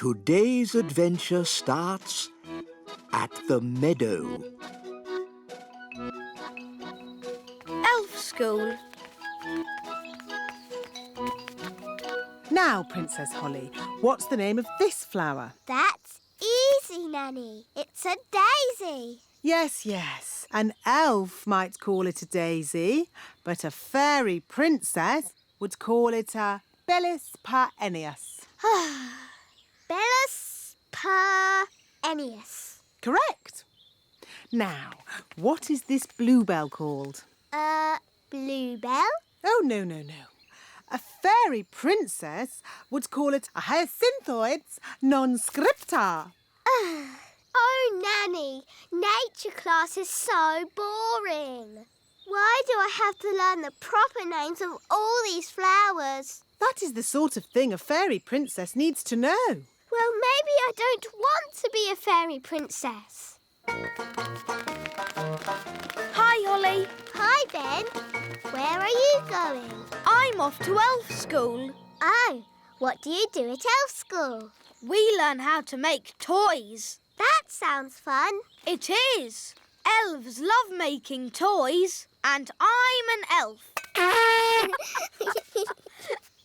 Today's adventure starts at the meadow. Elf school. Now, Princess Holly, what's the name of this flower? That's easy, Nanny. It's a daisy. Yes. An elf might call it a daisy, but a fairy princess would call it a Bellis perennius. Bellis perennius. Correct. Now, what is this bluebell called? Bluebell? Oh, no. A fairy princess would call it a hyacinthoids non-scripta. Oh, Nanny, nature class is so boring. Why do I have to learn the proper names of all these flowers? That is the sort of thing a fairy princess needs to know. Well, maybe I don't want to be a fairy princess. Hi, Holly. Hi, Ben. Where are you going? I'm off to elf school. Oh, what do you do at elf school? We learn how to make toys. That sounds fun. It is. Elves love making toys, and I'm an elf.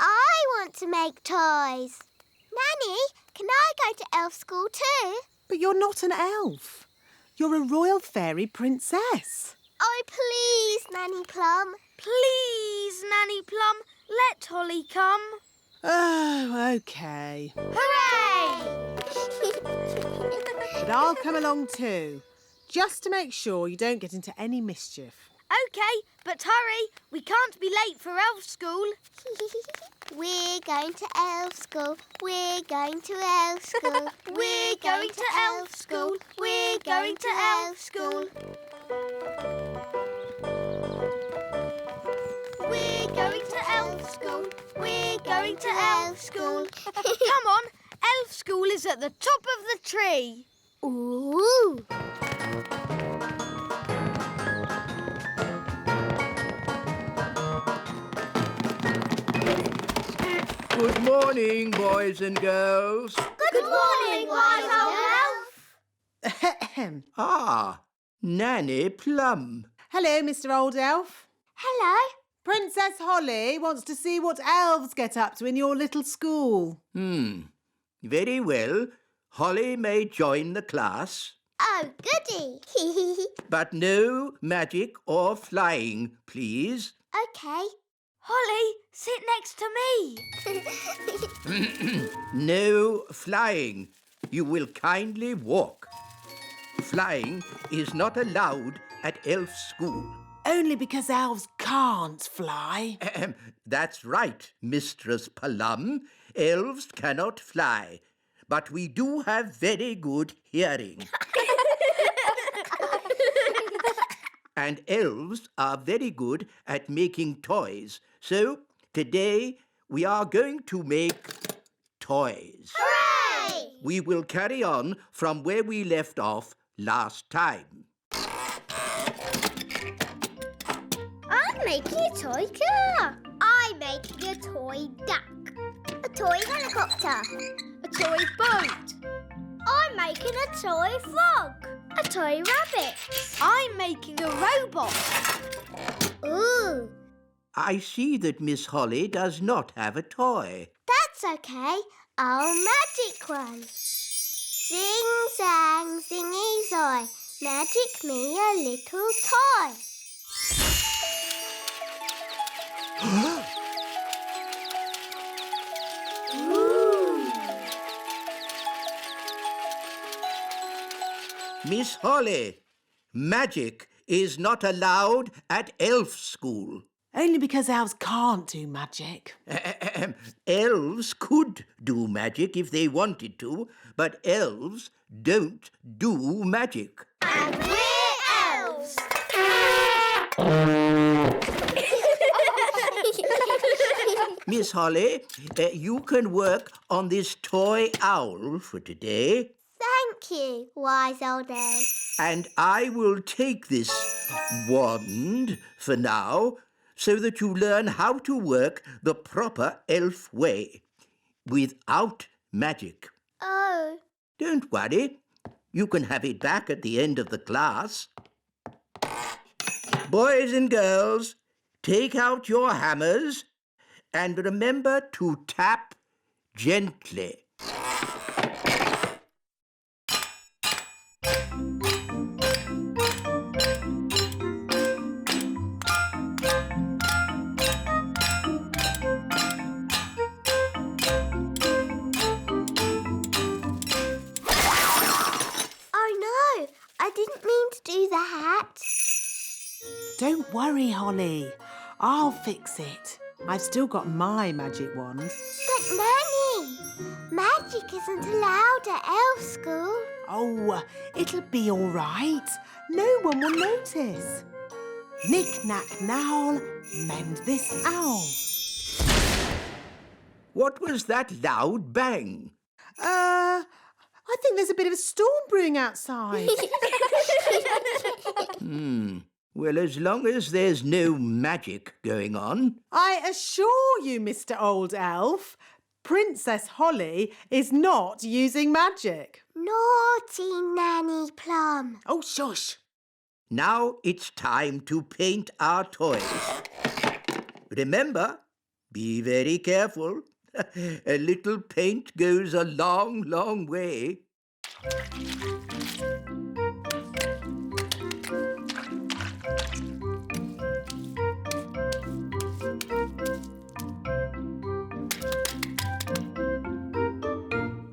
I want to make toys. Nanny, can I go to elf school too? But you're not an elf. You're a royal fairy princess. Oh, please, Nanny Plum. Please, Nanny Plum, let Holly come. Oh, OK. Hooray! But I'll come along too, just to make sure you don't get into any mischief. OK, but hurry. We can't be late for elf school. We're going to elf school. We're going to elf school. We're going to elf school. We're going to elf school. We're going to elf school. We're going to elf school. Come on, elf school is at the top of the tree. Ooh! Good morning, boys and girls. Good morning, wise old elf. Ahem. Ah, Nanny Plum. Hello, Mr. Old Elf. Hello. Princess Holly wants to see what elves get up to in your little school. Very well. Holly may join the class, Oh, goody. but no magic or flying, please. Okay. Holly, sit next to me. No flying. You will kindly walk. Flying is not allowed at elf school. Only because elves can't fly. That's right, Mistress Plum. Elves cannot fly, but we do have very good hearing. And elves are very good at making toys. So today we are going to make toys. Hooray! We will carry on from where we left off last time. I'm making a toy car. I'm making a toy duck. A toy helicopter. A toy boat. I'm making a toy frog. A toy rabbit. I'm making a robot. Ooh, I see that Miss Holly does not have a toy. that's okay. I'll magic one. Zing, zang, zingy, zoy. Magic me a little toy. Miss Holly, magic is not allowed at elf school. Only because elves can't do magic. Elves could do magic if they wanted to, but elves don't do magic. And we're elves. Miss Holly, you can work on this toy owl for today, Thank you, wise old elf. and I will take this wand for now so that you learn how to work the proper elf way without magic. Oh. Don't worry. You can have it back at the end of the class. Boys and girls, take out your hammers and remember to tap gently. Oh no, I didn't mean to do that. Don't worry, Holly. I'll fix it. I've still got my magic wand. But Nanny, magic isn't allowed at elf school. Oh, it'll be all right. No one will notice. Knick, knack, knowl, mend this owl. What was that loud bang? I think there's a bit of a storm brewing outside. Well, as long as there's no magic going on. I assure you, Mr. Old Elf, Princess Holly is not using magic. Naughty Nanny Plum. Oh, shush. Now it's time to paint our toys. Remember, be very careful. A little paint goes a long, long way.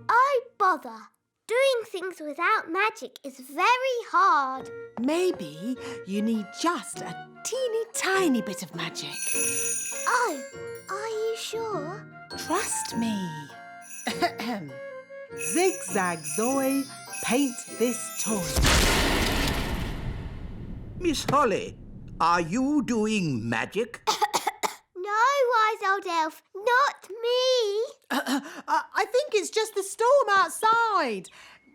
Oh, bother. Doing things without magic is very hard. Maybe you need just a teeny tiny bit of magic. Oh, are you sure? Trust me. Zigzag Zoe, paint this toy. Miss Holly, are you doing magic? No, wise old elf, not me. I think it's just the storm outside.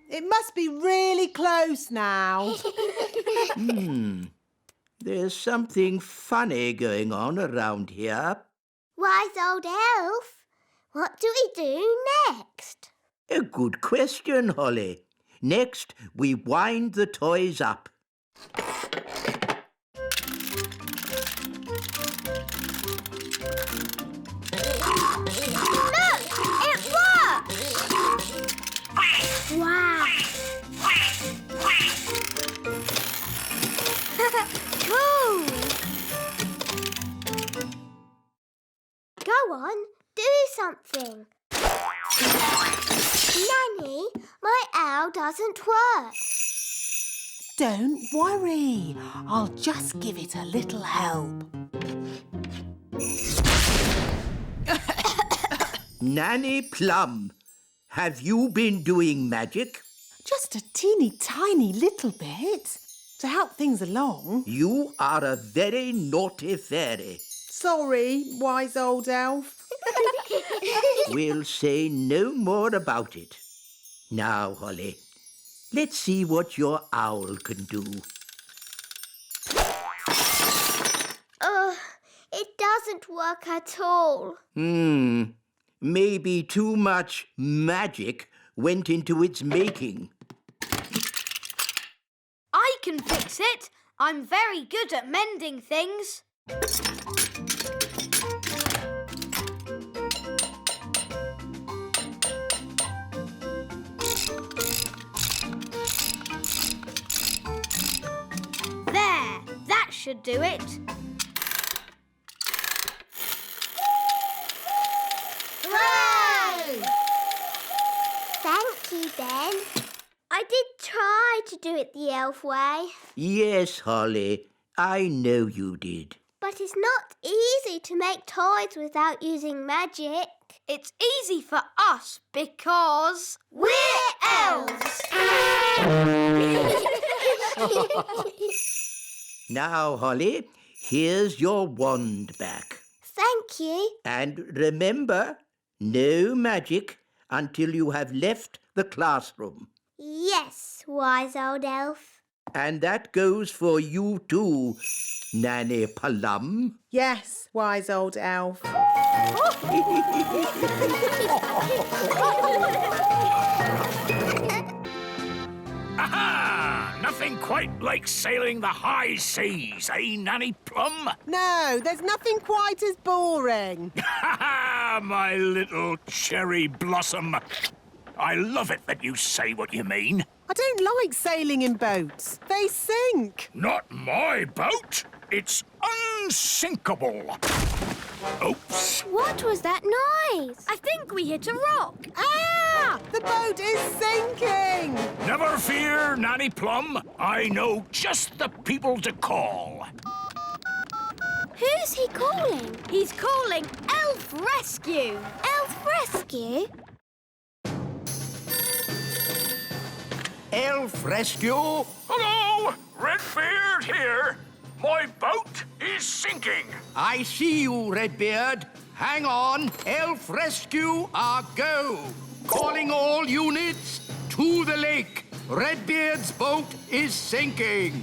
It must be really close now. There's something funny going on around here. Wise old elf, what do we do next? A good question, Holly. Next, we wind the toys up. Look, it works! Wow! Cool! Go on, do something. Nanny, my owl doesn't work. Don't worry. I'll just give it a little help. Nanny Plum, have you been doing magic? Just a teeny tiny little bit to help things along. You are a very naughty fairy. Sorry, wise old elf. We'll say no more about it. Now, Holly, let's see what your owl can do. It doesn't work at all. Maybe too much magic went into its making. I can fix it. I'm very good at mending things. There, that should do it. Hooray! Thank you, Ben. I did try to do it the elf way, Yes, Holly, I know you did. but it's not easy to make toys without using magic. It's easy for us because We're elves! Now, Holly, here's your wand back. Thank you. And remember, no magic until you have left the classroom. Yes, wise old elf. And that goes for you too, Nanny Plum. Yes, wise old elf. quite like sailing the high seas, eh, Nanny Plum? No, there's nothing quite as boring. Ha ha, my little cherry blossom. I love it that you say what you mean. I don't like sailing in boats. They sink. Not my boat. It's unsinkable. Oops. What was that noise? I think we hit a rock. Ah! The boat is sinking! Never fear, Nanny Plum. I know just the people to call. Who's he calling? He's calling Elf Rescue. Elf Rescue? Elf Rescue? Hello, Redbeard here. My boat is sinking. I see you, Redbeard. Hang on. Elf Rescue are go. Calling all units to the lake. Redbeard's boat is sinking.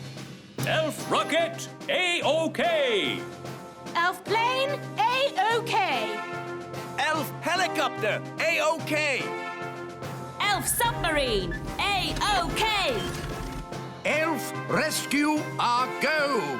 Elf rocket, A-OK. Elf plane, A-OK. Elf helicopter, A-OK. Elf submarine, A-OK. Elf Rescue are go.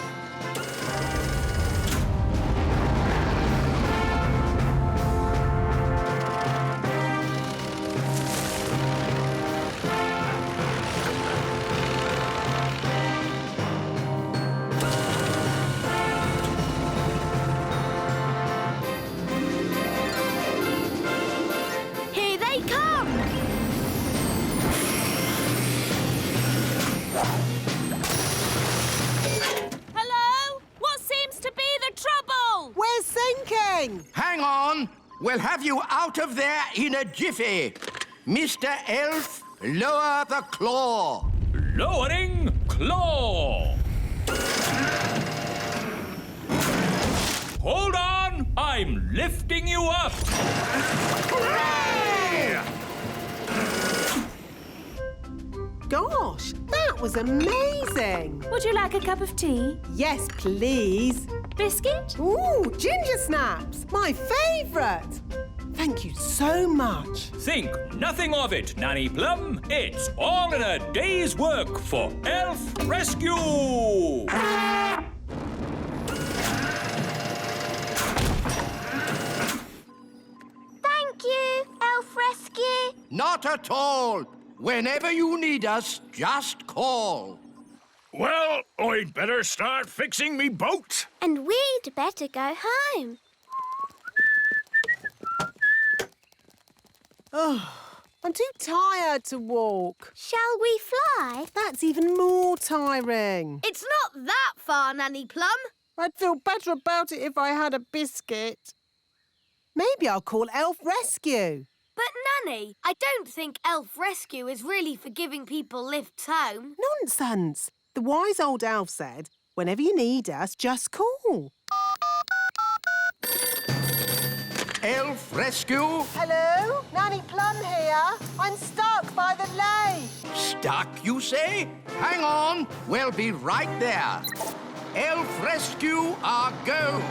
Here they come. Hello? What seems to be the trouble? We're sinking! Hang on. We'll have you out of there in a jiffy. Mr. Elf, lower the claw. Lowering claw. Hold on, I'm lifting you up. Gosh, that was amazing! Would you like a cup of tea? Yes, please. Biscuit? Ooh, ginger snaps! My favourite! Thank you so much. Think nothing of it, Nanny Plum. It's all in a day's work for Elf Rescue. Thank you, Elf Rescue. Not at all. Whenever you need us, just call. Well, I'd better start fixing me boat. And we'd better go home. Oh, I'm too tired to walk. Shall we fly? That's even more tiring. It's not that far, Nanny Plum. I'd feel better about it if I had a biscuit. Maybe I'll call Elf Rescue. But, Nanny, I don't think Elf Rescue is really for giving people lifts home. Nonsense. The wise old elf said, whenever you need us, just call. Elf Rescue? Hello? Nanny Plum here. I'm stuck by the lake. Stuck, you say? Hang on. We'll be right there. Elf Rescue are go.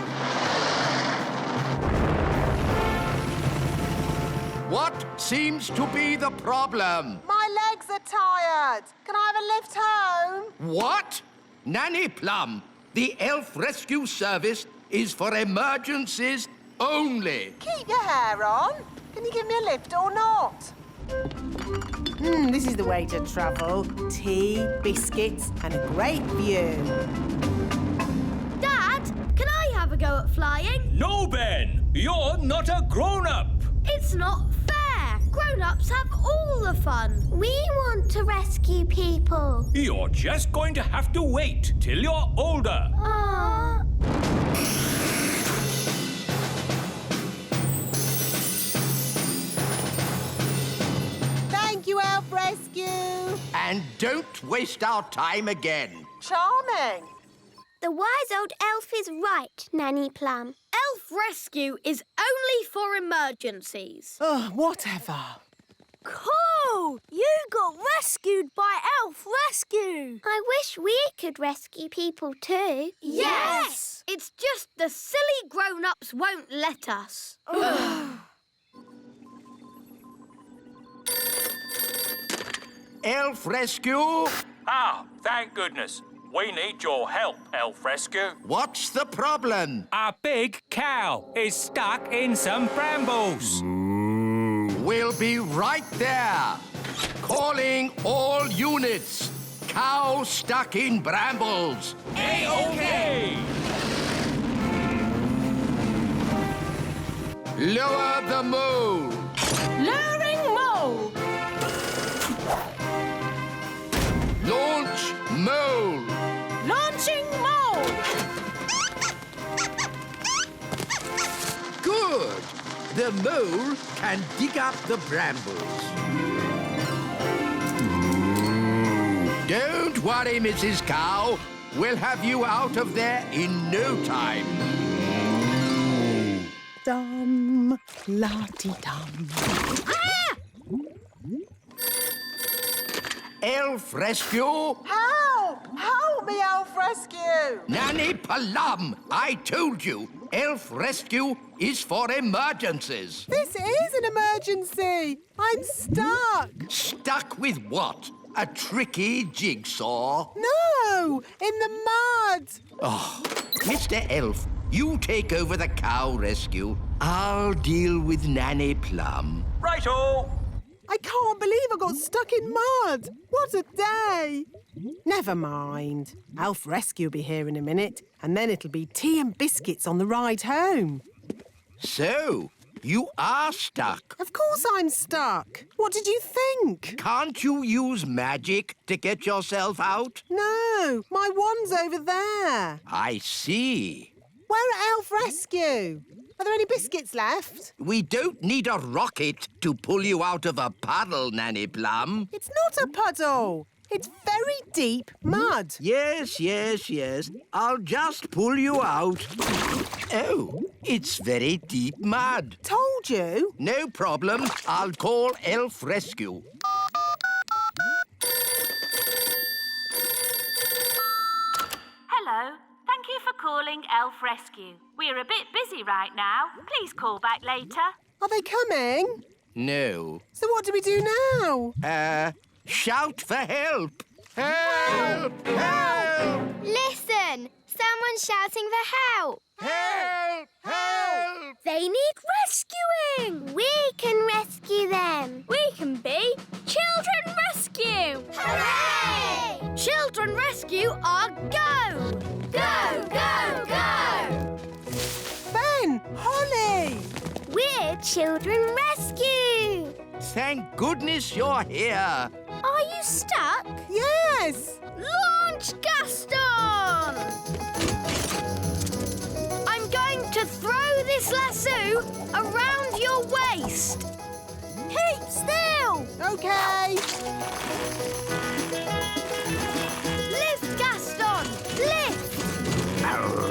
What seems to be the problem? My legs are tired. Can I have a lift home? What? Nanny Plum, the Elf Rescue Service is for emergencies only. Keep your hair on. Can you give me a lift or not? This is the way to travel. Tea, biscuits, and a great view. Dad, can I have a go at flying? No, Ben, you're not a grown-up. It's not fair. Grown-ups have all the fun. We want to rescue people. You're just going to have to wait till you're older. Thank you, Elf Rescue. And don't waste our time again. Charming. The wise old elf is right, Nanny Plum. Elf Rescue is only for emergencies. Oh, whatever. Cool! You got rescued by Elf Rescue. I wish we could rescue people too. Yes! It's just the silly grown-ups won't let us. Elf Rescue, Ah, thank goodness. We need your help, Elf Rescue. What's the problem? A big cow is stuck in some brambles. We'll be right there. Calling all units. Cow stuck in brambles. A-OK! Lower the mole. Lowering mole. Launch mole. Launching mole. Good. The mole can dig up the brambles. Don't worry, Mrs. Cow. We'll have you out of there in no time. Dum, la-ti-dum. Elf Rescue. Help! Help me, Elf Rescue! Nanny Plum, I told you, Elf Rescue is for emergencies. This is an emergency. I'm stuck. Stuck with what? A tricky jigsaw? No, in the mud. Oh, Mr. Elf, you take over the cow rescue. I'll deal with Nanny Plum. Righto! I can't believe I got stuck in mud. What a day. Never mind. Elf Rescue will be here in a minute, and then it'll be tea and biscuits on the ride home. So, you are stuck. Of course I'm stuck. What did you think? Can't you use magic to get yourself out? No, my wand's over there. I see. Where are Elf Rescue? Are there any biscuits left? We don't need a rocket to pull you out of a puddle, Nanny Plum. It's not a puddle. It's very deep mud. Yes, yes, yes. I'll just pull you out. Oh, it's very deep mud. Told you. No problem. I'll call Elf Rescue. Hello. Thank you for calling Elf Rescue. We're a bit busy right now. Please call back later. Are they coming? No. So what do we do now? Shout for help. Help! Help! Listen! Someone's shouting for help. Help! Help! They need rescuing. We can rescue them. We can be Children Rescue. Hooray! Children Rescue are go! Go, go, go! Ben! Holly! We're Children Rescue. Thank goodness you're here. Are you stuck? Yes! Launch Gaston! I'm going to throw this lasso around your waist. Keep still! OK. Lift, Gaston! Lift! Hooray!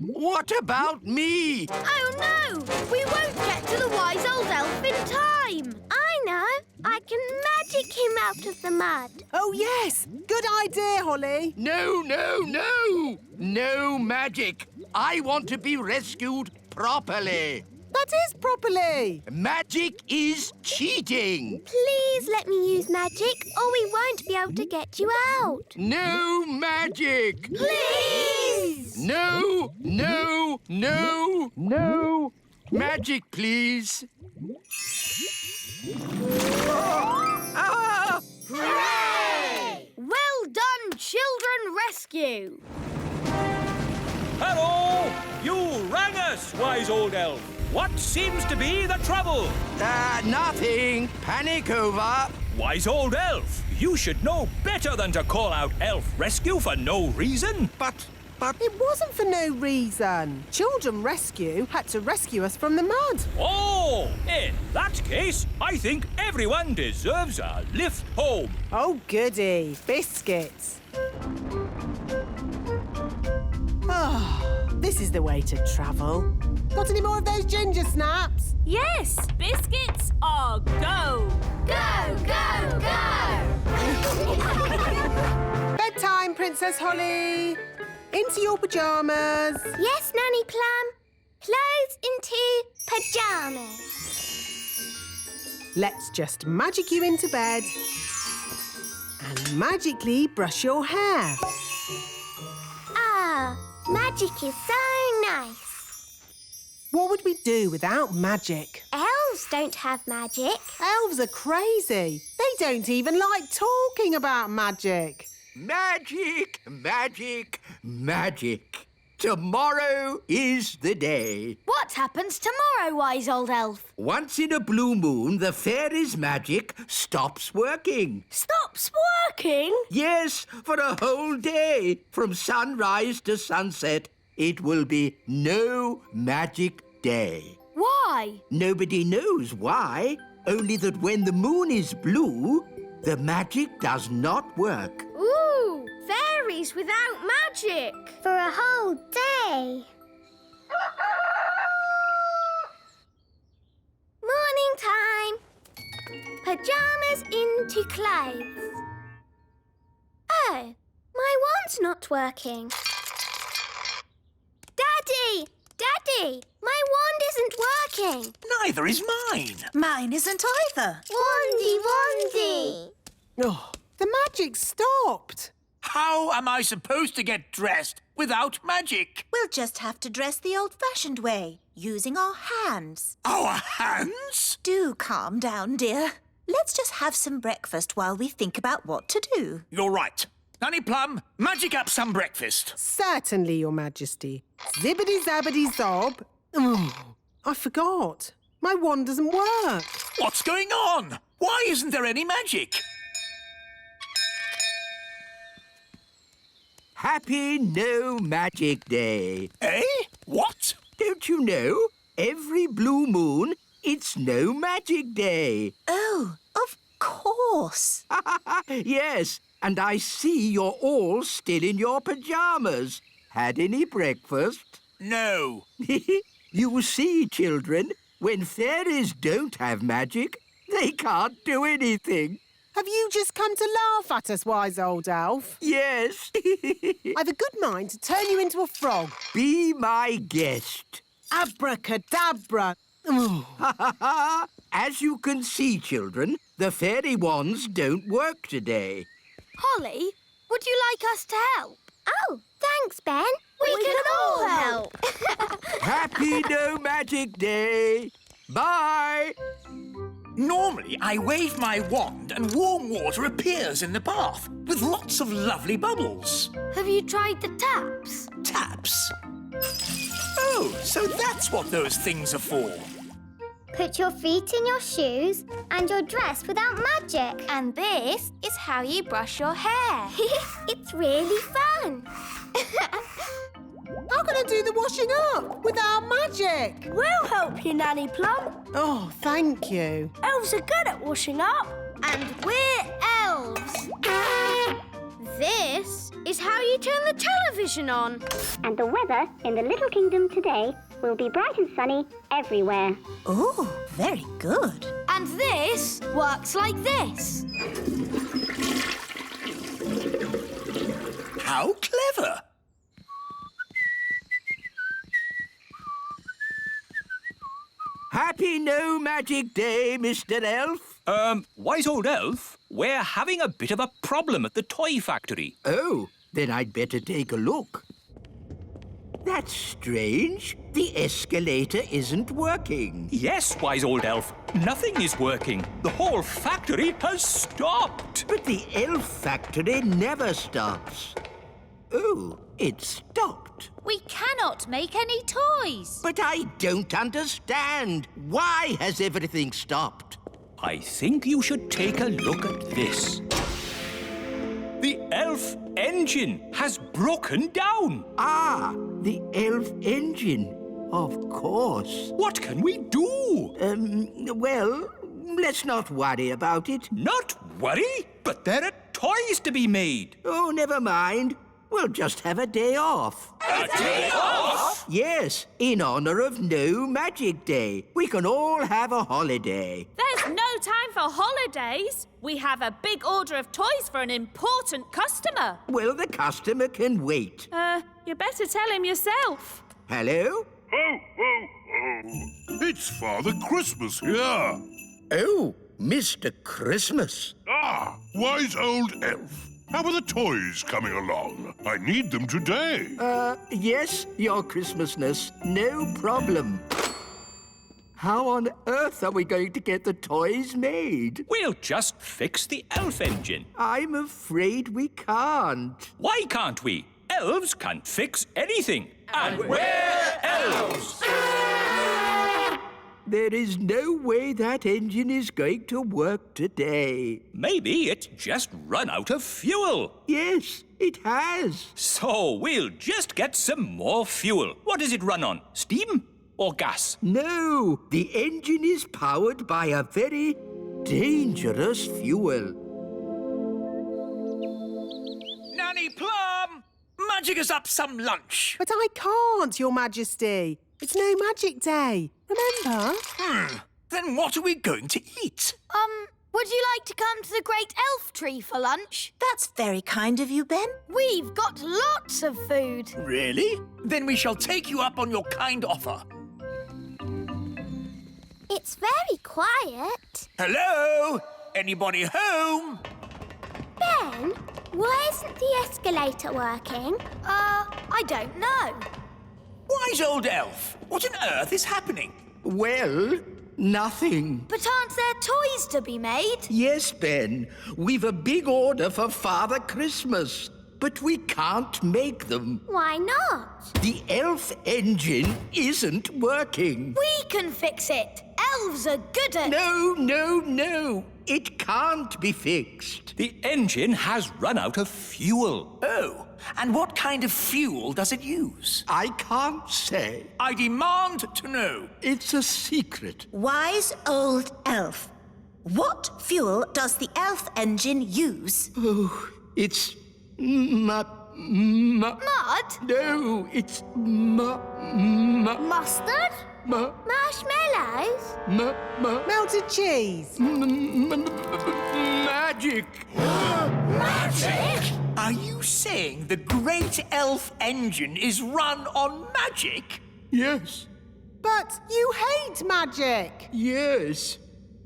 What about me? Oh no! We won't get to the wise old elf in time! I know. I can magic him out of the mud. Oh, yes! Good idea, Holly. No, no, no! No magic. I want to be rescued properly. That is properly. Magic is cheating. Please let me use magic or we won't be able to get you out. No magic. Please! No, no, no, no. Magic, please. Ah! Hooray! Well done, Children Rescue! Hello! You rang us, wise old elf. What seems to be the trouble? Nothing. Panic over. Wise old elf, you should know better than to call out Elf Rescue for no reason. But It wasn't for no reason. Children Rescue had to rescue us from the mud. Oh, in that case, I think everyone deserves a lift home. Oh, goody. Biscuits. Oh, this is the way to travel. Got any more of those ginger snaps? Yes, biscuits are go. Go, go, go! Bedtime, Princess Holly. Into your pyjamas. Yes, Nanny Plum. Clothes into pyjamas. Let's just magic you into bed and magically brush your hair. Ah, magic is so nice. What would we do without magic? Elves don't have magic. Elves are crazy. They don't even like talking about magic. Magic, magic, magic. Tomorrow is the day. What happens tomorrow, wise old elf? Once in a blue moon, the fairy's magic stops working. Stops working? Yes, for a whole day. From sunrise to sunset, it will be no magic day. Why? Nobody knows why, only that when the moon is blue, the magic does not work. Ooh, fairies without magic. For a whole day. Morning time. Pyjamas into clothes. Oh, my wand's not working. Daddy! Daddy! My wand isn't working. Neither is mine. Mine isn't either. Wandy, wandy. Oh, the magic stopped. How am I supposed to get dressed without magic? We'll just have to dress the old-fashioned way, using our hands. Our hands? Do calm down, dear. Let's just have some breakfast while we think about what to do. You're right. Nanny Plum, magic up some breakfast. Certainly, Your Majesty. Zibbity-zabbity-zob. Oh, I forgot. My wand doesn't work. What's going on? Why isn't there any magic? Happy No Magic Day. Eh? What? Don't you know? Every blue moon, it's No Magic Day. Oh, of course. Yes, and I see you're all still in your pyjamas. Had any breakfast? No. You see, children, when fairies don't have magic, they can't do anything. Have you just come to laugh at us, wise old elf? Yes. I've a good mind to turn you into a frog. Be my guest. Abracadabra. Oh. As you can see, children, the fairy wands don't work today. Holly, would you like us to help? Oh, thanks, Ben. We can all help. Happy No Magic Day. Bye. Normally, I wave my wand and warm water appears in the bath with lots of lovely bubbles. Have you tried the taps? Taps? Oh, so that's what those things are for. Put your feet in your shoes and you're dressed without magic. And this is how you brush your hair. It's really fun. How can I do the washing up without magic? We'll help you, Nanny Plum. Oh, thank you. Elves are good at washing up. And we're elves. This is how you turn the television on. And the weather in the Little Kingdom today will be bright and sunny everywhere. Oh, very good. And this works like this. How clever! Happy No Magic Day, Mr. Elf. Wise old elf, we're having a bit of a problem at the toy factory. Oh, then I'd better take a look. That's strange. The escalator isn't working. Yes, wise old elf, nothing is working. The whole factory has stopped. But the elf factory never stops. Oh, it stopped. We cannot make any toys. But I don't understand. Why has everything stopped? I think you should take a look at this. The elf engine has broken down. Ah, the elf engine. Of course. What can we do? Well, let's not worry about it. Not worry, but there are toys to be made. Oh, never mind. We'll just have a day off. A day off? Yes, in honor of No Magic Day. We can all have a holiday. There's no time for holidays. We have a big order of toys for an important customer. Well, the customer can wait. You better tell him yourself. Hello? Ho, ho, ho! It's Father Christmas here. Oh, Mr. Christmas. Ah, wise old elf. How are the toys coming along? I need them today. Yes, Your Christmasness. No problem. How on earth are we going to get the toys made? We'll just fix the elf engine. I'm afraid we can't. Why can't we? Elves can't fix anything. And we're elves! There is no way that engine is going to work today. Maybe it's just run out of fuel. Yes, it has. So we'll just get some more fuel. What does it run on? Steam or gas? No, the engine is powered by a very dangerous fuel. Nanny Plum! Magic us up some lunch. But I can't, Your Majesty. It's no magic day, remember? Then what are we going to eat? Would you like to come to the Great Elf Tree for lunch? That's very kind of you, Ben. We've got lots of food. Really? Then we shall take you up on your kind offer. It's very quiet. Hello? Anybody home? Ben, why isn't the escalator working? I don't know. Wise old elf, what on earth is happening? Well, nothing. But aren't there toys to be made? Yes, Ben. We've a big order for Father Christmas, but we can't make them. Why not? The elf engine isn't working. We can fix it. Elves are good at... No. It can't be fixed. The engine has run out of fuel. Oh, and what kind of fuel does it use? I can't say. I demand to know. It's a secret. Wise old elf. What fuel does the elf engine use? Oh, it's... Mud? No, it's... Mustard? Marshmallows? Melted cheese. Magic! Magic? Are you saying the great elf engine is run on magic? Yes. But you hate magic. Yes.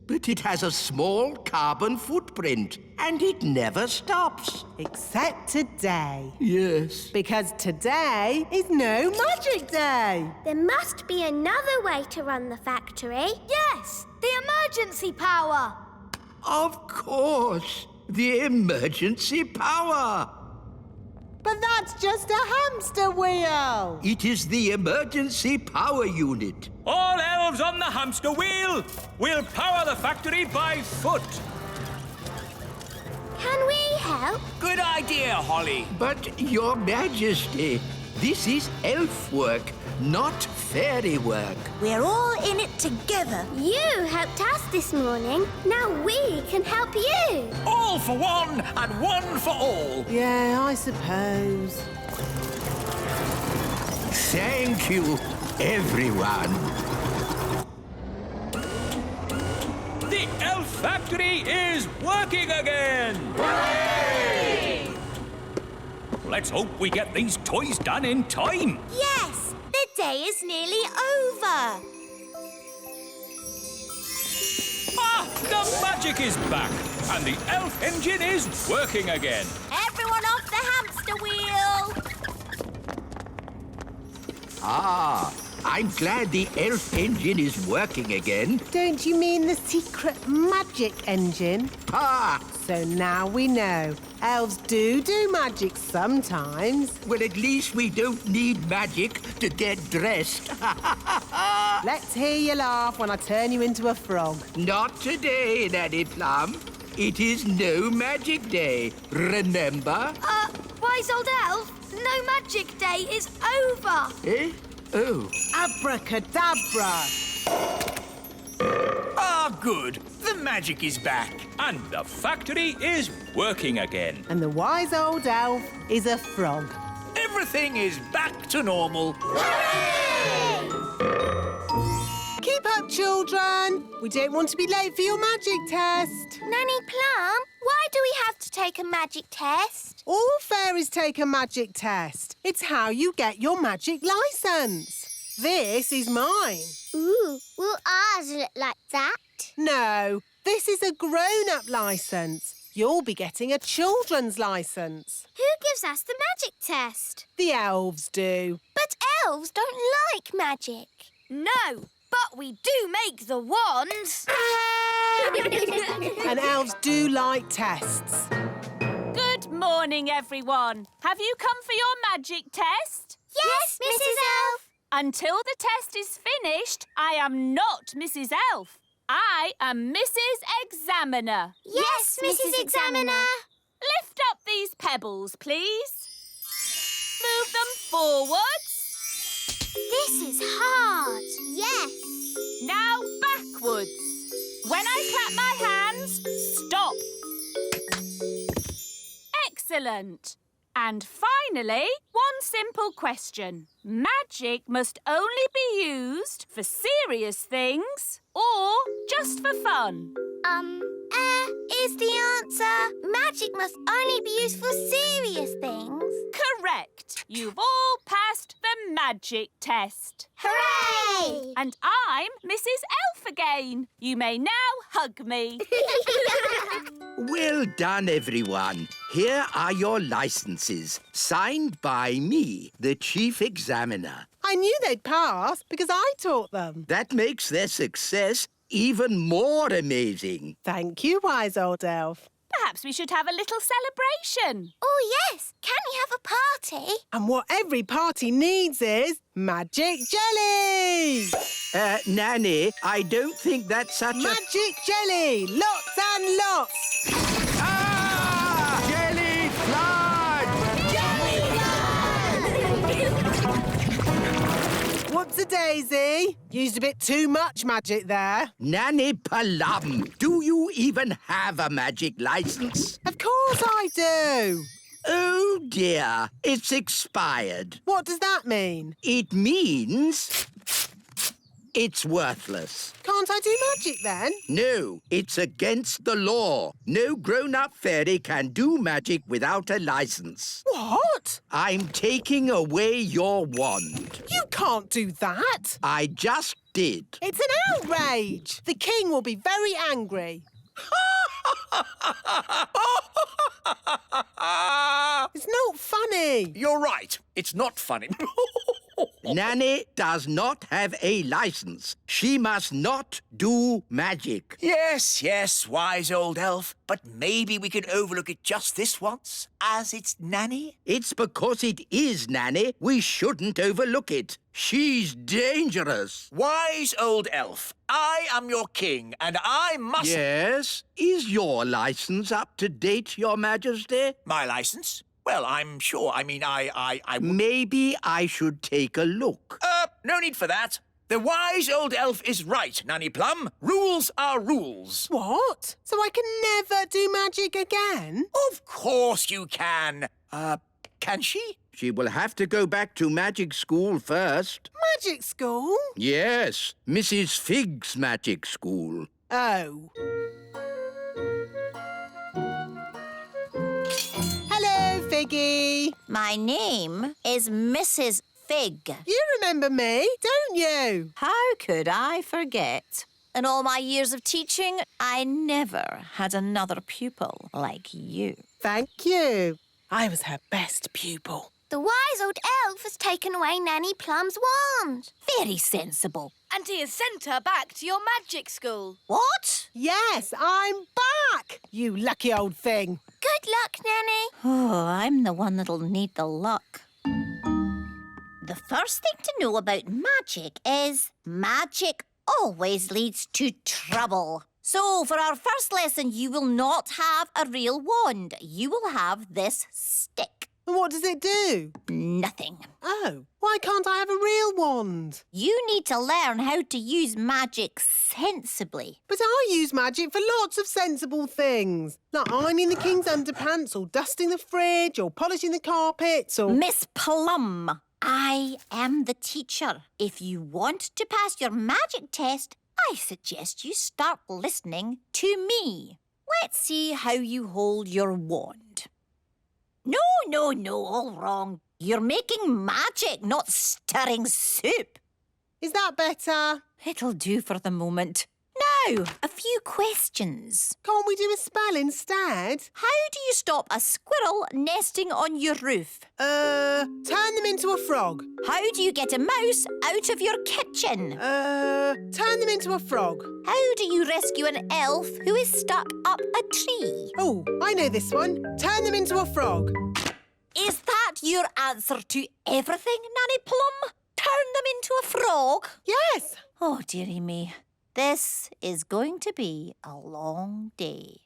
But it has a small carbon footprint, and it never stops. Except today. Yes. Because today is no magic day. There must be another way to run the factory. Yes, the emergency power. Of course. The emergency power. But that's just a hamster wheel. It is the emergency power unit. All elves on the hamster wheel! We'll power the factory by foot. Can we help? Good idea, Holly. But, Your Majesty, this is elf work, not fairy work. We're all in it together. You helped us this morning. Now we can help you. All for one and one for all. Yeah, I suppose. Thank you, everyone. The elf factory is working again! Hooray! Let's hope we get these toys done in time. Yes, the day is nearly over. Ah, the magic is back, and the elf engine is working again. Everyone off the hamster wheel. Ah, I'm glad the elf engine is working again. Don't you mean the secret magic engine? Ah! So now we know. Elves do magic sometimes. Well, at least we don't need magic to get dressed. Let's hear you laugh when I turn you into a frog. Not today, Nanny Plum. It is no magic day, remember? Wise old elf, no magic day is over. Eh? Oh. Abracadabra. Ah, good. The magic is back. And the factory is working again. And the wise old elf is a frog. Everything is back to normal. Keep up, children. We don't want to be late for your magic test. Nanny Plum, why do we have to take a magic test? All fairies take a magic test. It's how you get your magic license. This is mine. Ooh, will I doesn't look like that. No, this is a grown-up licence. You'll be getting a children's licence. Who gives us the magic test? The elves do. But elves don't like magic. No, but we do make the wands. And elves do like tests. Good morning, everyone. Have you come for your magic test? Yes, Mrs. Elf. Until the test is finished, I am not Mrs. Elf. I am Mrs. Examiner. Yes, Mrs. Examiner. Lift up these pebbles, please. Move them forwards. This is hard. Yes. Now backwards. When I clap my hands, stop. Excellent. And finally, one simple question. Magic must only be used for serious things or just for fun? Is the answer. Magic must only be used for serious things. Correct. You've all passed the magic test. Hooray! And I'm Mrs. Elf again. You may now hug me. Well done, everyone. Here are your licenses, signed by me, the Chief Examiner. I knew they'd pass because I taught them. That makes their success even more amazing. Thank you, wise old elf. Perhaps we should have a little celebration. Oh, yes. Can we have a party? And what every party needs is magic jelly! Nanny, I don't think that's such Magic jelly! Lots and lots! Ah! Jelly flood! What's a daisy? Used a bit too much magic there. Nanny Plum, do you even have a magic license? Of course I do. Oh, dear. It's expired. What does that mean? It means it's worthless. Can't I do magic then? No, it's against the law. No grown-up fairy can do magic without a license. What? I'm taking away your wand. You can't do that. I just did. It's an outrage. The king will be very angry. It's not funny. You're right. It's not funny. Nanny does not have a license. She must not do magic. Yes, yes, wise old elf. But maybe we could overlook it just this once, as it's Nanny. It's because it is Nanny we shouldn't overlook it. She's dangerous. Wise old elf, I am your king, and I must... Yes? Is your license up to date, Your Majesty? My license? Well, I'm sure. I mean, I... Maybe I should take a look. No need for that. The wise old elf is right, Nanny Plum. Rules are rules. What? So I can never do magic again? Of course you can. Can she? She will have to go back to magic school first. Magic school? Yes, Mrs. Fig's magic school. Oh. Hello, Figgy. My name is Mrs. Fig. You remember me, don't you? How could I forget? In all my years of teaching, I never had another pupil like you. Thank you. I was her best pupil. The wise old elf has taken away Nanny Plum's wand. Very sensible. And he has sent her back to your magic school. What? Yes, I'm back, you lucky old thing. Good luck, Nanny. Oh, I'm the one that'll need the luck. The first thing to know about magic is magic always leads to trouble. So, for our first lesson, you will not have a real wand. You will have this stick. And what does it do? Nothing. Oh, why can't I have a real wand? You need to learn how to use magic sensibly. But I use magic for lots of sensible things. Like ironing the king's underpants or dusting the fridge or polishing the carpets or... Miss Plum, I am the teacher. If you want to pass your magic test, I suggest you start listening to me. Let's see how you hold your wand. No, all wrong. You're making magic, not stirring soup. Is that better? It'll do for the moment. Now, a few questions. Can't we do a spell instead? How do you stop a squirrel nesting on your roof? Turn them into a frog. How do you get a mouse out of your kitchen? Turn them into a frog. How do you rescue an elf who is stuck up a tree? Oh, I know this one. Turn them into a frog. Is that your answer to everything, Nanny Plum? Turn them into a frog? Yes. Oh, dearie me. This is going to be a long day.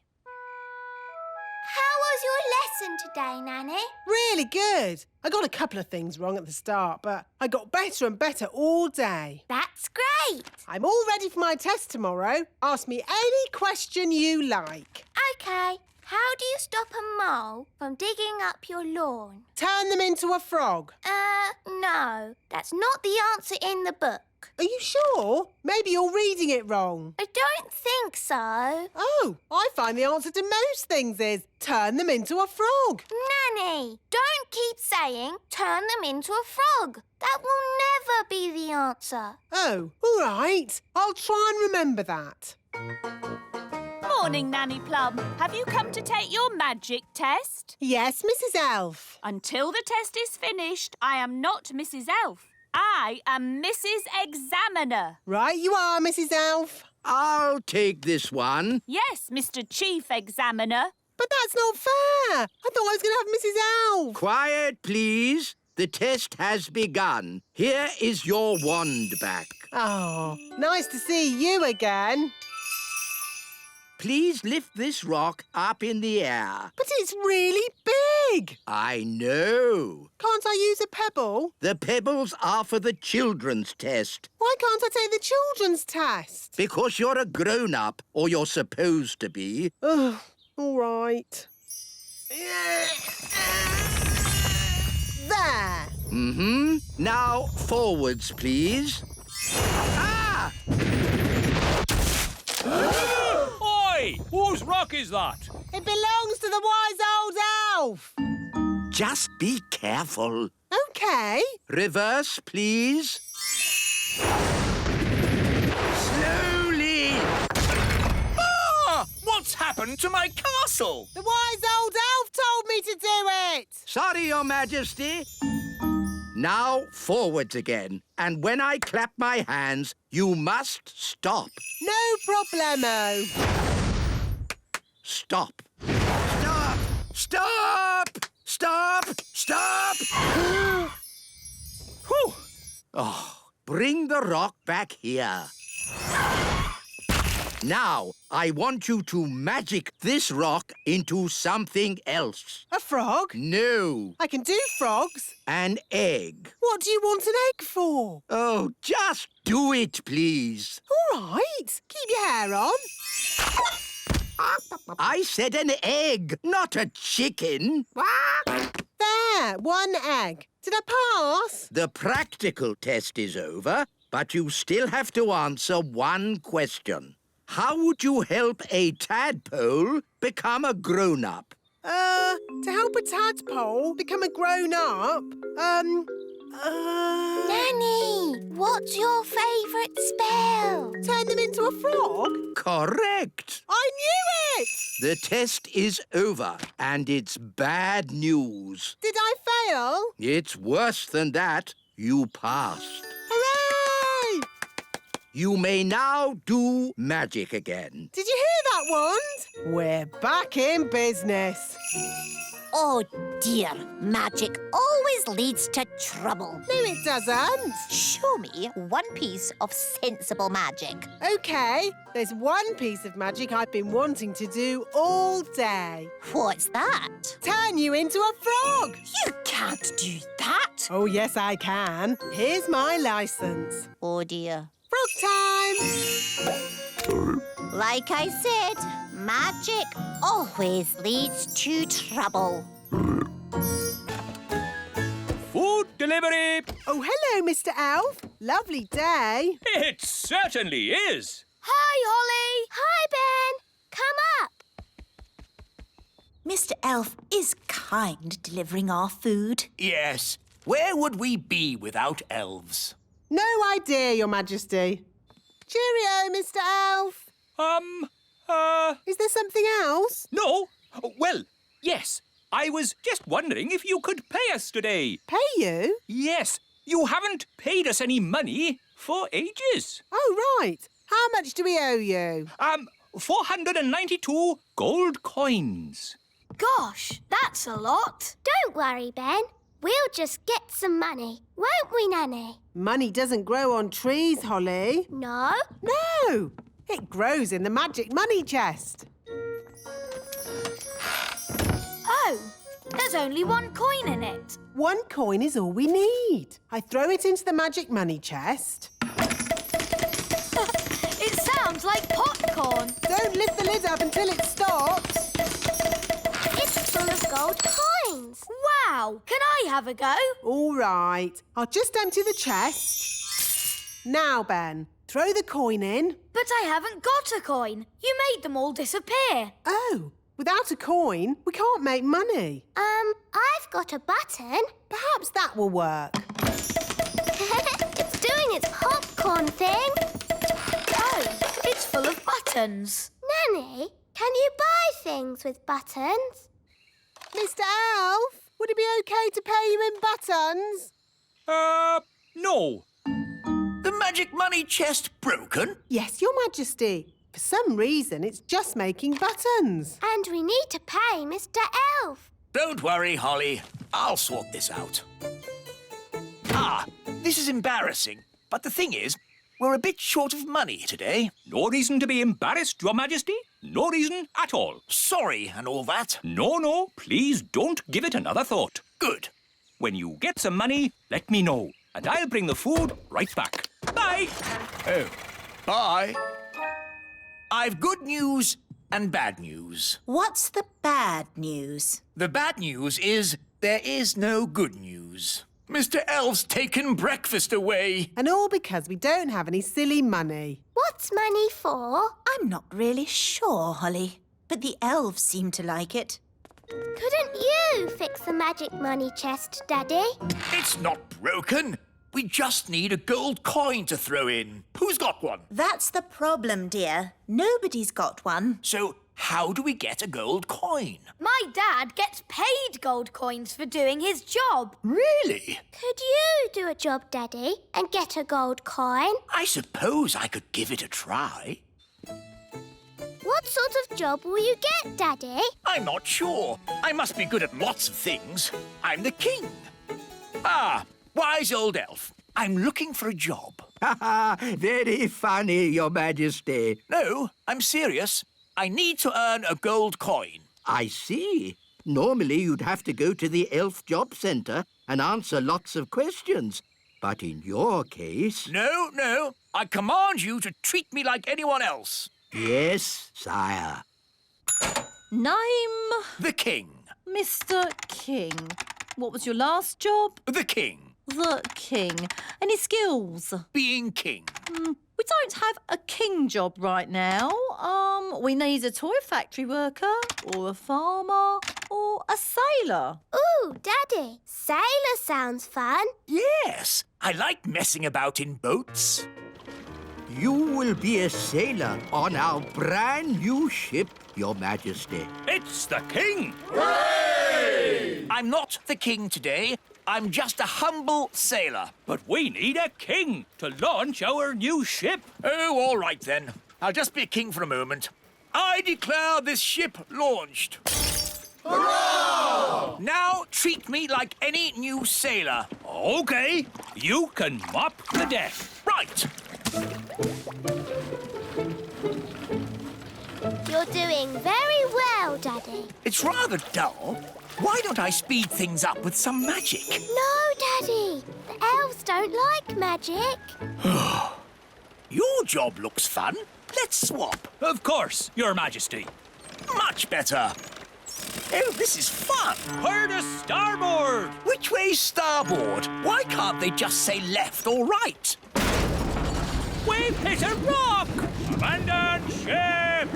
How was your lesson today, Nanny? Really good. I got a couple of things wrong at the start, but I got better and better all day. That's great. I'm all ready for my test tomorrow. Ask me any question you like. OK. How do you stop a mole from digging up your lawn? Turn them into a frog. No. That's not the answer in the book. Are you sure? Maybe you're reading it wrong. I don't think so. Oh, I find the answer to most things is turn them into a frog. Nanny, don't keep saying turn them into a frog. That will never be the answer. Oh, all right. I'll try and remember that. Morning, Nanny Plum. Have you come to take your magic test? Yes, Mrs. Elf. Until the test is finished, I am not Mrs. Elf. I am Mrs. Examiner. Right you are, Mrs. Elf. I'll take this one. Yes, Mr. Chief Examiner. But that's not fair. I thought I was going to have Mrs. Elf. Quiet, please. The test has begun. Here is your wand back. Oh, nice to see you again. Please lift this rock up in the air. But it's really big. I know. Can't I use a pebble? The pebbles are for the children's test. Why can't I take the children's test? Because you're a grown-up, or you're supposed to be. Ugh, all right. There. Mm-hmm. Now, forwards, please. Ah! Oi! Whose rock is that? It belongs to the wise old elf. Just be careful. OK. Reverse, please. Slowly! Ah! What's happened to my castle? The wise old elf told me to do it. Sorry, Your Majesty. Now, forwards again. And when I clap my hands, you must stop. No problemo. Stop. Stop! Stop! Stop! Stop! Whew. Oh, bring the rock back here. Now, I want you to magic this rock into something else. A frog? No. I can do frogs. An egg. What do you want an egg for? Oh, just do it, please. All right. Keep your hair on. I said an egg, not a chicken. There, one egg. Did I pass? The practical test is over, but you still have to answer one question. How would you help a tadpole become a grown-up? To help a tadpole become a grown-up, Nanny, what's your favourite spell? turn them into a frog? Correct. I knew it! The test is over, and it's bad news. Did I fail? It's worse than that. You passed. Hooray! You may now do magic again. Did you hear that, Wand? We're back in business. Oh, dear. Magic always leads to trouble. No, it doesn't. Show me one piece of sensible magic. OK, there's one piece of magic I've been wanting to do all day. What's that? Turn you into a frog. You can't do that. Oh, yes, I can. Here's my licence. Oh, dear. Frog time. Like I said, magic always leads to trouble. Food delivery! Oh, hello, Mr. Elf. Lovely day. It certainly is. Hi, Holly. Hi, Ben. Come up. Mr. Elf is kind delivering our food. Yes. Where would we be without elves? No idea, Your Majesty. Cheerio, Mr. Elf. Is there something else? No. Well, yes. I was just wondering if you could pay us today. Pay you? Yes. You haven't paid us any money for ages. Oh, right. How much do we owe you? 492 gold coins. Gosh, that's a lot. Don't worry, Ben. We'll just get some money, won't we, Nanny? Money doesn't grow on trees, Holly. No? No. It grows in the magic money chest. Oh, there's only one coin in it. One coin is all we need. I throw it into the magic money chest. It sounds like popcorn. Don't lift the lid up until it stops. It's full of gold coins. Wow, can I have a go? All right. I'll just empty the chest. Now, Ben, throw the coin in. But I haven't got a coin. You made them all disappear. Oh, without a coin, we can't make money. I've got a button. Perhaps that will work. It's doing its popcorn thing. Oh, it's full of buttons. Nanny, can you buy things with buttons? Mr. Elf, would it be okay to pay you in buttons? No. The magic money chest broken? Yes, Your Majesty. For some reason, it's just making buttons. And we need to pay Mr. Elf. Don't worry, Holly. I'll sort this out. Ah, this is embarrassing. But the thing is, we're a bit short of money today. No reason to be embarrassed, Your Majesty. No reason at all. Sorry and all that. No, please don't give it another thought. Good. When you get some money, let me know, and I'll bring the food right back. Bye. Oh, bye. I've good news and bad news. What's the bad news? The bad news is there is no good news. Mr. Elf's taken breakfast away. And all because we don't have any silly money. What's money for? I'm not really sure, Holly, but the elves seem to like it. Couldn't you fix the magic money chest, Daddy? It's not broken. We just need a gold coin to throw in. Who's got one? That's the problem, dear. Nobody's got one. So how do we get a gold coin? My dad gets paid gold coins for doing his job. Really? Could you do a job, Daddy, and get a gold coin? I suppose I could give it a try. What sort of job will you get, Daddy? I'm not sure. I must be good at lots of things. I'm the king. Ah, wise old elf. I'm looking for a job. Ha ha! Very funny, Your Majesty. No, I'm serious. I need to earn a gold coin. I see. Normally you'd have to go to the Elf Job Centre and answer lots of questions. But in your case... No. I command you to treat me like anyone else. Yes, sire. Name? The king. Mr. King. What was your last job? The king. The king. Any skills? Being king. We don't have a king job right now. We need a toy factory worker, or a farmer, or a sailor. Ooh, Daddy, sailor sounds fun. Yes, I like messing about in boats. You will be a sailor on our brand new ship, Your Majesty. It's the king. Hooray! I'm not the king today. I'm just a humble sailor. But we need a king to launch our new ship. Oh, all right then. I'll just be a king for a moment. I declare this ship launched. Hurrah! Now treat me like any new sailor. OK. You can mop the deck. Right. You're doing very well, Daddy. It's rather dull. Why don't I speed things up with some magic? No, Daddy. The elves don't like magic. Your job looks fun. Let's swap. Of course, Your Majesty. Much better. Oh, this is fun. Her to starboard. Which way's starboard? Why can't they just say left or right? We've hit a rock. Abandon ship.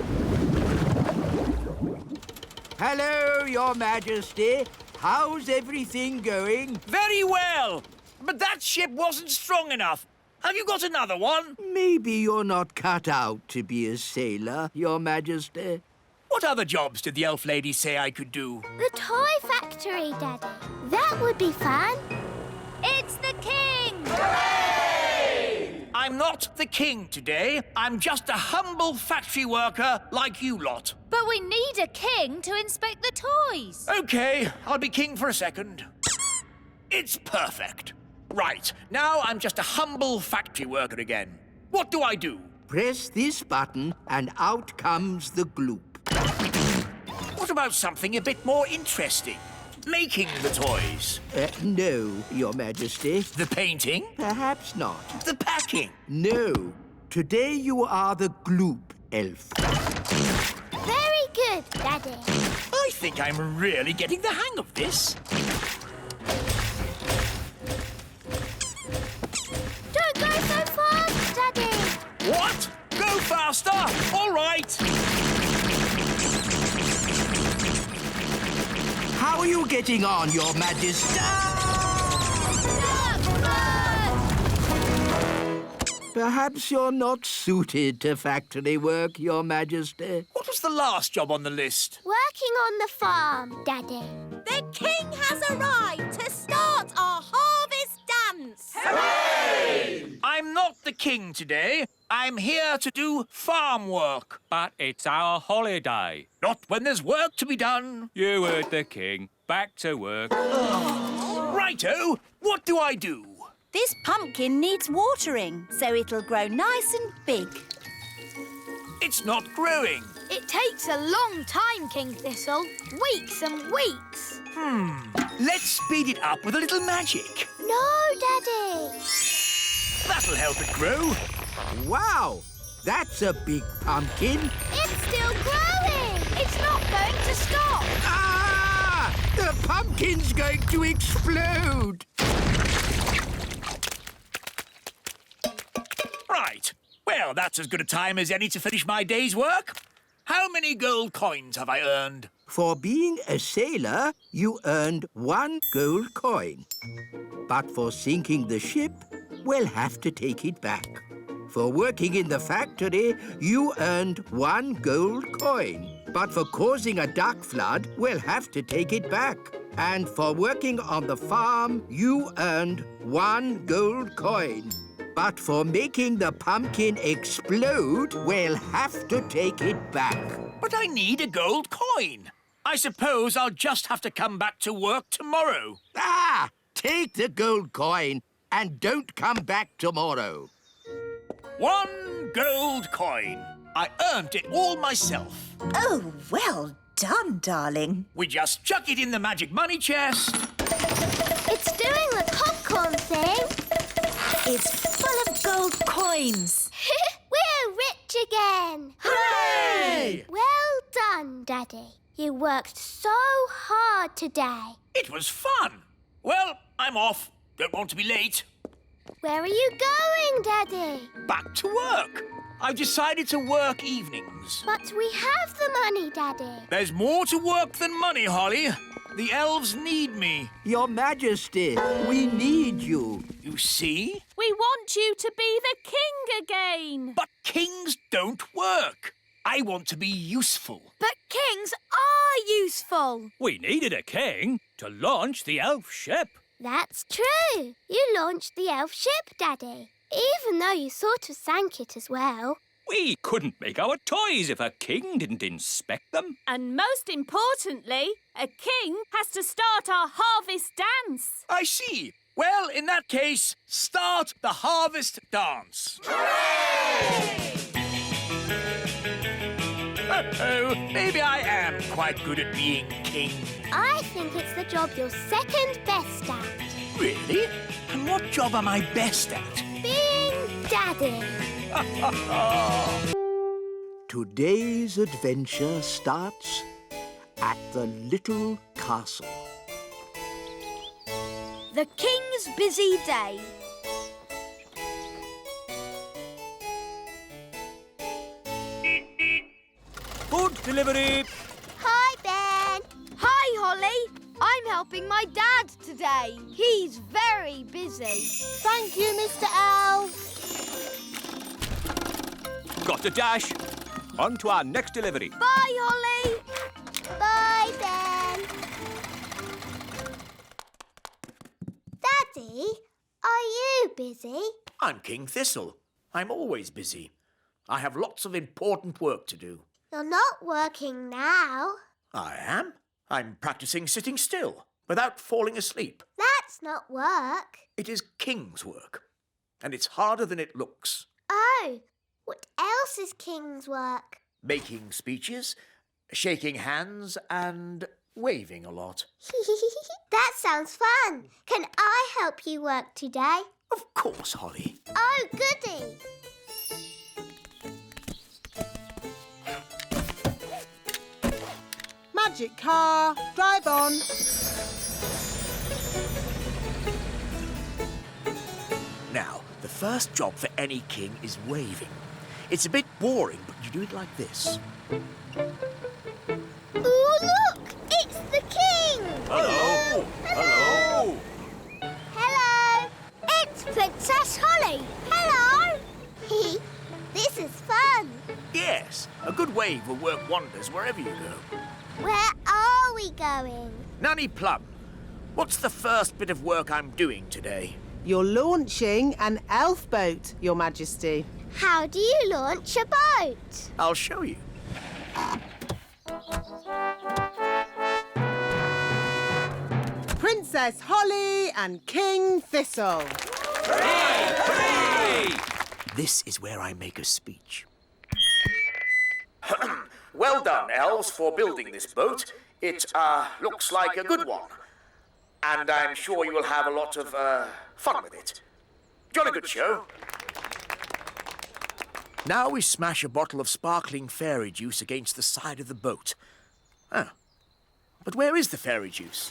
Hello, Your Majesty. How's everything going? Very well. But that ship wasn't strong enough. Have you got another one? Maybe you're not cut out to be a sailor, Your Majesty. What other jobs did the elf lady say I could do? The toy factory, Daddy. That would be fun. It's the king! I'm not the king today. I'm just a humble factory worker like you lot. But we need a king to inspect the toys. OK, I'll be king for a second. It's perfect. Right, now I'm just a humble factory worker again. What do I do? Press this button and out comes the gloop. What about something a bit more interesting? Making the toys. No, Your Majesty. The painting? Perhaps not. The packing? No. Today you are the gloop elf. Very good, Daddy. I think I'm really getting the hang of this. Don't go so fast, Daddy. What? Go faster! All right! How are you getting on, Your Majesty? Perhaps you're not suited to factory work, Your Majesty. What was the last job on the list? Working on the farm, Daddy. The king has arrived to start our harvest dance. Hooray! I'm not the king today. I'm here to do farm work. But it's our holiday. Not when there's work to be done. You heard the king. Back to work. Righto, what do I do? This pumpkin needs watering, so it'll grow nice and big. It's not growing. It takes a long time, King Thistle. Weeks and weeks. Let's speed it up with a little magic. No, Daddy. That'll help it grow. Wow, that's a big pumpkin. It's still growing. It's not going to stop. Ah! The pumpkin's going to explode. Right. Well, that's as good a time as any to finish my day's work. How many gold coins have I earned? For being a sailor, you earned 1 gold coin. But for sinking the ship, we'll have to take it back. For working in the factory, you earned 1 gold coin. But for causing a duck flood, we'll have to take it back. And for working on the farm, you earned 1 gold coin. But for making the pumpkin explode, we'll have to take it back. But I need a gold coin. I suppose I'll just have to come back to work tomorrow. Ah! Take the gold coin and don't come back tomorrow. 1 gold coin. I earned it all myself. Oh, well done, darling. We just chuck it in the magic money chest. It's doing the popcorn thing. It's full of gold coins. We're rich again. Hooray! Well done, Daddy. You worked so hard today. It was fun. Well, I'm off. Don't want to be late. Where are you going, Daddy? Back to work. I've decided to work evenings. But we have the money, Daddy. There's more to work than money, Holly. The elves need me. Your Majesty, we need you. You see? We want you to be the king again. But kings don't work. I want to be useful. But kings are useful. We needed a king to launch the elf ship. That's true. You launched the elf ship, Daddy. Even though you sort of sank it as well. We couldn't make our toys if a king didn't inspect them. And most importantly, a king has to start our harvest dance. I see. Well, in that case, start the harvest dance. Hooray! Oh, maybe I am quite good at being king. I think it's the job you're second best at. Really? And what job am I best at? Being Daddy. Today's adventure starts at the little castle. The king's busy day. Food delivery. Hi, Ben. Hi, Holly. I'm helping my dad today. He's very busy. Thank you, Mr. Elf. Got to dash. On to our next delivery. Bye, Holly. Bye, Ben. Daddy, are you busy? I'm King Thistle. I'm always busy. I have lots of important work to do. You're not working now. I am. I'm practicing sitting still without falling asleep. That's not work. It is King's work, and it's harder than it looks. Oh, what else is King's work? Making speeches, shaking hands, and waving a lot. That sounds fun. Can I help you work today? Of course, Holly. Oh, goody. Magic car, drive on. Now, the first job for any king is waving. It's a bit boring, but you do it like this. Ooh, look! It's the king! Hello! Hello! Hello! It's Princess Holly! Hello! This is fun! Yes, a good wave will work wonders wherever you go. Where are we going? Nanny Plum, what's the first bit of work I'm doing today? You're launching an elf boat, Your Majesty. How do you launch a boat? I'll show you. Princess Holly and King Thistle. Hooray! Hooray! This is where I make a speech. Well done, elves, for building this boat. It, looks like a good one. And I'm sure you will have a lot of, fun with it. Jolly good show. Now we smash a bottle of sparkling fairy juice against the side of the boat. Oh. But where is the fairy juice?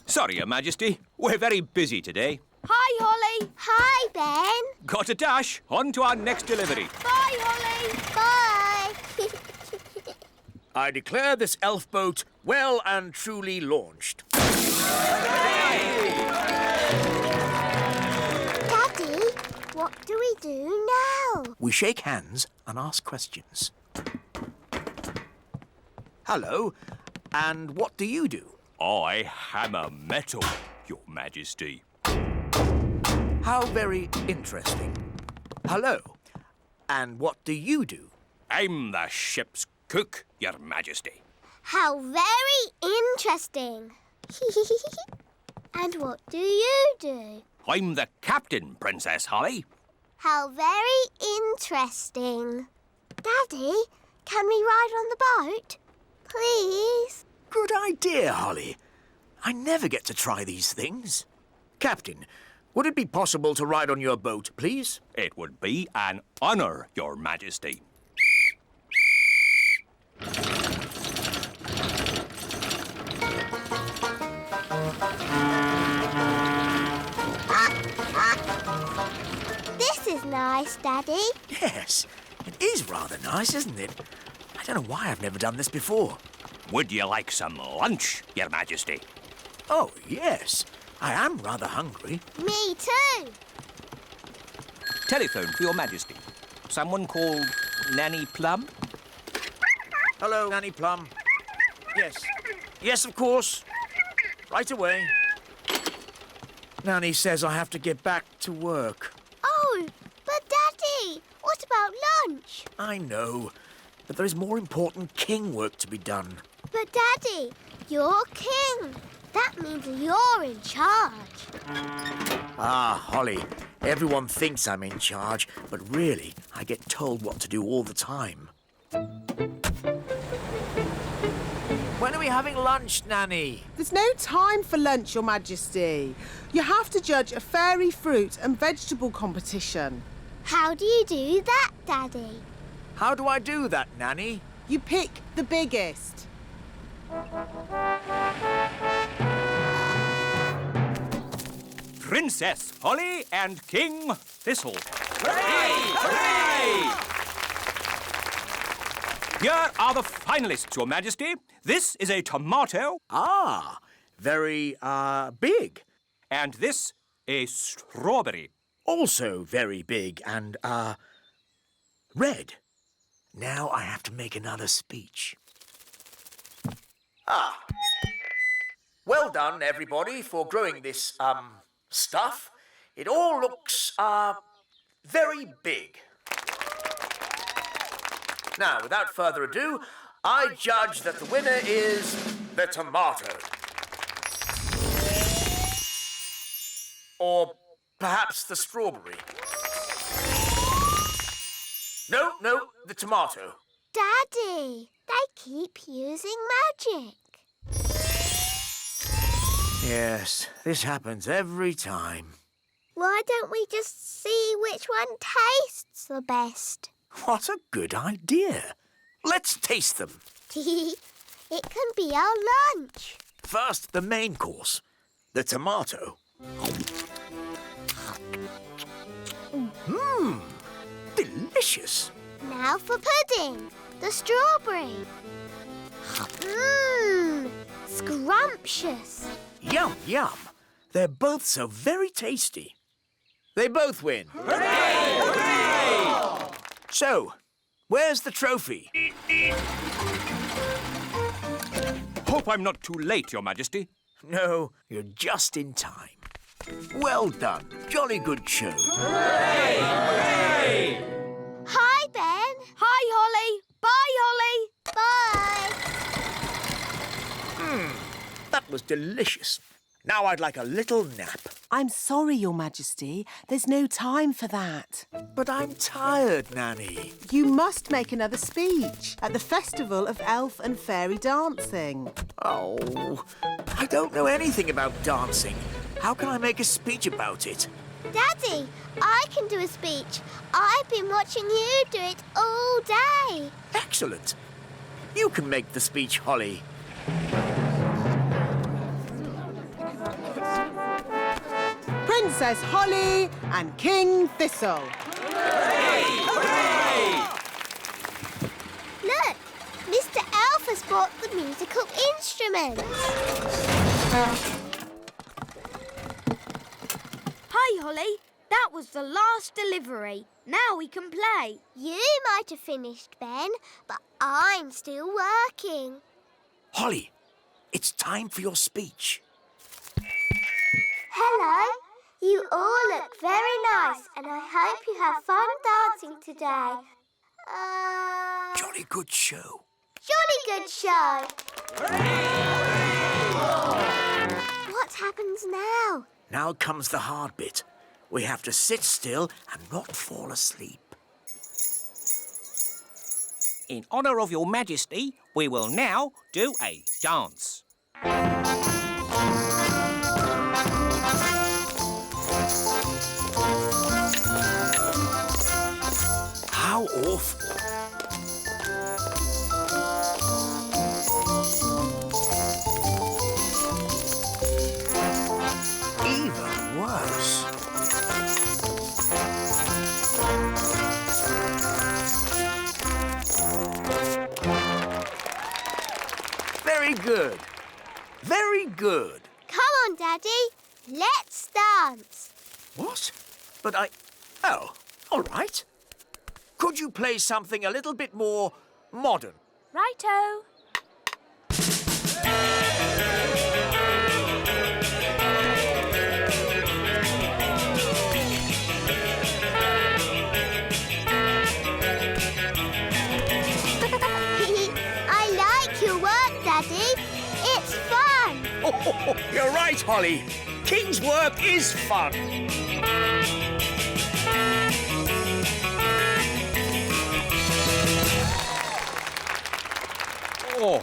Sorry, Your Majesty. We're very busy today. Hi, Holly. Hi, Ben. Got to dash. On to our next delivery. Bye, Holly. Bye. I declare this elf boat well and truly launched. Daddy, what do we do now? We shake hands and ask questions. Hello, and what do you do? I hammer metal, Your Majesty. How very interesting. Hello, and what do you do? I'm the ship's cook, Your Majesty. How very interesting. And what do you do? I'm the captain, Princess Holly. How very interesting. Daddy, can we ride on the boat? Please? Good idea, Holly. I never get to try these things. Captain, would it be possible to ride on your boat, please? It would be an honour, Your Majesty. This is nice, Daddy. Yes, it is rather nice, isn't it? I don't know why I've never done this before. Would you like some lunch, Your Majesty? Oh, yes. I am rather hungry. Me too. Telephone for Your Majesty. Someone called Nanny Plum? Hello, Nanny Plum. Yes. Yes, of course. Right away. Nanny says I have to get back to work. Oh, but Daddy, what about lunch? I know, but there is more important king work to be done. But Daddy, you're king. That means you're in charge. Ah, Holly, everyone thinks I'm in charge, but really, I get told what to do all the time. When are we having lunch, Nanny? There's no time for lunch, Your Majesty. You have to judge a fairy fruit and vegetable competition. How do you do that, Daddy? How do I do that, Nanny? You pick the biggest. Princess Holly and King Thistle. Hooray! Hooray! Here are the finalists, Your Majesty. This is a tomato. Ah, very, big. And this, a strawberry. also very big and, red. Now I have to make another speech. Ah. Well done, everybody, for growing this, stuff. It all looks, very big. Now, without further ado, I judge that the winner is the tomato. Or perhaps the strawberry. No, the tomato. Daddy, they keep using magic. Yes, this happens every time. Why don't we just see which one tastes the best? What a good idea. Let's taste them. It can be our lunch. First, the main course, the tomato. Mmm, delicious. Now for pudding, the strawberry. Mmm, scrumptious. Yum, yum. They're both so very tasty. They both win. Hooray! Hooray! So, where's the trophy? Hope I'm not too late, Your Majesty. No, you're just in time. Well done. Jolly good show. Hooray! Hooray! Hi, Ben. Hi, Holly. Bye, Holly. Bye. That was delicious. Now I'd like a little nap. I'm sorry, Your Majesty. There's no time for that. But I'm tired, Nanny. You must make another speech at the Festival of Elf and Fairy Dancing. Oh, I don't know anything about dancing. How can I make a speech about it? Daddy, I can do a speech. I've been watching you do it all day. Excellent. You can make the speech, Holly. Princess Holly and King Thistle. Hooray! Hooray! Look, Mr. Elf has brought the musical instruments. Hi, Holly. That was the last delivery. Now we can play. You might have finished, Ben, but I'm still working. Holly, it's time for your speech. Hello. You all look very nice, and I hope you have fun dancing today. Jolly good show. Jolly good show. What happens now? Now comes the hard bit. We have to sit still and not fall asleep. In honour of Your Majesty, we will now do a dance. How awful. Even worse. Very good. Very good. Come on, Daddy. Let's dance. What? But Oh, all right. Could you play something a little bit more modern? Righto. I like your work, Daddy. It's fun. Oh, you're right, Holly. King's work is fun. Oh,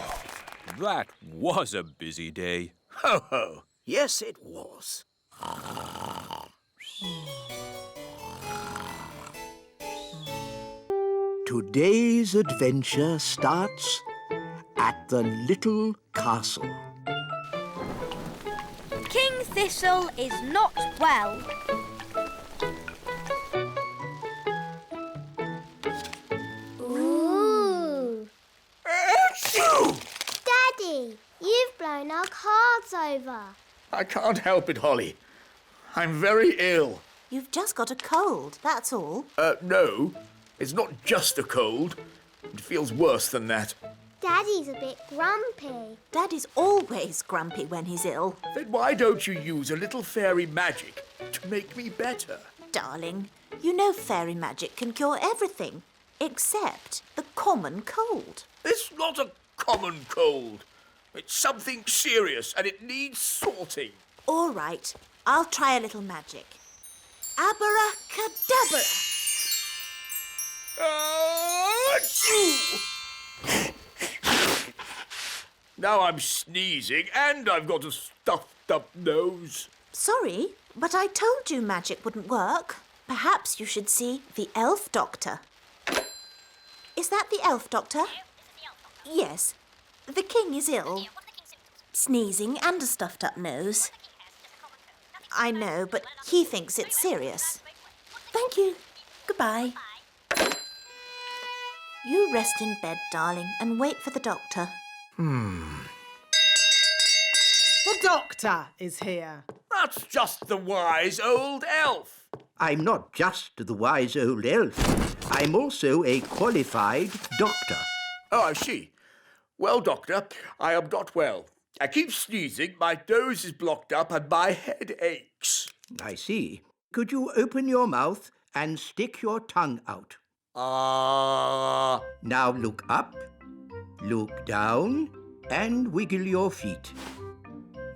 that was a busy day. Ho, ho. Yes, it was. Today's adventure starts at the little castle. King Thistle is not well. Ooh. Daddy, you've our cards over. I can't help it, Holly. I'm very ill. You've just got a cold, that's all. No. It's not just a cold. It feels worse than that. Daddy's a bit grumpy. Daddy's always grumpy when he's ill. Then why don't you use a little fairy magic to make me better? Darling, you know fairy magic can cure everything, except the common cold. It's not a common cold. It's something serious and it needs sorting. All right, I'll try a little magic. Abracadabra! Achoo! Now I'm sneezing and I've got a stuffed up nose. Sorry, but I told you magic wouldn't work. Perhaps you should see the elf doctor. Is that the elf doctor? Yes. The king is ill. Sneezing and a stuffed up nose. I know, but he thinks it's serious. Thank you. Goodbye. You rest in bed, darling, and wait for the doctor. The doctor is here. That's just the wise old elf. I'm not just the wise old elf. I'm also a qualified doctor. Oh, I see. Well, doctor, I am not well. I keep sneezing, my nose is blocked up and my head aches. I see. Could you open your mouth and stick your tongue out? Now look up, look down, and wiggle your feet.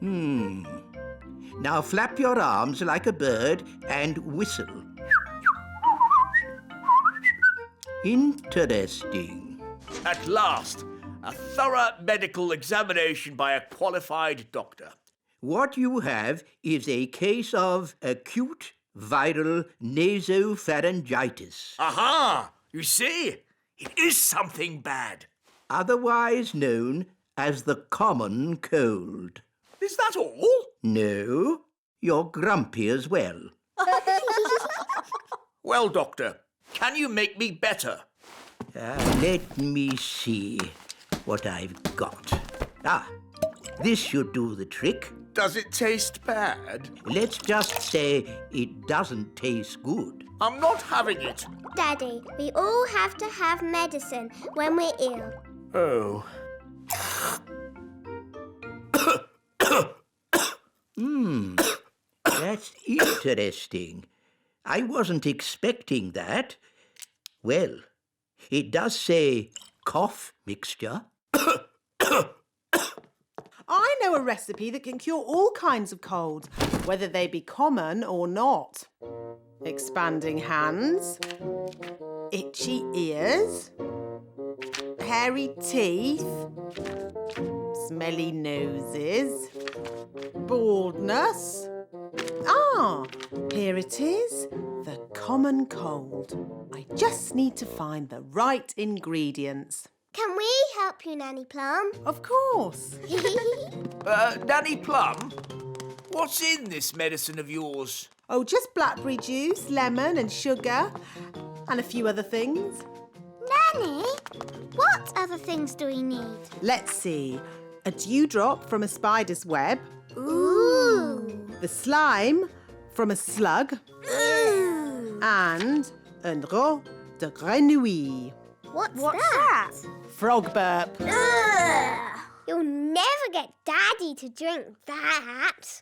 Now flap your arms like a bird and whistle. Interesting. At last, a thorough medical examination by a qualified doctor. What you have is a case of acute viral nasopharyngitis. Aha! You see? It is something bad. Otherwise known as the common cold. Is that all? No, you're grumpy as well. Well, doctor, can you make me better? Let me see what I've got. This should do the trick. Does it taste bad? Let's just say it doesn't taste good. I'm not having it. Daddy, we all have to have medicine when we're ill. Oh. That's interesting. I wasn't expecting that. Well, it does say cough mixture. I know a recipe that can cure all kinds of colds, whether they be common or not. Expanding hands, itchy ears, hairy teeth, smelly noses, baldness. Here it is, the common cold. I just need to find the right ingredients. Can we help you, Nanny Plum? Of course. Nanny Plum, what's in this medicine of yours? Oh, just blackberry juice, lemon and sugar, and a few other things. Nanny, what other things do we need? Let's see. A dewdrop from a spider's web. Ooh. The slime from a slug. Ooh. And un rot de grenouille. What's that? Frog burp. Ugh. You'll never get Daddy to drink that.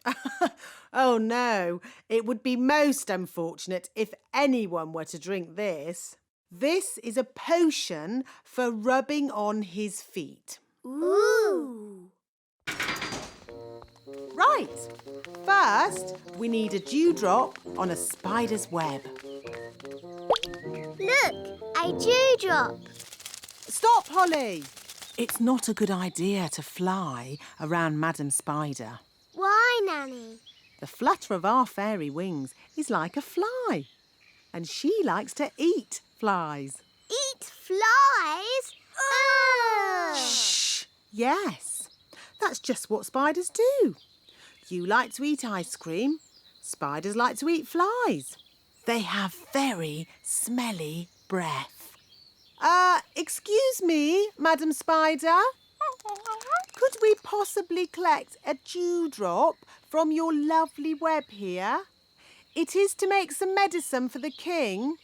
Oh, no. It would be most unfortunate if anyone were to drink this. This is a potion for rubbing on his feet. Ooh. Right. First, we need a dewdrop on a spider's web. Look, a dewdrop. Stop, Holly. It's not a good idea to fly around Madam Spider. Why, Nanny? The flutter of our fairy wings is like a fly. And she likes to eat flies. Eat flies? Ugh. Shh. Yes. That's just what spiders do. You like to eat ice cream. Spiders like to eat flies. They have very smelly breath. Excuse me, Madam Spider. Could we possibly collect a dewdrop from your lovely web here? it is to make some medicine for the king?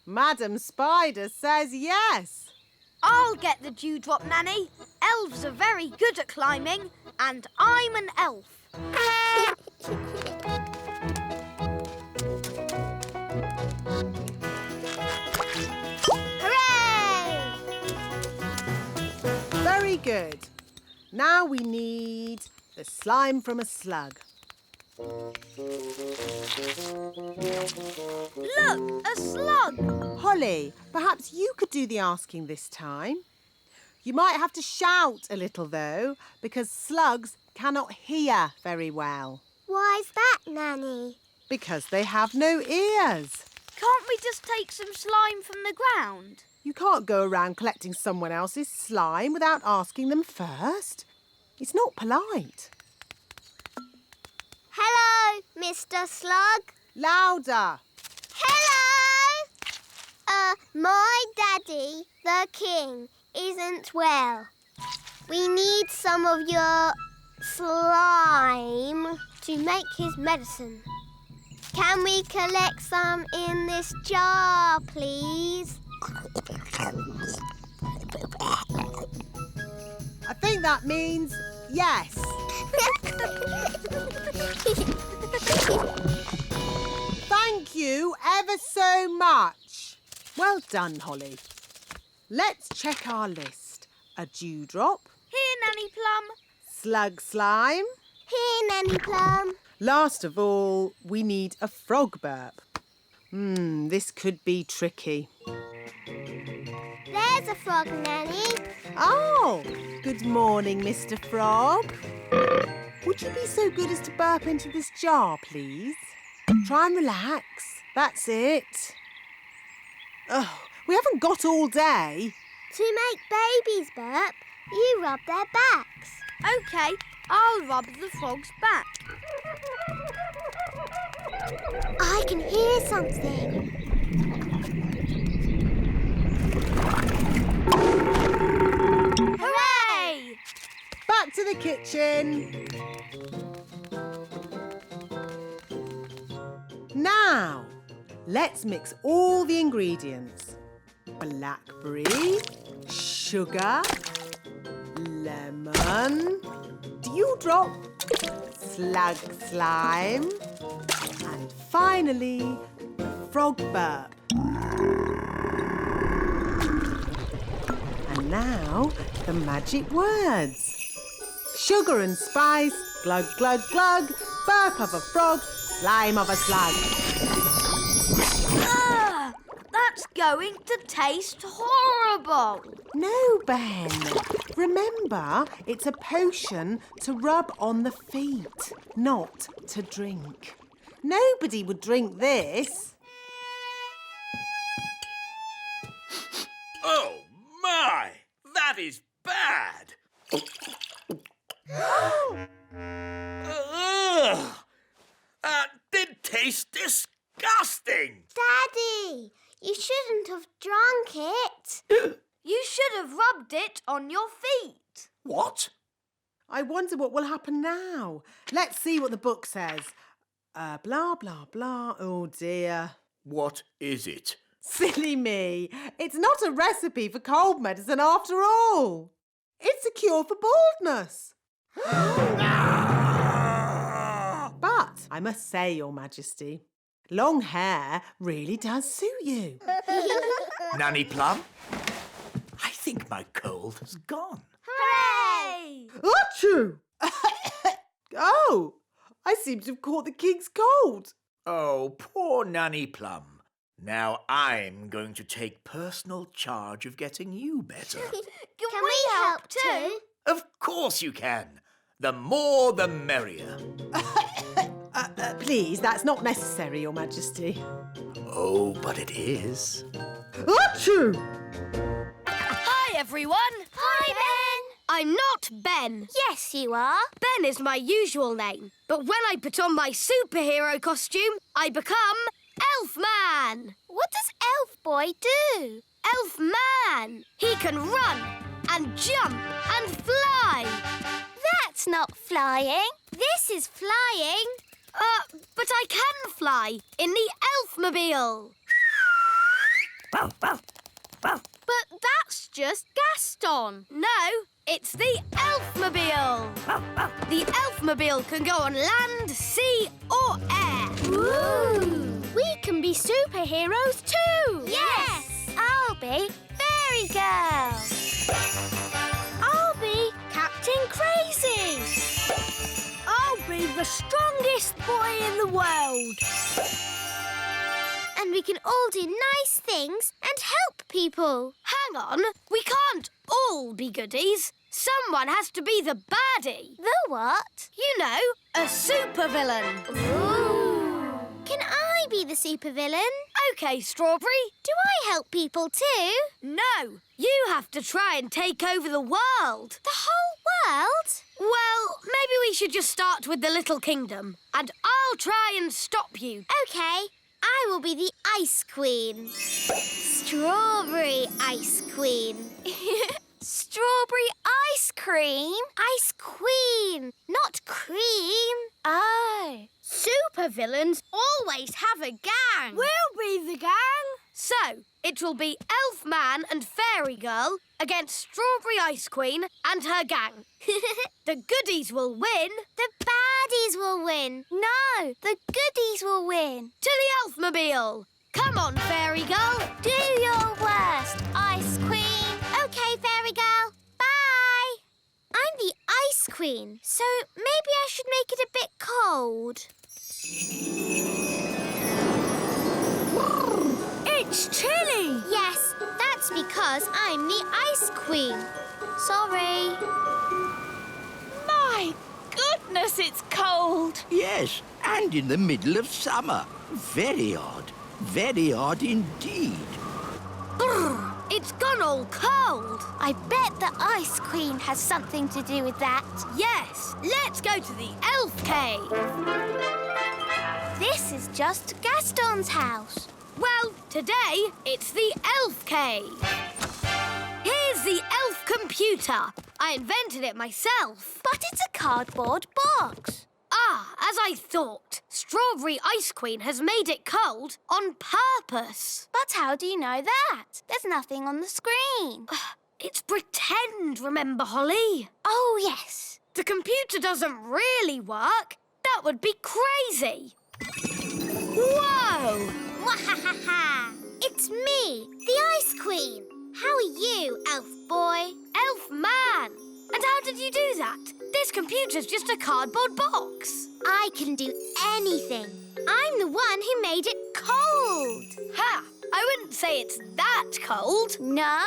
Madam Spider says yes. I'll get the dewdrop, Nanny. Elves are very good at climbing, and I'm an elf. Hooray! Very good. Now we need the slime from a slug. Look, a slug! Holly, perhaps you could do the asking this time. You might have to shout a little, though, because slugs cannot hear very well. Why's that, Nanny? Because they have no ears. Can't we just take some slime from the ground? You can't go around collecting someone else's slime without asking them first. It's not polite. Hello, Mr. Slug. Louder. Hello! My daddy, the king, isn't well. We need some of your slime to make his medicine. Can we collect some in this jar, please? I think that means yes. Thank you ever so much. Well done, Holly. Let's check our list. A dewdrop. Here, Nanny Plum. Slug slime. Here, Nanny Plum. Last of all, we need a frog burp. This could be tricky. There's a frog, Nanny. Oh, good morning, Mr. Frog. Would you be so good as to burp into this jar, please? Try and relax. That's it. Oh, we haven't got all day. To make babies burp, you rub their backs. OK, I'll rub the frog's back. I can hear something. Hooray! Back to the kitchen. Now, let's mix all the ingredients. Blackberry, sugar, lemon, dewdrop, slug slime, and finally, the frog burp. And now, the magic words. Sugar and spice, glug, glug, glug, burp of a frog, slime of a slug. That's going to taste horrible. No, Ben. Remember, it's a potion to rub on the feet, not to drink. Nobody would drink this. Oh, my! That is bad! Ugh! That did taste disgusting! Daddy, you shouldn't have drunk it. You should have rubbed it on your feet. What? I wonder what will happen now. Let's see what the book says. Blah, blah, blah. Oh, dear. What is it? Silly me. It's not a recipe for cold medicine after all. It's a cure for baldness. But I must say, Your Majesty, long hair really does suit you. Nanny Plum? I think my cold has gone. Hooray! Achoo! Oh, I seem to have caught the king's cold. Oh, poor Nanny Plum. Now I'm going to take personal charge of getting you better. Can we help too? Of course you can. The more the merrier. Please, that's not necessary, Your Majesty. Oh, but it is. Achoo! Hi, everyone. Hi, Ben. I'm not Ben. Yes, you are. Ben is my usual name. But when I put on my superhero costume, I become Elfman. What does Elf Boy do? Elfman. He can run and jump and fly. That's not flying. This is flying. But I can fly in the Elfmobile. But that's just Gaston. No, it's the Elfmobile. The Elfmobile can go on land, sea or air. Ooh! We can be superheroes too. Yes! I'll be Fairy Girl. I'll be Captain Crazy. I'll be the strongest boy in the world. And we can all do nice things and help people. Hang on, we can't all be goodies. Someone has to be the baddie. The what? You know, a supervillain. Ooh! Can I be the supervillain? OK, Strawberry. Do I help people too? No, you have to try and take over the world. The whole world? Well, maybe we should just start with the Little Kingdom. And I'll try and stop you. OK. I will be the Ice Queen. Strawberry Ice Queen. Strawberry ice cream? Ice Queen, not cream. Oh. Supervillains always have a gang. We'll be the gang. So, it will be Elfman and Fairy Girl against Strawberry Ice Queen and her gang. The goodies will win. The baddies will win. No, the goodies will win. To the Elfmobile. Come on, Fairy Girl. Do your worst, Ice Queen. OK, Fairy Girl. Bye. I'm the Ice Queen, so maybe I should make it a bit cold. It's chilly. Yes, that's because I'm the Ice Queen. Sorry. My goodness, it's cold. Yes, and in the middle of summer. Very odd. Very odd indeed. Brr, it's gone all cold. I bet the Ice Queen has something to do with that. Yes, let's go to the Elf Cave. This is just Gaston's house. Well, today it's the Elf Cave. Here's the elf computer. I invented it myself. But it's a cardboard box. Ah, as I thought. Strawberry Ice Queen has made it cold on purpose. But how do you know that? There's nothing on the screen. It's pretend, remember, Holly? Oh, yes. The computer doesn't really work. That would be crazy. Whoa! Wahahaha! It's me, the Ice Queen. How are you, Elf Boy? Elf Man! And how did you do that? This computer's just a cardboard box. I can do anything. I'm the one who made it cold. Ha! I wouldn't say it's that cold. No,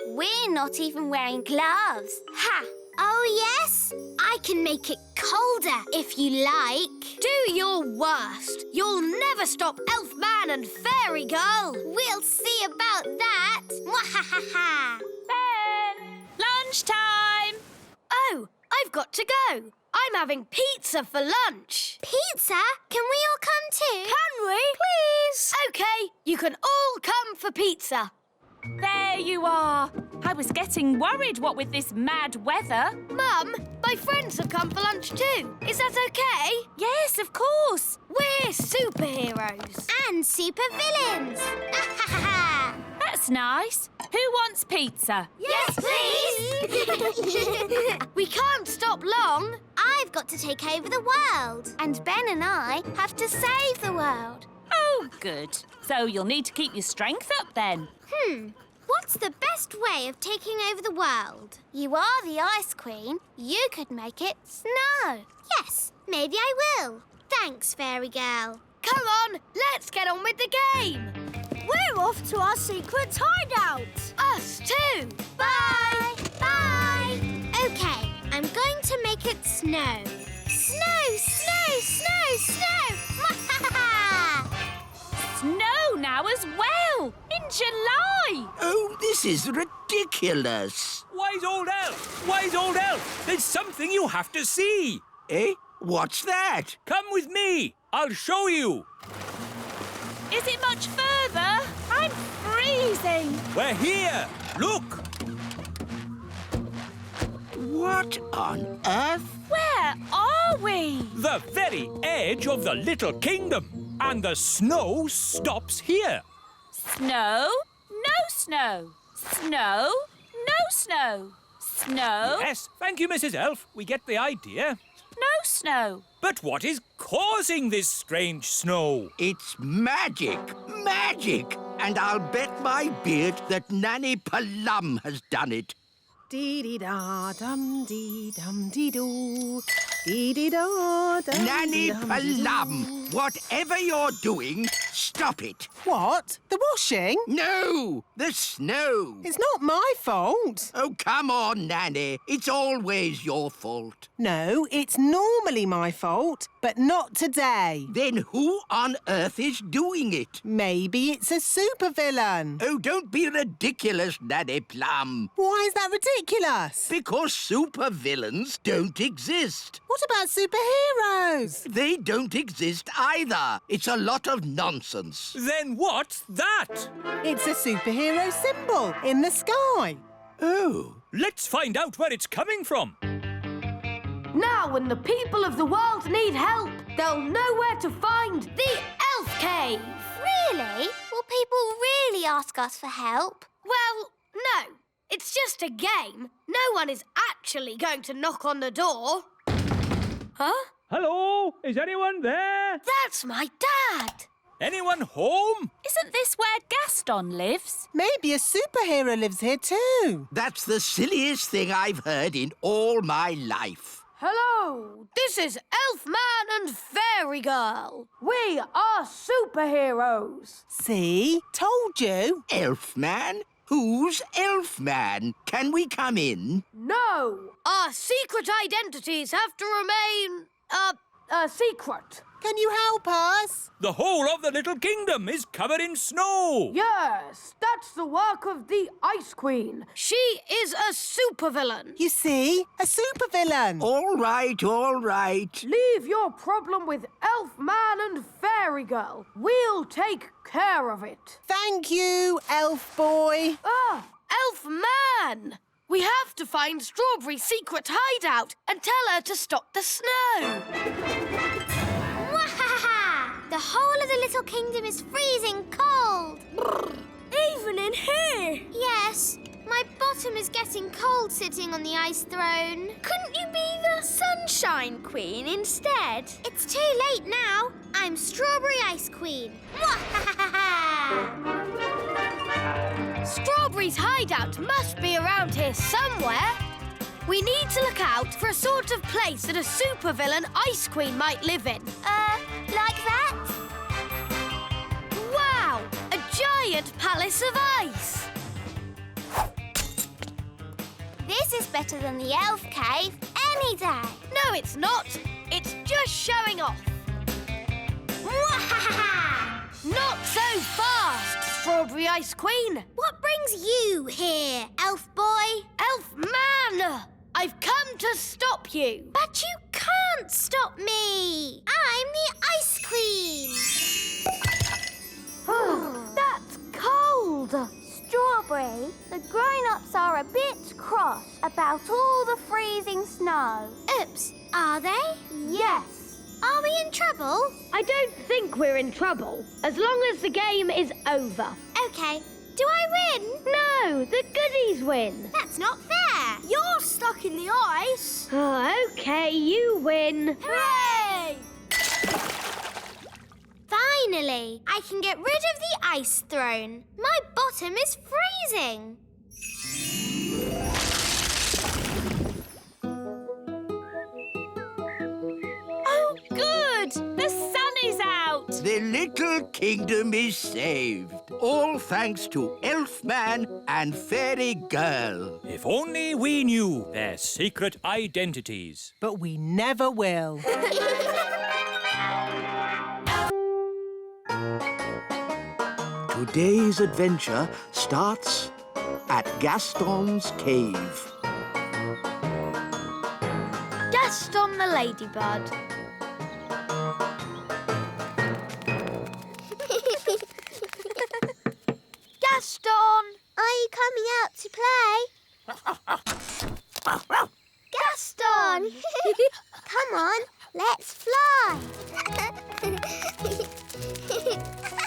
we're not even wearing gloves. Ha! Oh, yes? I can make it colder if you like. Do your worst. You'll never stop Elfman and Fairy Girl. We'll see about that. Mwahahaha. Ben! Lunchtime! Oh, I've got to go. I'm having pizza for lunch. Pizza? Can we all come too? Can we? Please. OK, you can all come for pizza. There you are. I was getting worried, what with this mad weather. Mum, my friends have come for lunch too. Is that OK? Yes, of course. We're superheroes. And supervillains. That's nice. Who wants pizza? Yes, please. We can't stop long. I've got to take over the world. And Ben and I have to save the world. Oh, good. So you'll need to keep your strength up then. What's the best way of taking over the world? You are the Ice Queen. You could make it snow. Yes, maybe I will. Thanks, Fairy Girl. Come on, let's get on with the game. We're off to our secret hideout. Us too. Bye. Bye. OK, I'm going to make it snow. Snow, snow, snow, snow. Snow now as well, in July. Oh, this is ridiculous. Wise old elf! Wise old elf! There's something you have to see. Eh? What's that? Come with me. I'll show you. Is it much further? I'm freezing. We're here. Look. What on earth? Where are are we? The very edge of the Little Kingdom. And the snow stops here. Snow, no snow. Snow, no snow. Snow, Yes, thank you, Mrs. Elf. We get the idea. no snow. But what is causing this strange snow? It's magic. Magic. And I'll bet my beard that Nanny Plum has done it. Dee-dee-da-dum-dee-dum-dee-doo. Dee-dee-da-dum. Nanny Plum, whatever you're doing, stop it. What? The washing? No, the snow. It's not my fault. Oh, come on, Nanny. It's always your fault. No, it's normally my fault, but not today. Then who on earth is doing it? Maybe it's a supervillain. Oh, don't be ridiculous, Nanny Plum. Why is that ridiculous? Because supervillains don't exist. What about superheroes? They don't exist either. It's a lot of nonsense. Then what's that? It's a superhero symbol in the sky. Oh. Let's find out where it's coming from. Now, when the people of the world need help, they'll know where to find the Elf Cave. Really? Will people really ask us for help? Well, no. It's just a game. No one is actually going to knock on the door. Huh? Hello? Is anyone there? That's my dad. Anyone home? Isn't this where Gaston lives? Maybe a superhero lives here too. That's the silliest thing I've heard in all my life. Hello, this is Elfman and Fairy Girl. We are superheroes. See? Told you. Elfman? Who's Elfman? Can we come in? No, our secret identities have to remain, secret. Can you help us? The whole of the Little Kingdom is covered in snow. Yes, that's the work of the Ice Queen. She is a supervillain. You see? A supervillain. All right, all right. Leave your problem with Elfman and Fairy Girl. We'll take care of it. Thank you, Elf Boy. Elfman! We have to find Strawberry's secret hideout and tell her to stop the snow. The whole of the Little Kingdom is freezing cold. Even in here? Yes. My bottom is getting cold sitting on the ice throne. Couldn't you be the Sunshine Queen instead? It's too late now. I'm Strawberry Ice Queen. Strawberry's hideout must be around here somewhere. We need to look out for a sort of place that a supervillain Ice Queen might live in. Like that? Wow! A giant palace of ice! This is better than the elf cave any day. No, it's not. It's just showing off. Not so fast, Strawberry Ice Queen. What brings you here, elf boy? Elfman! I've come to stop you. But you can't stop me. I'm the Ice Queen. That's cold. Strawberry, the grown-ups are a bit cross about all the freezing snow. Oops, are they? Yes. Are we in trouble? I don't think we're in trouble, as long as the game is over. Okay. Do I win? No, the goodies win. That's not fair. You're stuck in the ice. Okay, you win. Hooray! Finally, I can get rid of the ice throne. My bottom is freezing. Oh, good! The sun is out! The Little Kingdom is saved. All thanks to Elfman and Fairy Girl. If only we knew their secret identities. But we never will. Today's adventure starts at Gaston's cave. Gaston the ladybird. Gaston! Are you coming out to play? Gaston! Come on, Let's fly.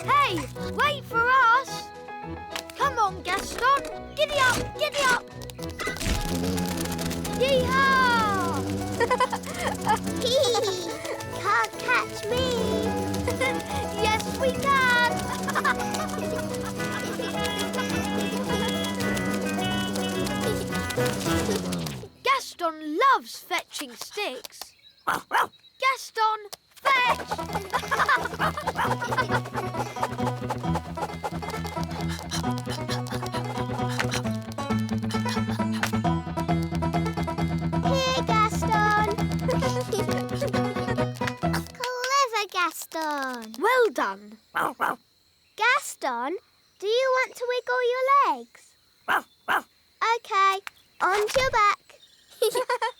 Hey, wait for us. Come on, Gaston. Giddy up, giddy up. Yee-haw! Can't catch me. Yes, we can. Gaston loves fetching sticks. Gaston, fetch! Here, Gaston. Clever Gaston. Well done. Gaston, do you want to wiggle your legs? OK, onto your back.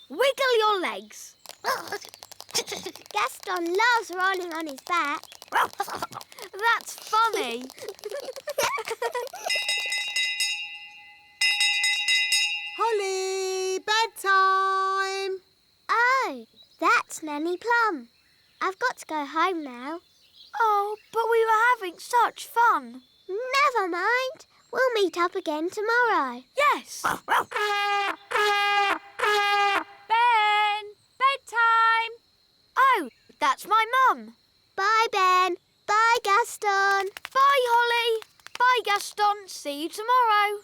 Wiggle your legs. Gaston loves rolling on his back. That's funny. Holly, bedtime. Oh, that's Nanny Plum. I've got to go home now. Oh, but we were having such fun. Never mind. We'll meet up again tomorrow. Yes. Ben! Bedtime! Oh, that's my mum. Bye, Ben. Bye, Gaston. Bye, Holly. Bye, Gaston. See you tomorrow.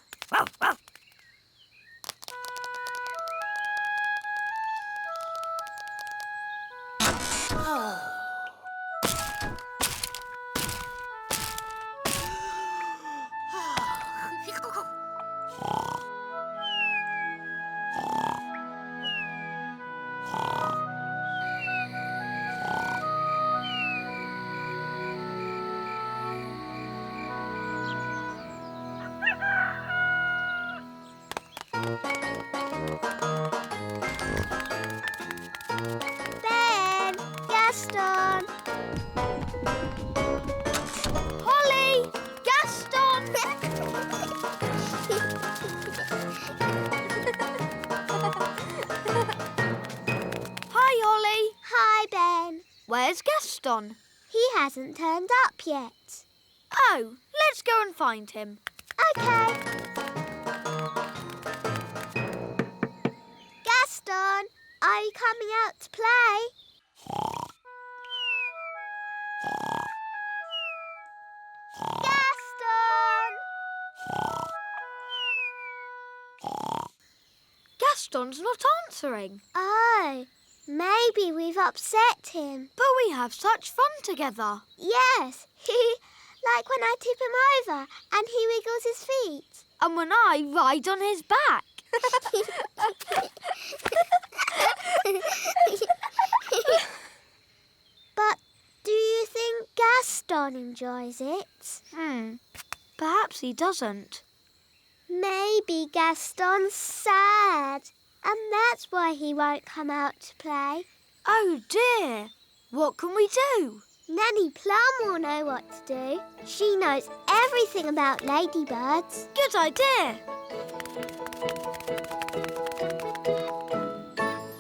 Ben, Gaston. Holly! Gaston! Hi, Holly. Hi, Ben. Where's Gaston? He hasn't turned up yet. Oh, let's go and find him. OK. Gaston, are you coming out to play? Gaston! Gaston's not answering. Oh, maybe we've upset him. But we have such fun together. Yes, like when I tip him over and he wiggles his feet. And when I ride on his back. But do you think Gaston enjoys it? Perhaps he doesn't. Maybe Gaston's sad, and that's why he won't come out to play. Oh dear. What can we do? Nanny Plum will know what to do. She knows everything about ladybirds. Good idea.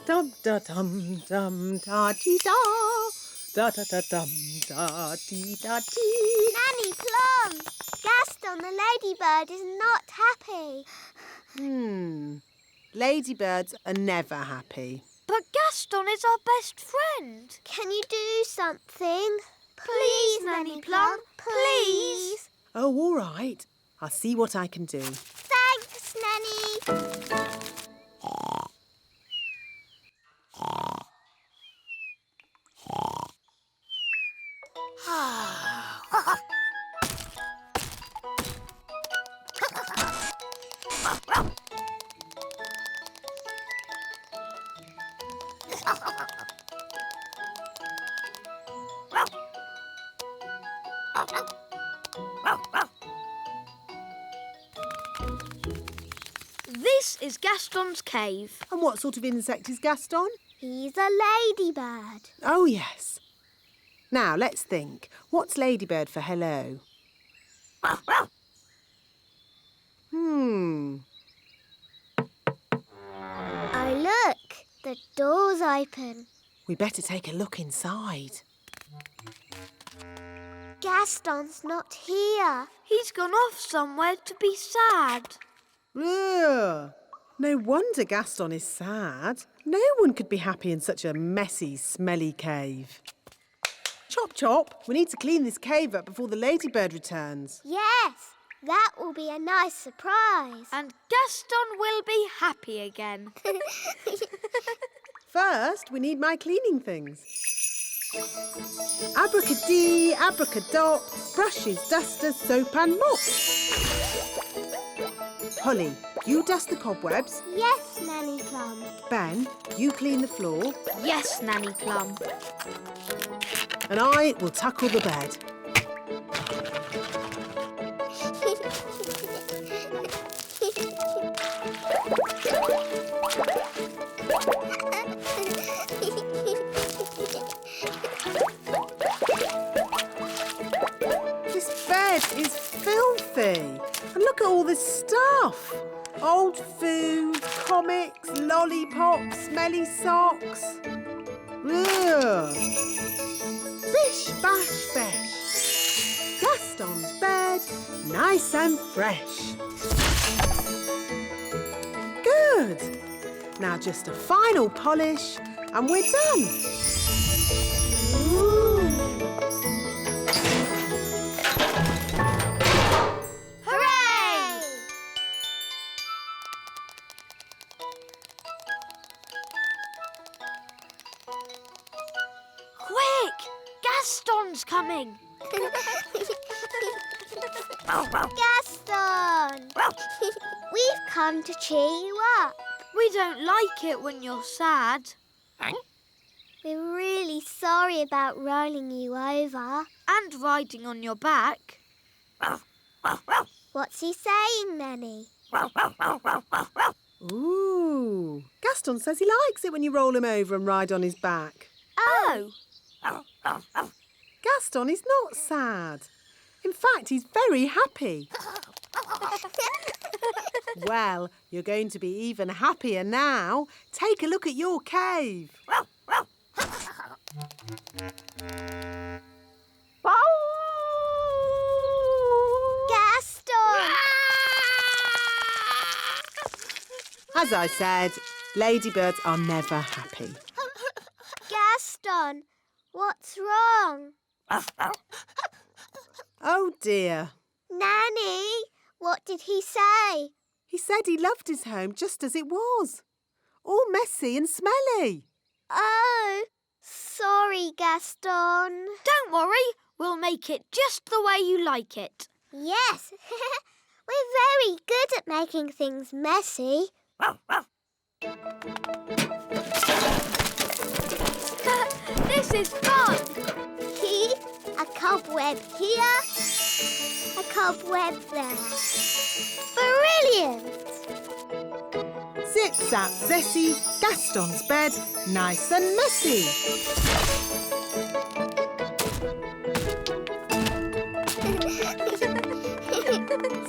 Dum da dum dum da dee da. Da da da dum da dee da dee. Nanny Plum, Gaston the ladybird is not happy. Ladybirds are never happy. But Gaston is our best friend. Can you do something? Please, Nanny Plum, please. Oh, all right. I'll see what I can do. Thanks, Nanny. This is Gaston's cave. And what sort of insect is Gaston? He's a ladybird. Oh, yes. Now, let's think. What's ladybird for hello? Oh, look, the door's open. We better take a look inside. Gaston's not here. He's gone off somewhere to be sad. Ugh. No wonder Gaston is sad. No one could be happy in such a messy, smelly cave. Chop, Chop, we need to clean this cave up before the ladybird returns. Yes, that will be a nice surprise. And Gaston will be happy again. First, we need my cleaning things. Abracadee, abracadop, brushes, dusters, soap and mop. Holly, you dust the cobwebs. Yes, Nanny Plum. Ben, you clean the floor. Yes, Nanny Plum. And I will tackle the bed. This bed is filthy. And look at all this stuff. Old food, comics, lollipops, smelly socks. Ugh. Bish, bash, besh. Gaston's bed, nice and fresh. Good. Now just a final polish and we're done. Hooray! Quick! Gaston's coming! Gaston! We've come to cheer you up. We don't like it when you're sad. We're really sorry about rolling you over. And riding on your back. What's he saying, Nanny? Ooh. Gaston says he likes it when you roll him over and ride on his back. Oh! Gaston is not sad. In fact, he's very happy. Well, you're going to be even happier now. Take a look at your cave. Gaston! As I said, ladybirds are never happy. Gaston, what's wrong? Oh dear. Nanny, what did he say? He said he loved his home just as it was. All messy and smelly. Oh, sorry, Gaston. Don't worry, we'll make it just the way you like it. Yes, we're very good at making things messy. This is fun! A cobweb here, a cobweb there. Brilliant! Zip, zap, zessie, Gaston's bed, nice and messy.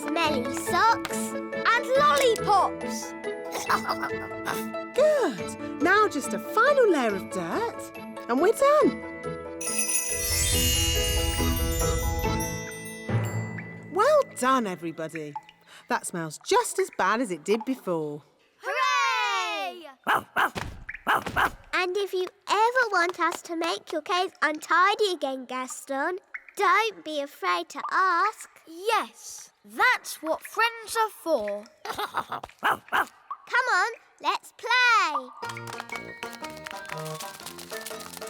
Smelly socks and lollipops. Good. Now just a final layer of dirt and we're done. Well done, everybody. That smells just as bad as it did before. Hooray! And if you ever want us to make your cave untidy again, Gaston, don't be afraid to ask. Yes, that's what friends are for. Come on, let's play.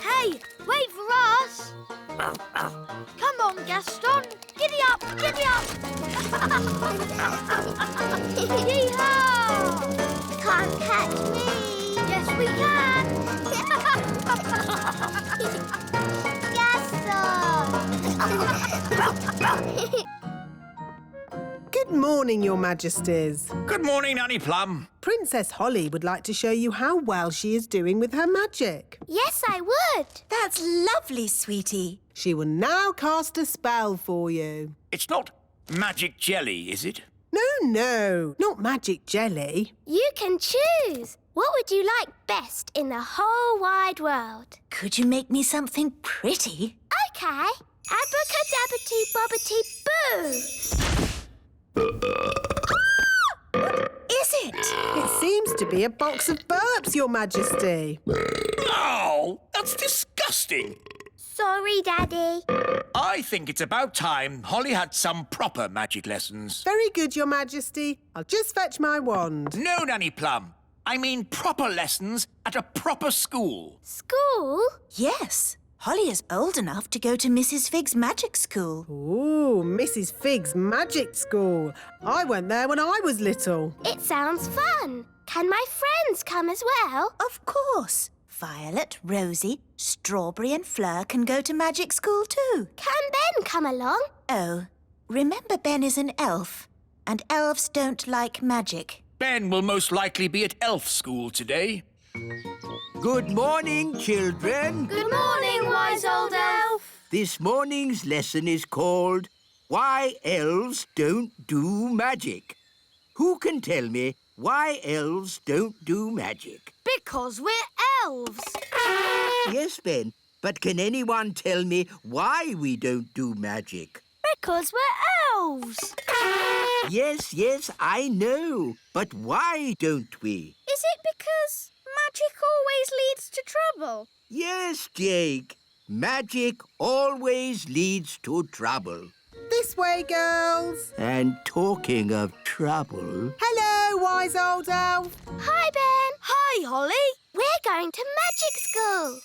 Hey, wait for us. Come on, Gaston. Giddy up, giddy up. Yee-haw! Can't catch me. Yes, we can. Gaston! Good morning, Your Majesties. Good morning, Nanny Plum. Princess Holly would like to show you how well she is doing with her magic. Yes, I would. That's lovely, sweetie. She will now cast a spell for you. It's not magic jelly, is it? No, Oh, no, not magic jelly. You can choose. What would you like best in the whole wide world? Could you make me something pretty? OK. Abracadabbity bobbity boo! Is it? It seems to be a box of burps, Your Majesty. Oh, that's disgusting. Sorry, Daddy. I think it's about time Holly had some proper magic lessons. Very good, Your Majesty. I'll just fetch my wand. No, Nanny Plum. I mean proper lessons at a proper school. School? Yes. Holly is old enough to go to Mrs. Fig's magic school. Ooh, Mrs. Fig's magic school. I went there when I was little. It sounds fun. Can my friends come as well? Of course. Violet, Rosie, Strawberry and Fleur can go to magic school too. Can Ben come along? Oh, remember Ben is an elf, and elves don't like magic. Ben will most likely be at elf school today. Good morning, children. Good morning, wise old elf. This morning's lesson is called Why Elves Don't Do Magic. Who can tell me why elves don't do magic? Because we're elves. Yes, Ben, but can anyone tell me why we don't do magic? Because we're elves. Yes, I know. But why don't we? Is it because magic always leads to trouble? Yes, Jake. Magic always leads to trouble. This way, girls. And talking of trouble... Hello, wise old elf. Hi, Ben. Hi, Holly. We're going to magic school.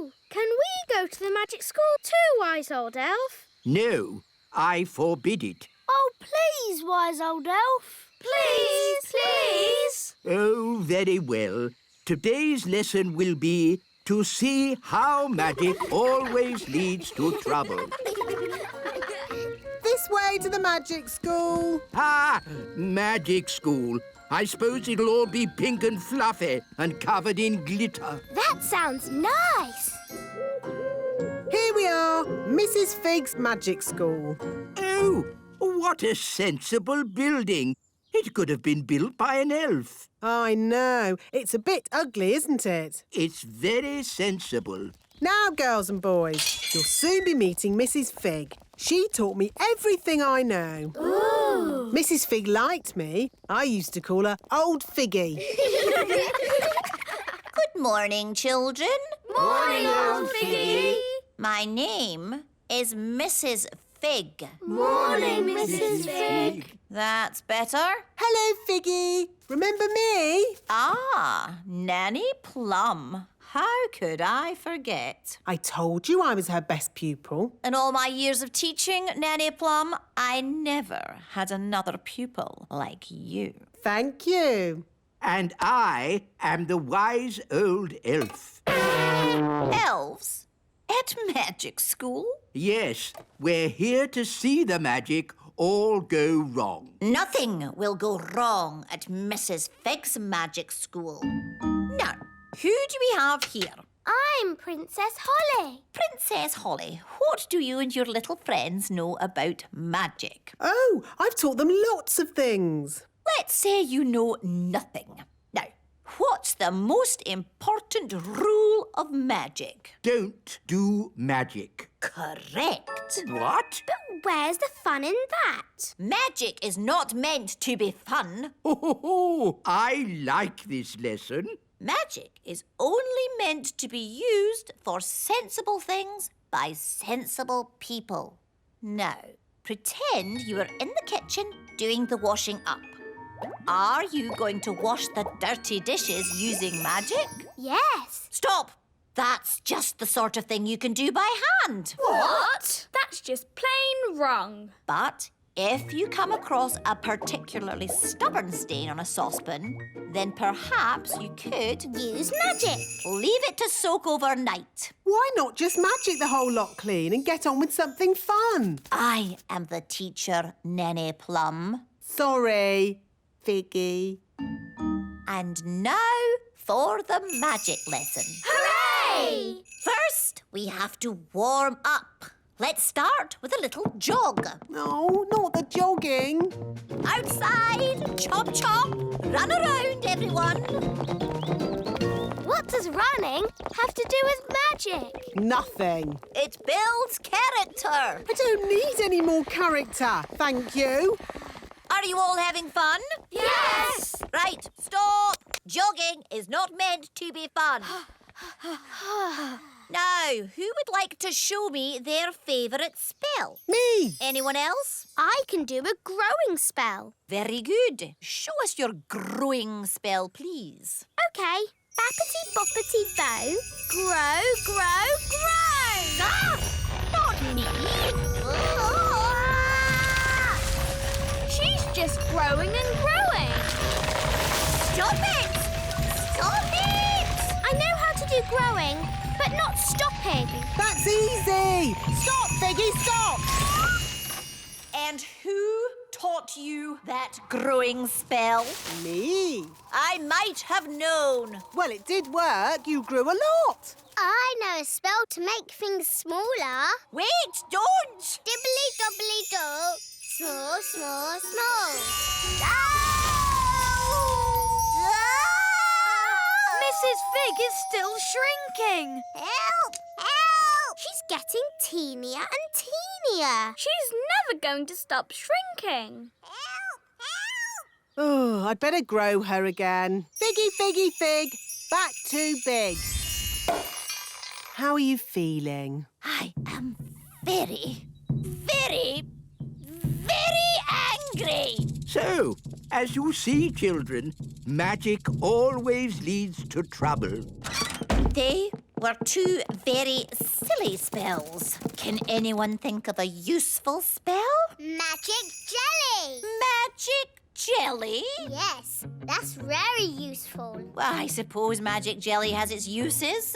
Ooh, can we go to the magic school too, wise old elf? No, I forbid it. Oh, please, wise old elf. Please. Oh, very well. Today's lesson will be to see how magic always leads to trouble. This way to the magic school. Ah, magic school. I suppose it'll all be pink and fluffy and covered in glitter. That sounds nice. Here we are, Mrs. Fig's magic school. Oh, what a sensible building. It could have been built by an elf. I know. It's a bit ugly, isn't it? It's very sensible. Now, girls and boys, you'll soon be meeting Mrs. Fig. She taught me everything I know. Ooh. Mrs. Fig liked me. I used to call her Old Figgy. Good morning, children. Morning, Old Figgy. My name is Mrs. Fig. Morning, Mrs. Fig. That's better. Hello, Figgy. Remember me? Ah, Nanny Plum. How could I forget? I told you I was her best pupil. In all my years of teaching, Nanny Plum, I never had another pupil like you. Thank you. And I am the wise old elf. Elves? At magic school? Yes, we're here to see the magic all go wrong. Nothing will go wrong at Mrs. Fig's magic school. Now, who do we have here? I'm Princess Holly. Princess Holly, what do you and your little friends know about magic? Oh, I've taught them lots of things. Let's say you know nothing. Now, what's the most important rule of magic? Don't do magic. Correct. What? But where's the fun in that? Magic is not meant to be fun. Oh, I like this lesson. Magic is only meant to be used for sensible things by sensible people. Now, pretend you are in the kitchen doing the washing up. Are you going to wash the dirty dishes using magic? Yes. Stop! That's just the sort of thing you can do by hand. What? That's just plain wrong. But if you come across a particularly stubborn stain on a saucepan, then perhaps you could Use magic. leave it to soak overnight. Why not just magic the whole lot clean and get on with something fun? I am the teacher, Nanny Plum. Sorry, Figgy. And now for the magic lesson. Hooray! First, we have to warm up. Let's start with a little jog. No, not the jogging. Outside, chop chop, run around, everyone. What does running have to do with magic? Nothing. It builds character. I don't need any more character, thank you. Are you all having fun? Yes! Right, stop. Jogging is not meant to be fun. Now, who would like to show me their favourite spell? Me. Anyone else? I can do a growing spell. Very good. Show us your growing spell, please. OK. Bappity boppity bow. Grow, grow, grow! Ah! Not me. She's just growing and growing. Stop it! Stop it! I know how to do growing, but not stopping. That's easy. Stop, Figgy, stop. And who taught you that growing spell? Me. I might have known. Well, it did work. You grew a lot. I know a spell to make things smaller. Wait, don't! Dibbly-dobbly-do. Small, small, small. Mrs. Fig is still shrinking. Help! Help! She's getting teenier and teenier. She's never going to stop shrinking. Oh, I'd better grow her again. Figgy, Figgy, Fig. Back too big. How are you feeling? I am very, very, very angry. So, as you see, children, magic always leads to trouble. They were two very silly spells. Can anyone think of a useful spell? Magic jelly. Magic jelly? Yes, that's very useful. Well, I suppose magic jelly has its uses.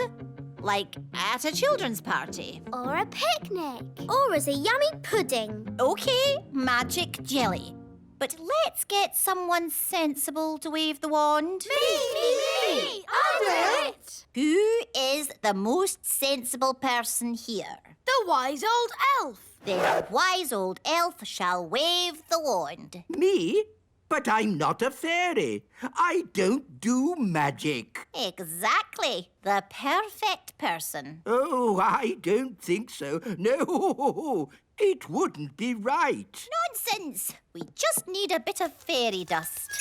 Like at a children's party. Or a picnic. Or as a yummy pudding. OK, magic jelly. But let's get someone sensible to wave the wand. Me! I'll do it! Who is the most sensible person here? The wise old elf. The wise old elf shall wave the wand. Me? But I'm not a fairy. I don't do magic. Exactly. The perfect person. Oh, I don't think so. No, it wouldn't be right. Nonsense. We just need a bit of fairy dust.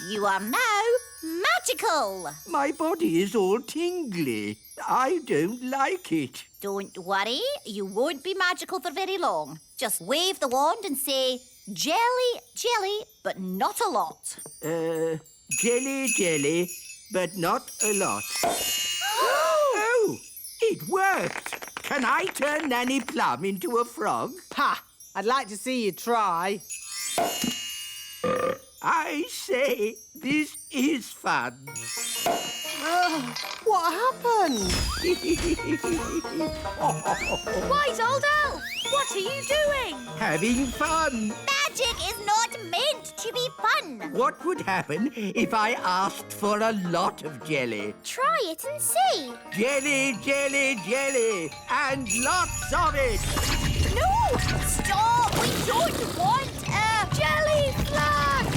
You are now magical. My body is all tingly. I don't like it. Don't worry. You won't be magical for very long. Just wave the wand and say, jelly, jelly, but not a lot. Jelly, jelly, but not a lot. Oh, it worked. Can I turn Nanny Plum into a frog? Ha! I'd like to see you try. I say, this is fun. What happened? Wise old elf, what are you doing? Having fun. Magic is not meant to be fun. What would happen if I asked for a lot of jelly? Try it and see. Jelly, jelly, jelly, and lots of it. No! Stop! We don't want a Jelly flag!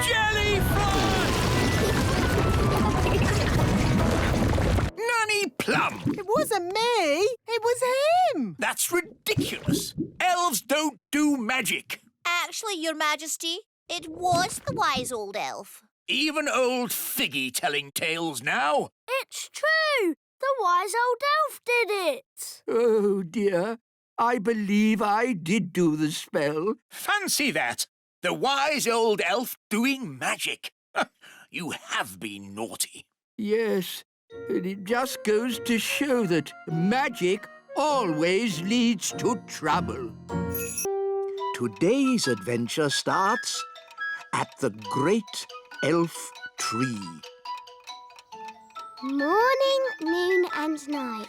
Jelly Nanny Plum! It wasn't me. It was him. That's ridiculous. Elves don't do magic. Actually, Your Majesty, it was the wise old elf. Even old Figgy telling tales now. It's true. The wise old elf did it. Oh, dear. I believe I did do the spell. Fancy that. The wise old elf doing magic. You have been naughty. Yes, and it just goes to show that magic always leads to trouble. Today's adventure starts at the Great Elf Tree. Morning, noon and night.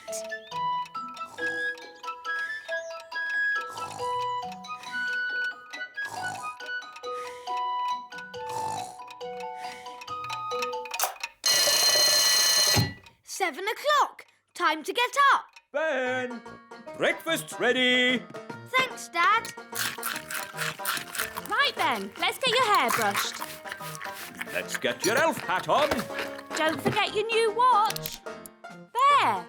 7 o'clock. Time to get up. Ben, breakfast's ready. Thanks, Dad. Right then, let's get your hair brushed. Let's get your elf hat on. Don't forget your new watch. There.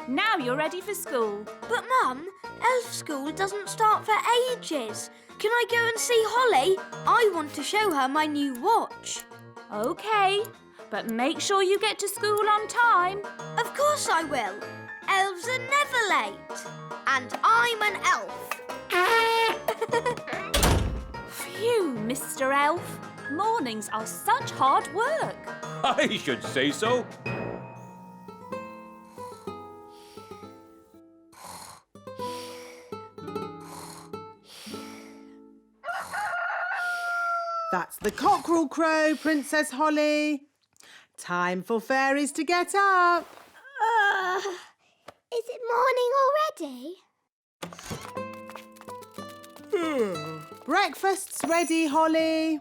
Now you're ready for school. But, Mum, elf school doesn't start for ages. Can I go and see Holly? I want to show her my new watch. OK, but make sure you get to school on time. Of course I will. Elves are never late. And I'm an elf. Phew, Mr. Elf. Mornings are such hard work. I should say so. That's the cockerel crow, Princess Holly. Time for fairies to get up. Is it morning already? Breakfast's ready, Holly.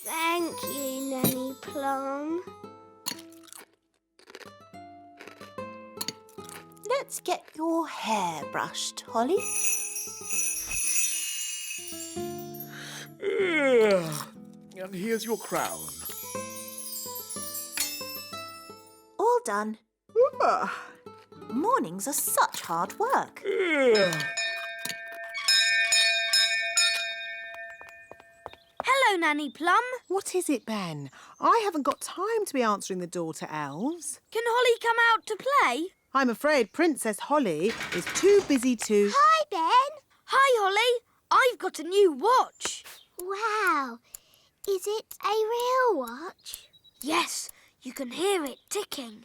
Thank you, Nanny Plum. Let's get your hair brushed, Holly. And here's your crown. All done. Mornings are such hard work. Hello, Nanny Plum. What is it, Ben? I haven't got time to be answering the door to elves. Can Holly come out to play? I'm afraid Princess Holly is too busy to... Hi, Ben. Hi, Holly. I've got a new watch. Wow. Is it a real watch? Yes, you can hear it ticking.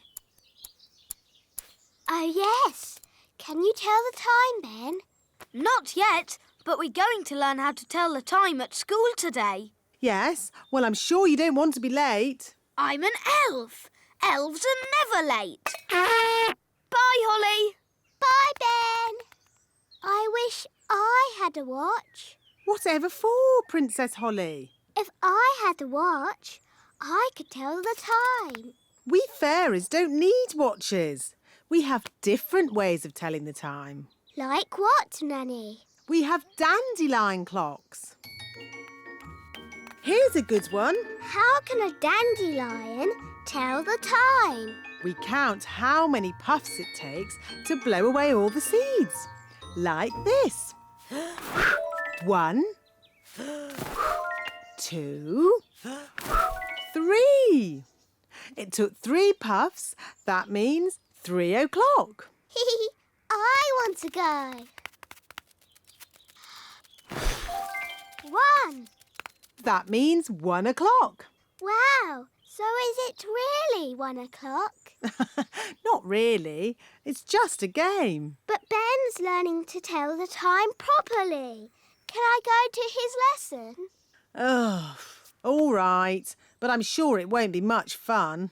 Oh, yes. Can you tell the time, Ben? Not yet, but we're going to learn how to tell the time at school today. Yes? Well, I'm sure you don't want to be late. I'm an elf. Elves are never late. Bye, Holly. Bye, Ben. I wish I had a watch. Whatever for, Princess Holly? If I had a watch, I could tell the time. We fairies don't need watches. We have different ways of telling the time. Like what, Nanny? We have dandelion clocks. Here's a good one. How can a dandelion tell the time? We count how many puffs it takes to blow away all the seeds. Like this. 1, 2, 3. It took 3 puffs. That means 3 o'clock. I want to go. 1. That means 1 o'clock. Wow. So is it really 1 o'clock? Not really. It's just a game. But Ben's learning to tell the time properly. Can I go to his lesson? Oh, all right. But I'm sure it won't be much fun.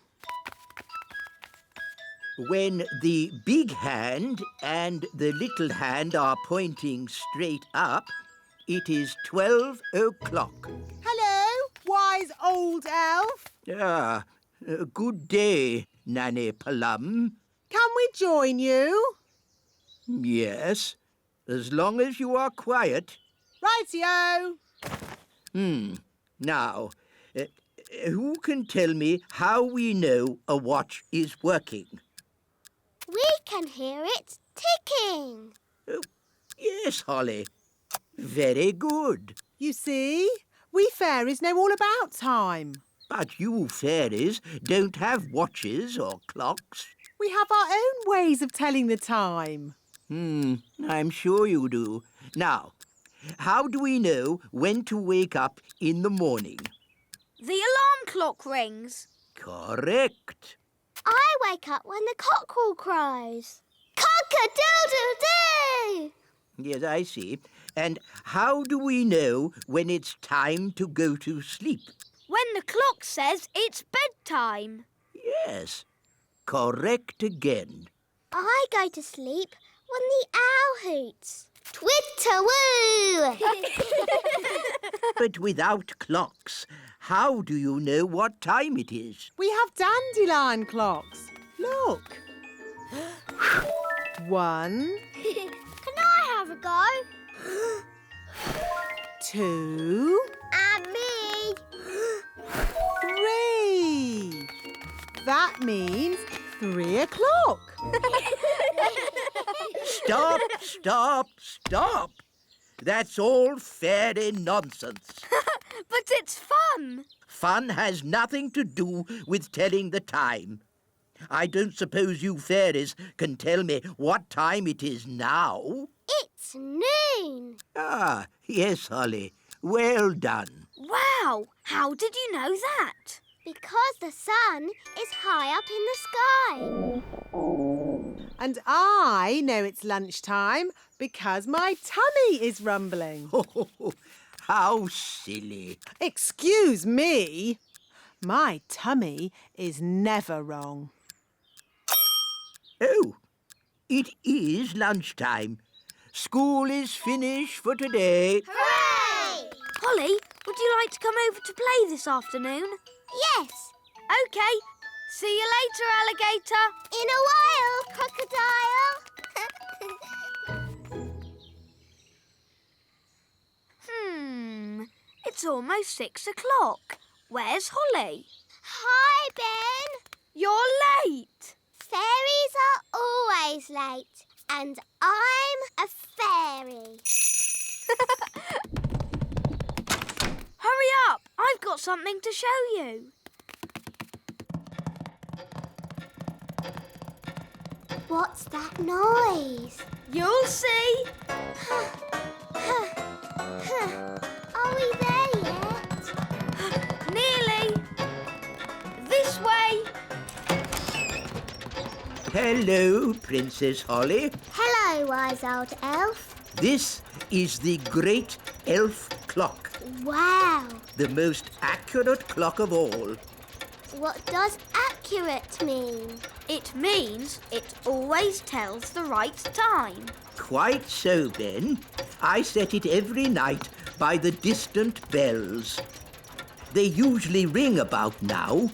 When the big hand and the little hand are pointing straight up, it is 12 o'clock. Hello, wise old elf. Good day, Nanny Plum. Can we join you? Yes, as long as you are quiet. Rightio. Now, who can tell me how we know a watch is working? We can hear it ticking. Yes, Holly. Very good. You see, we fairies know all about time. But you fairies don't have watches or clocks. We have our own ways of telling the time. I'm sure you do. Now, how do we know when to wake up in the morning? The alarm clock rings. Correct. I wake up when the cockerel crows. Cock-a-doodle-doo! Yes, I see. And how do we know when it's time to go to sleep? When the clock says it's bedtime. Yes, correct again. I go to sleep when the owl hoots. Twitter-woo! But without clocks, how do you know what time it is? We have dandelion clocks. Look. 1, Can I have a go? 2, And me. 3. That means 3 o'clock. Stop, stop, stop. That's all fairy nonsense. But it's fun. Fun has nothing to do with telling the time. I don't suppose you fairies can tell me what time it is now. It's noon. Ah, yes, Holly. Well done. Wow, how did you know that? Because the sun is high up in the sky. And I know it's lunchtime because my tummy is rumbling. How silly. Excuse me. My tummy is never wrong. Oh, it is lunchtime. School is finished for today. Hooray! Holly, would you like to come over to play this afternoon? Yes. OK. See you later, alligator. In a while, crocodile. It's almost 6 o'clock. Where's Holly? Hi, Ben. You're late. Fairies are always late. And I'm a fairy. Hurry up. I've got something to show you. What's that noise? You'll see. Are we there yet? Nearly. This way. Hello, Princess Holly. Hello, wise old elf. This is the great elf clock, Wow. the most accurate clock of all. What does accurate mean? It means it always tells the right time. Quite so, Ben. I set it every night by the distant bells. They usually ring about now.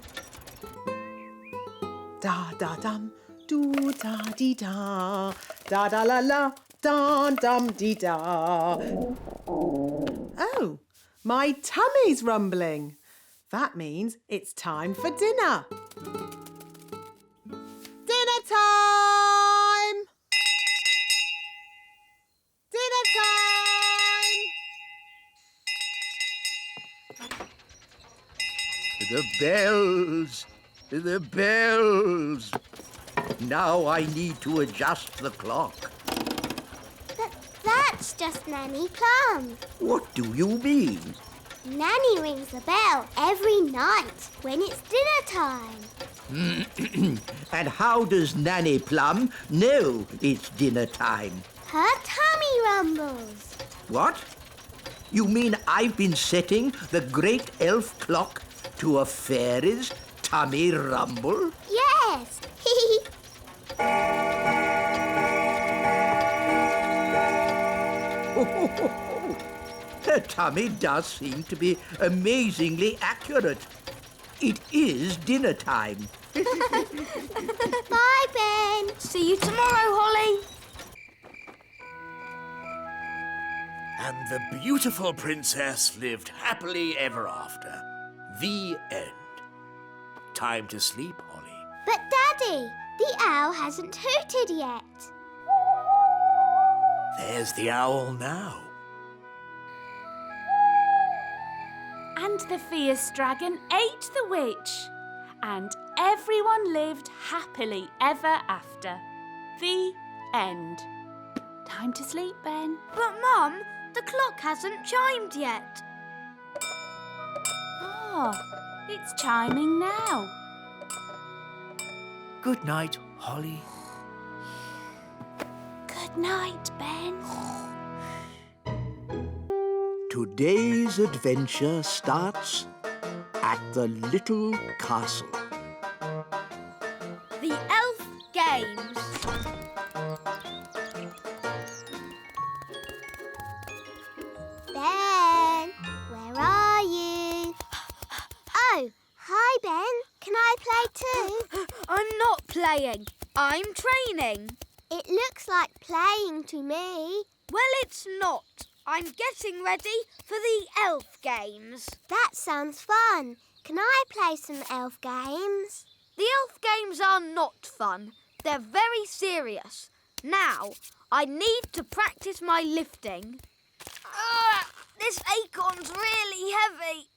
Da da dum, do da dee da, da da la la, da dum dee da. Oh, my tummy's rumbling. That means it's time for dinner. Dinner time! Dinner time! The bells! The bells! Now I need to adjust the clock. But that's just Nanny Plum. What do you mean? Nanny rings the bell every night when it's dinner time. And how does Nanny Plum know it's dinner time? Her tummy rumbles. What? You mean I've been setting the great elf clock to a fairy's tummy rumble? Yes. Her tummy does seem to be amazingly accurate. It is dinner time. Bye, Ben. See you tomorrow, Holly. And the beautiful princess lived happily ever after. The end. Time to sleep, Holly. But, Daddy, the owl hasn't hooted yet. There's the owl now. And the fierce dragon ate the witch. And everyone lived happily ever after. The end. Time to sleep, Ben. But, Mum, the clock hasn't chimed yet. Oh, it's chiming now. Good night, Holly. Good night, Ben. Today's adventure starts at the little castle. The Elf Games. playing. I'm training. It looks like playing to me. Well, it's not. I'm getting ready for the elf games. That sounds fun. Can I play some elf games? The elf games are not fun. They're very serious. Now, I need to practice my lifting. This acorn's really heavy.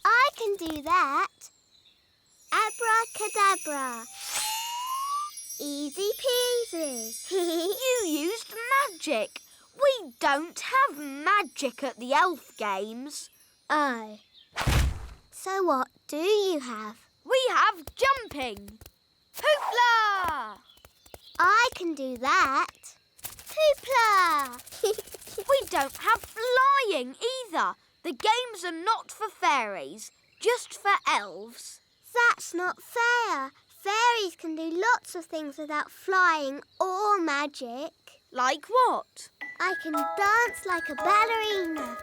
I can do that. Abracadabra. Easy peasy. You used magic. We don't have magic at the elf games. Oh. So what do you have? We have jumping. Hoopla! I can do that. Hoopla! We don't have flying either. The games are not for fairies, just for elves. That's not fair. Fairies can do lots of things without flying or magic. Like what? I can dance like a ballerina.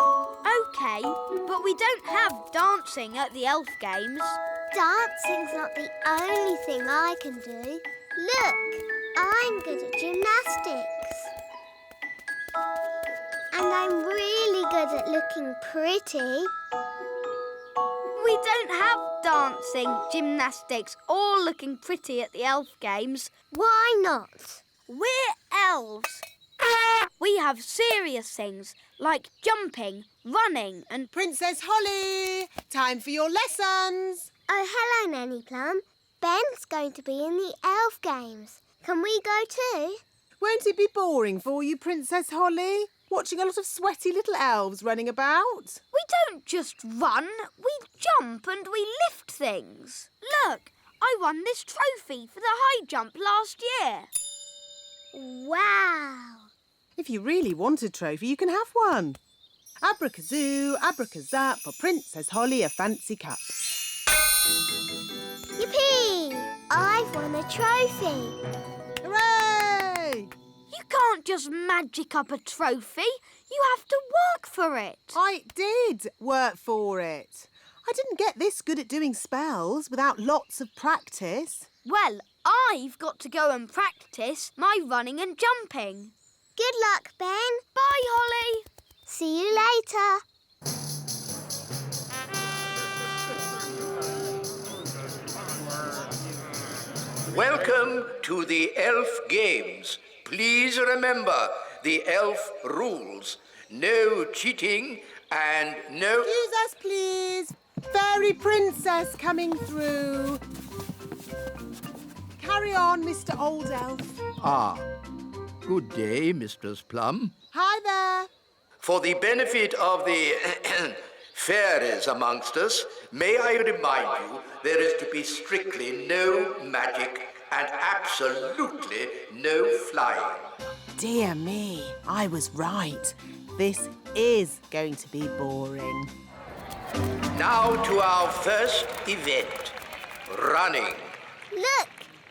OK, but we don't have dancing at the elf games. Dancing's not the only thing I can do. Look, I'm good at gymnastics. And I'm really good at looking pretty. We don't have dancing, gymnastics or looking pretty at the elf games. Why not? We're elves. We have serious things like jumping, running and... Princess Holly, time for your lessons. Oh, hello, Nanny Plum. Ben's going to be in the elf games. Can we go too? Won't it be boring for you, Princess Holly? Watching a lot of sweaty little elves running about? We don't just run, we jump and we lift things. Look, I won this trophy for the high jump last year. Wow! If you really want a trophy, you can have one. Abracazoo, abracazap, for Princess Holly a fancy cup. Yippee! I've won a trophy. Hooray! You can't just magic up a trophy. You have to work for it. I did work for it. I didn't get this good at doing spells without lots of practice. Well, I've got to go and practice my running and jumping. Good luck, Ben. Bye, Holly. See you later. Welcome to the elf games. Please remember the elf rules. No cheating and no... Excuse us, please. Fairy princess coming through. Carry on, Mr. Old Elf. Ah, good day, Mistress Plum. Hi there. For the benefit of the fairies amongst us, may I remind you there is to be strictly no magic and absolutely no flying. Dear me, I was right. This is going to be boring. Now to our first event, running. Look,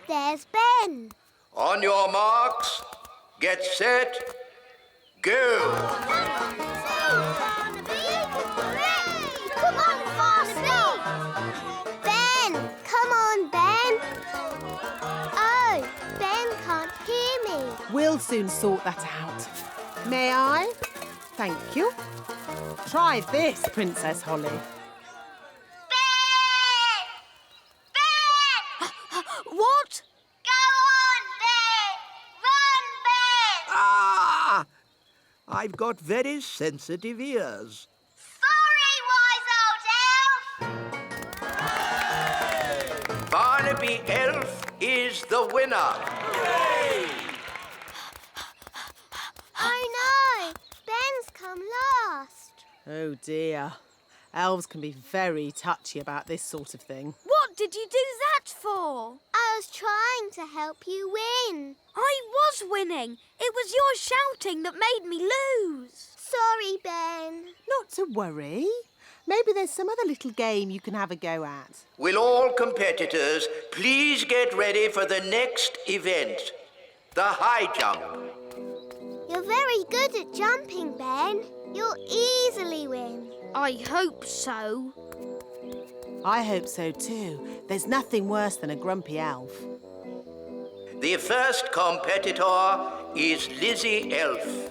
there's Ben. On your marks, get set, go! Come on, faster! Ben! Come on, Ben! Oh, Ben can't hear me. We'll soon sort that out. May I? Thank you. Try this, Princess Holly. Ben! Ben! What? Go on, Ben! Run, Ben! Ah! I've got very sensitive ears. Sorry, wise old elf! Barnaby Elf is the winner. Oh no! Ben's come last. Oh dear. Elves can be very touchy about this sort of thing. What did you do that for? I was trying to help you win. I was winning. It was your shouting that made me lose. Sorry, Ben. Not to worry. Maybe there's some other little game you can have a go at. Will all competitors please get ready for the next event, the high jump. You're very good at jumping, Ben. You'll easily win. I hope so. I hope so too. There's nothing worse than a grumpy elf. The first competitor is Lizzie Elf.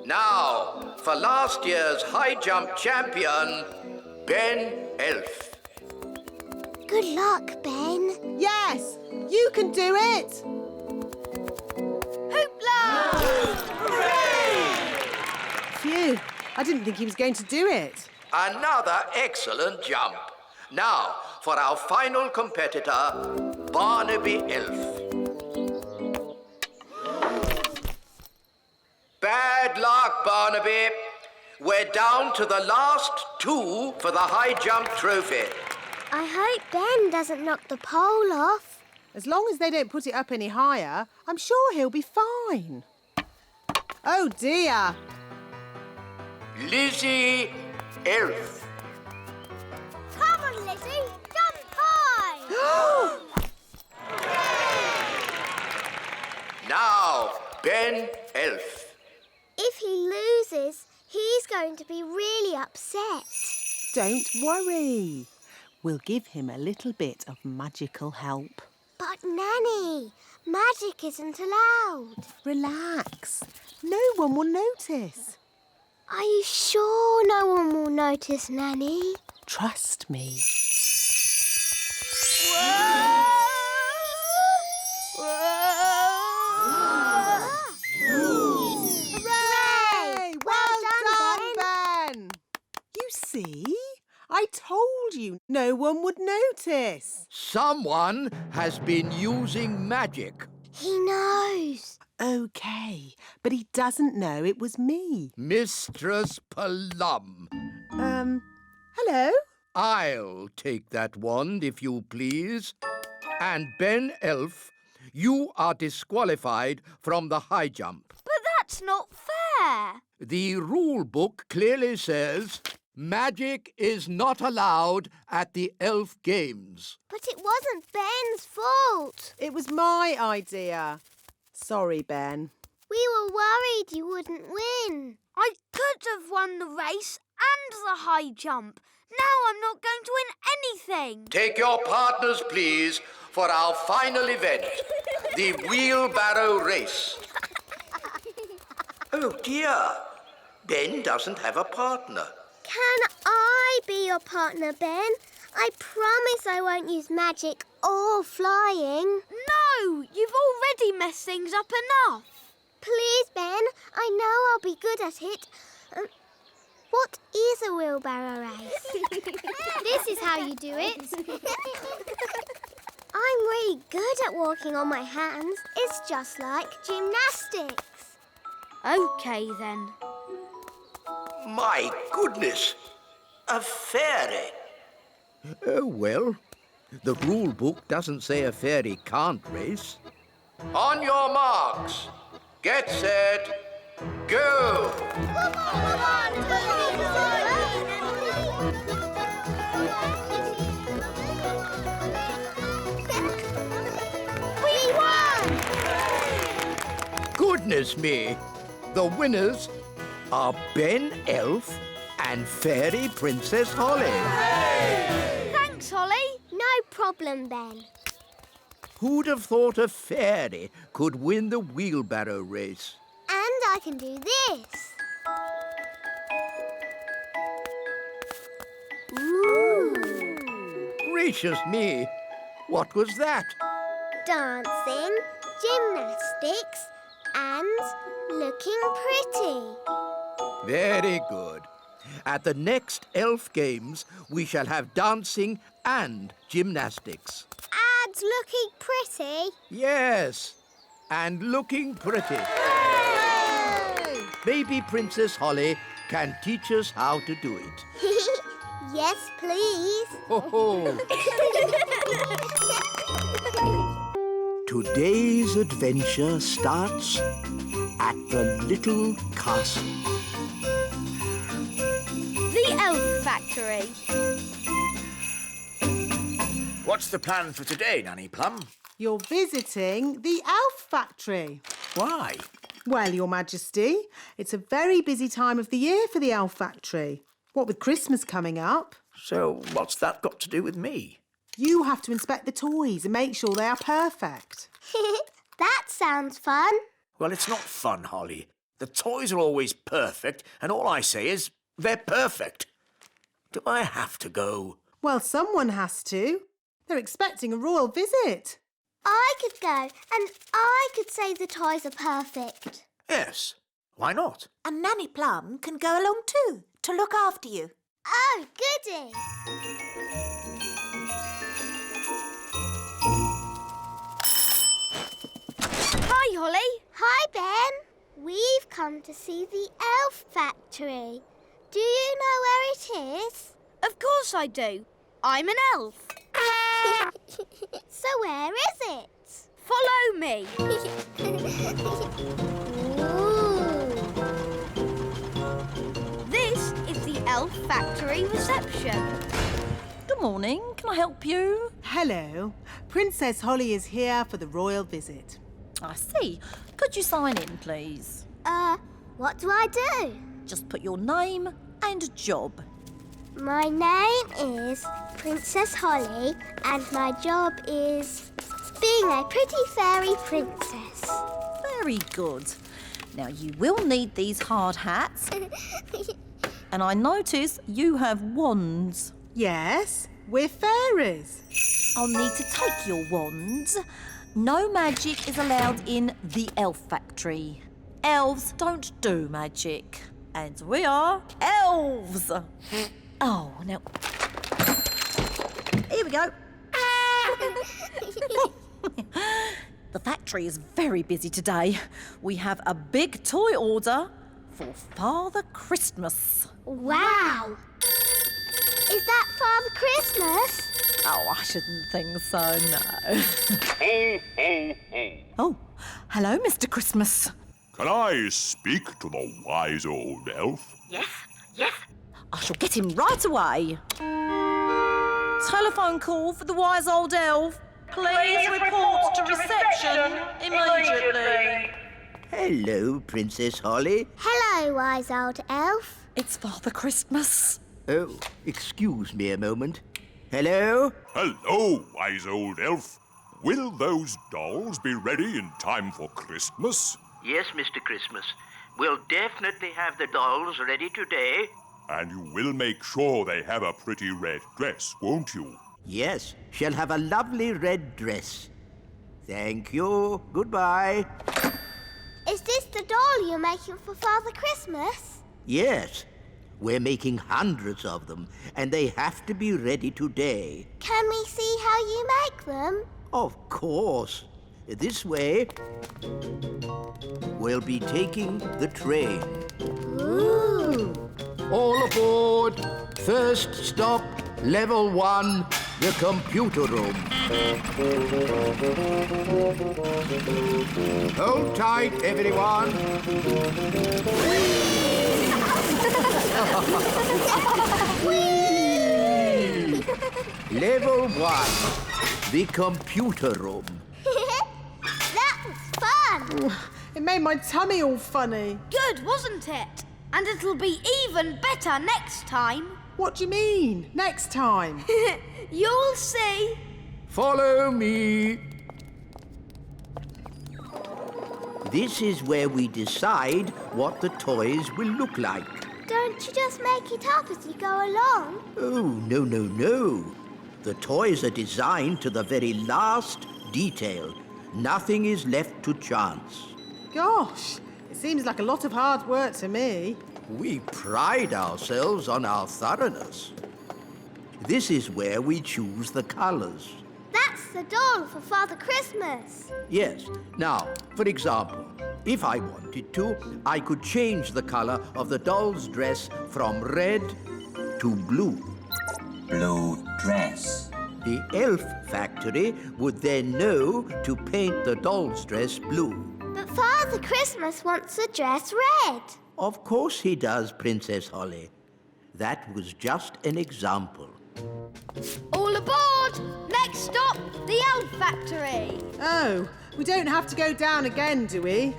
Now, for last year's high jump champion, Ben Elf. Good luck, Ben. Yes, you can do it! Hoopla! Phew, I didn't think he was going to do it. Another excellent jump. Now, for our final competitor, Barnaby Elf. Bad luck, Barnaby. We're down to the last two for the high jump trophy. I hope Ben doesn't knock the pole off. As long as they don't put it up any higher, I'm sure he'll be fine. Oh dear. Lizzie Elf. Come on, Lizzie. Jump high. Now, Ben Elf. If he loses, he's going to be really upset. Don't worry. We'll give him a little bit of magical help. But, Nanny, magic isn't allowed. Relax. No one will notice. Are you sure no one will notice, Nanny? Trust me. Hooray! Well done, Ben! You see? I told you no one would notice. Someone has been using magic. He knows. OK, but he doesn't know it was me. Mistress Plum. Hello? I'll take that wand, if you please. And Ben Elf, you are disqualified from the high jump. But that's not fair. The rule book clearly says magic is not allowed at the elf games. But it wasn't Ben's fault. It was my idea. Sorry, Ben. We were worried you wouldn't win. I could have won the race and the high jump. Now I'm not going to win anything. Take your partners, please, for our final event, the wheelbarrow race. Oh, dear. Ben doesn't have a partner. Can I be your partner, Ben? I promise I won't use magic or flying. No, you've already messed things up enough. Please, Ben. I know I'll be good at it. What is a wheelbarrow race? This is how you do it. I'm really good at walking on my hands. It's just like gymnastics. OK, then. My goodness, a fairy. Oh, well, the rule book doesn't say a fairy can't race. On your marks, get set, go! We won! Goodness me, the winners are Ben Elf and Fairy Princess Holly. Thanks, Holly. No problem, Ben. Who'd have thought a fairy could win the wheelbarrow race? And I can do this. Ooh. Gracious me, what was that? Dancing, gymnastics, and looking pretty. Very good. At the next elf games, we shall have dancing and gymnastics. And looking pretty. Yes, and looking pretty. Maybe Princess Holly can teach us how to do it. Yes, please. Ho ho! Today's adventure starts at the little castle. The Elf Factory. What's the plan for today, Nanny Plum? You're visiting the elf factory. Why? Well, Your Majesty, it's a very busy time of the year for the elf factory. What with Christmas coming up. So what's that got to do with me? You have to inspect the toys and make sure they are perfect. That sounds fun. Well, it's not fun, Holly. The toys are always perfect, and all I say is they're perfect. Do I have to go? Well, someone has to. They're expecting a royal visit. I could go and I could say the toys are perfect. Yes. Why not? And Nanny Plum can go along too, to look after you. Oh, goody. Hi, Holly. Hi, Ben. We've come to see the elf factory. Do you know where it is? Of course I do. I'm an elf. So where is it? Follow me. Ooh. This is the elf factory reception. Good morning. Can I help you? Hello. Princess Holly is here for the royal visit. I see. Could you sign in, please? What do I do? Just put your name and job. My name is Princess Holly and my job is being a pretty fairy princess. Very good. Now, you will need these hard hats. And I notice you have wands. Yes, we're fairies. I'll need to take your wands. No magic is allowed in the elf factory. Elves don't do magic. And we are elves. Oh, now... Here we go. The factory is very busy today. We have a big toy order for Father Christmas. Wow! Is that Father Christmas? Oh, I shouldn't think so, no. Oh, hello, Mr. Christmas. Can I speak to the wise old elf? Yes. I shall get him right away. Telephone call for the wise old elf. Please report to reception immediately. Hello, Princess Holly. Hello, wise old elf. It's Father Christmas. Oh, excuse me a moment. Hello? Hello, wise old elf. Will those dolls be ready in time for Christmas? Yes, Mr. Christmas. We'll definitely have the dolls ready today. And you will make sure they have a pretty red dress, won't you? Yes, she'll have a lovely red dress. Thank you. Goodbye. Is this the doll you're making for Father Christmas? Yes, we're making hundreds of them, and they have to be ready today. Can we see how you make them? Of course. This way, we'll be taking the train. Ooh. All aboard. First stop, level 1, the computer room. Hold tight, everyone. Level 1, the computer room. That was fun. It made my tummy all funny. Good, wasn't it? And it'll be even better next time. What do you mean, next time? You'll see. Follow me. This is where we decide what the toys will look like. Don't you just make it up as you go along? Oh, no. The toys are designed to the very last detail. Nothing is left to chance. Gosh, it seems like a lot of hard work to me. We pride ourselves on our thoroughness. This is where we choose the colours. That's the doll for Father Christmas. Yes. Now, for example, if I wanted to, I could change the colour of the doll's dress from red to blue. Blue dress. The elf factory would then know to paint the doll's dress blue. But Father Christmas wants the dress red. Of course he does, Princess Holly. That was just an example. All aboard! Next stop, the elf factory. Oh, we don't have to go down again, do we?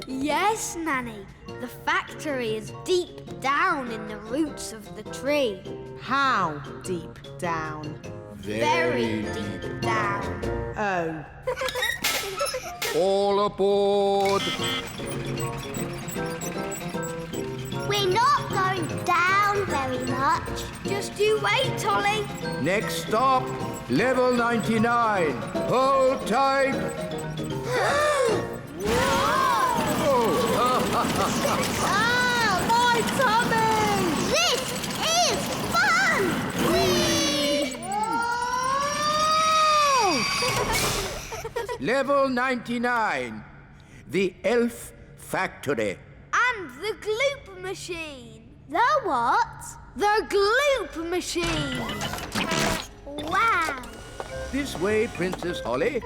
Yes, Nanny. The factory is deep down in the roots of the tree. How deep down? Very deep down. Oh. All aboard! We're not going down very much. Just you wait, Ollie. Next stop, level 99. Hold tight. Ah, my tummy! This is fun! Level 99. The elf factory. And the gloop machine. The what? The gloop machine. Wow! This way, Princess Holly.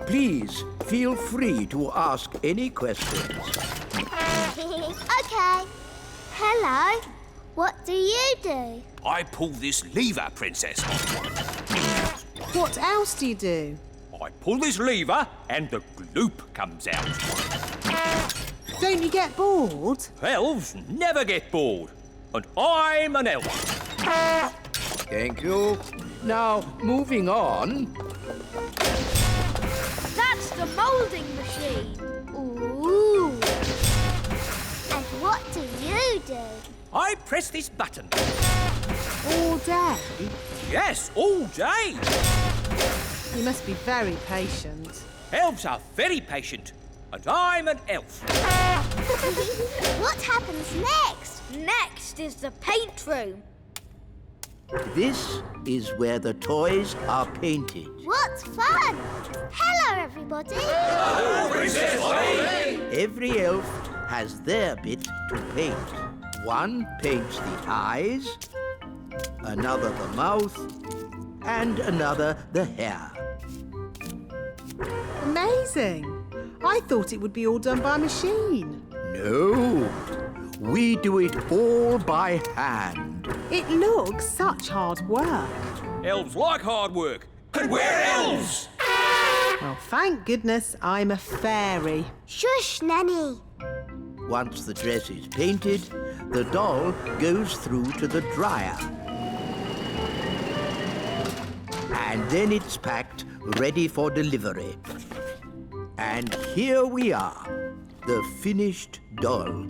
Please feel free to ask any questions. Okay. Hello. What do you do? I pull this lever, Princess. What else do you do? I pull this lever and the gloop comes out. Don't you get bored? Elves never get bored. And I'm an elf. Thank you. Now, moving on. That's the moulding machine. Ooh. And what do you do? I press this button. All day? Yes, all day. You must be very patient. Elves are very patient. And I'm an elf. What happens next? Next is the paint room. This is where the toys are painted. What fun! Hello, everybody. Hello, Princess Holly. Every elf has their bit to paint. One paints the eyes, another the mouth, and another the hair. Amazing. I thought it would be all done by machine. No, we do it all by hand. It looks such hard work. Elves like hard work. And we're elves! Well, thank goodness I'm a fairy. Shush, Nanny. Once the dress is painted, the doll goes through to the dryer. And then it's packed, ready for delivery. And here we are, the finished doll.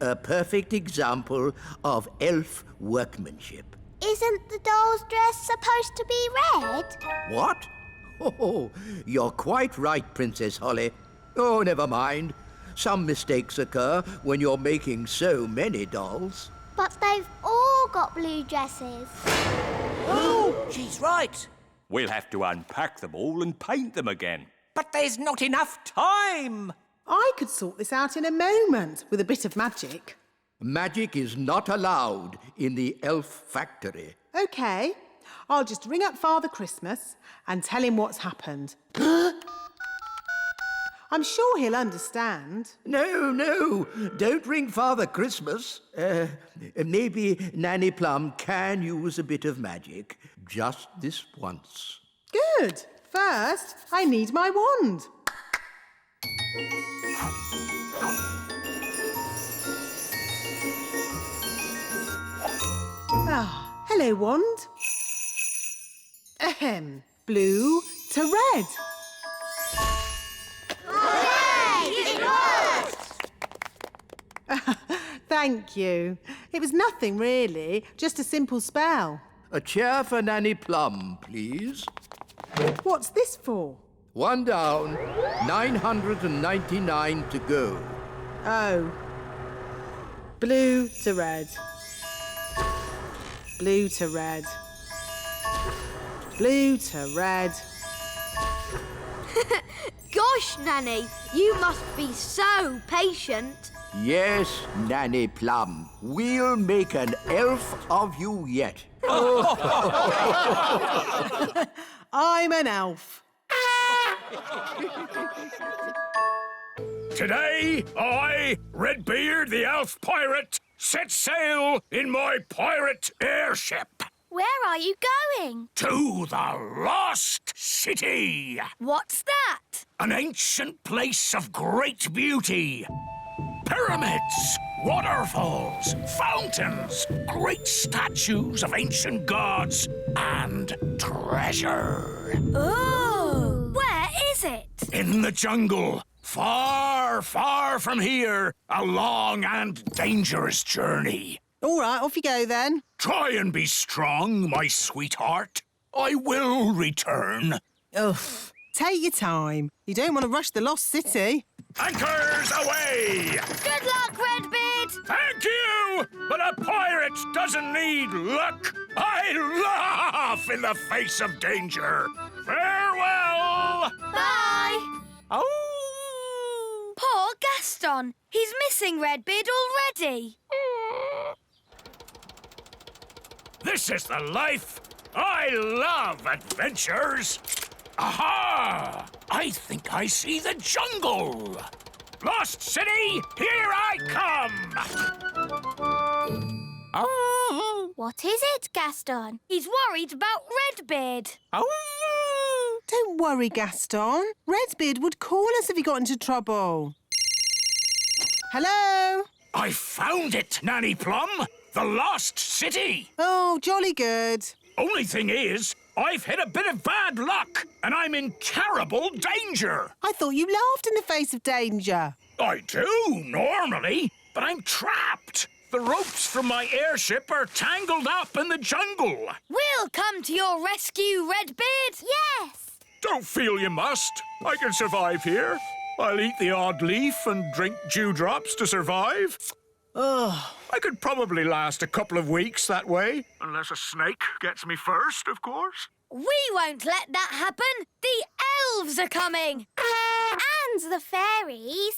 A perfect example of elf workmanship. Isn't the doll's dress supposed to be red? What? Oh, you're quite right, Princess Holly. Oh, never mind. Some mistakes occur when you're making so many dolls. But they've all got blue dresses. Oh, she's right. We'll have to unpack them all and paint them again. But there's not enough time. I could sort this out in a moment with a bit of magic. Magic is not allowed in the elf factory. OK, I'll just ring up Father Christmas and tell him what's happened. I'm sure he'll understand. No, don't ring Father Christmas. Maybe Nanny Plum can use a bit of magic. Just this once. Good. First, I need my wand. Ah, hello, wand. Ahem. Blue to red. Hooray! It worked! Thank you. It was nothing, really. Just a simple spell. A chair for Nanny Plum, please. What's this for? One down, 999 to go. Oh. Blue to red. Blue to red. Blue to red. Gosh, Nanny, you must be so patient. Yes, Nanny Plum. We'll make an elf of you yet. I'm an elf. Today, I, Redbeard the Elf Pirate, set sail in my pirate airship. Where are you going? To the Lost City! What's that? An ancient place of great beauty. Pyramids, waterfalls, fountains, great statues of ancient gods, and treasure. Oh! Where is it? In the jungle, far, far from here, a long and dangerous journey. All right, off you go then. Try and be strong, my sweetheart. I will return. Ugh. Take your time. You don't want to rush the Lost City. Anchors away! Good luck, Redbeard! Thank you! But a pirate doesn't need luck. I laugh in the face of danger. Farewell! Bye! Oh! Poor Gaston. He's missing Redbeard already. This is the life. I love adventures. Aha! I think I see the jungle. Lost City, here I come! Oh! What is it, Gaston? He's worried about Redbeard. Oh! Don't worry, Gaston. Redbeard would call us if he got into trouble. Hello? I found it, Nanny Plum. The Lost City. Oh, jolly good. Only thing is, I've hit a bit of bad luck, and I'm in terrible danger. I thought you laughed in the face of danger. I do, normally, but I'm trapped. The ropes from my airship are tangled up in the jungle. We'll come to your rescue, Redbeard. Yes. Don't feel you must. I can survive here. I'll eat the odd leaf and drink dewdrops to survive. Ugh. I could probably last a couple of weeks that way. Unless a snake gets me first, of course. We won't let that happen. The elves are coming. And the fairies.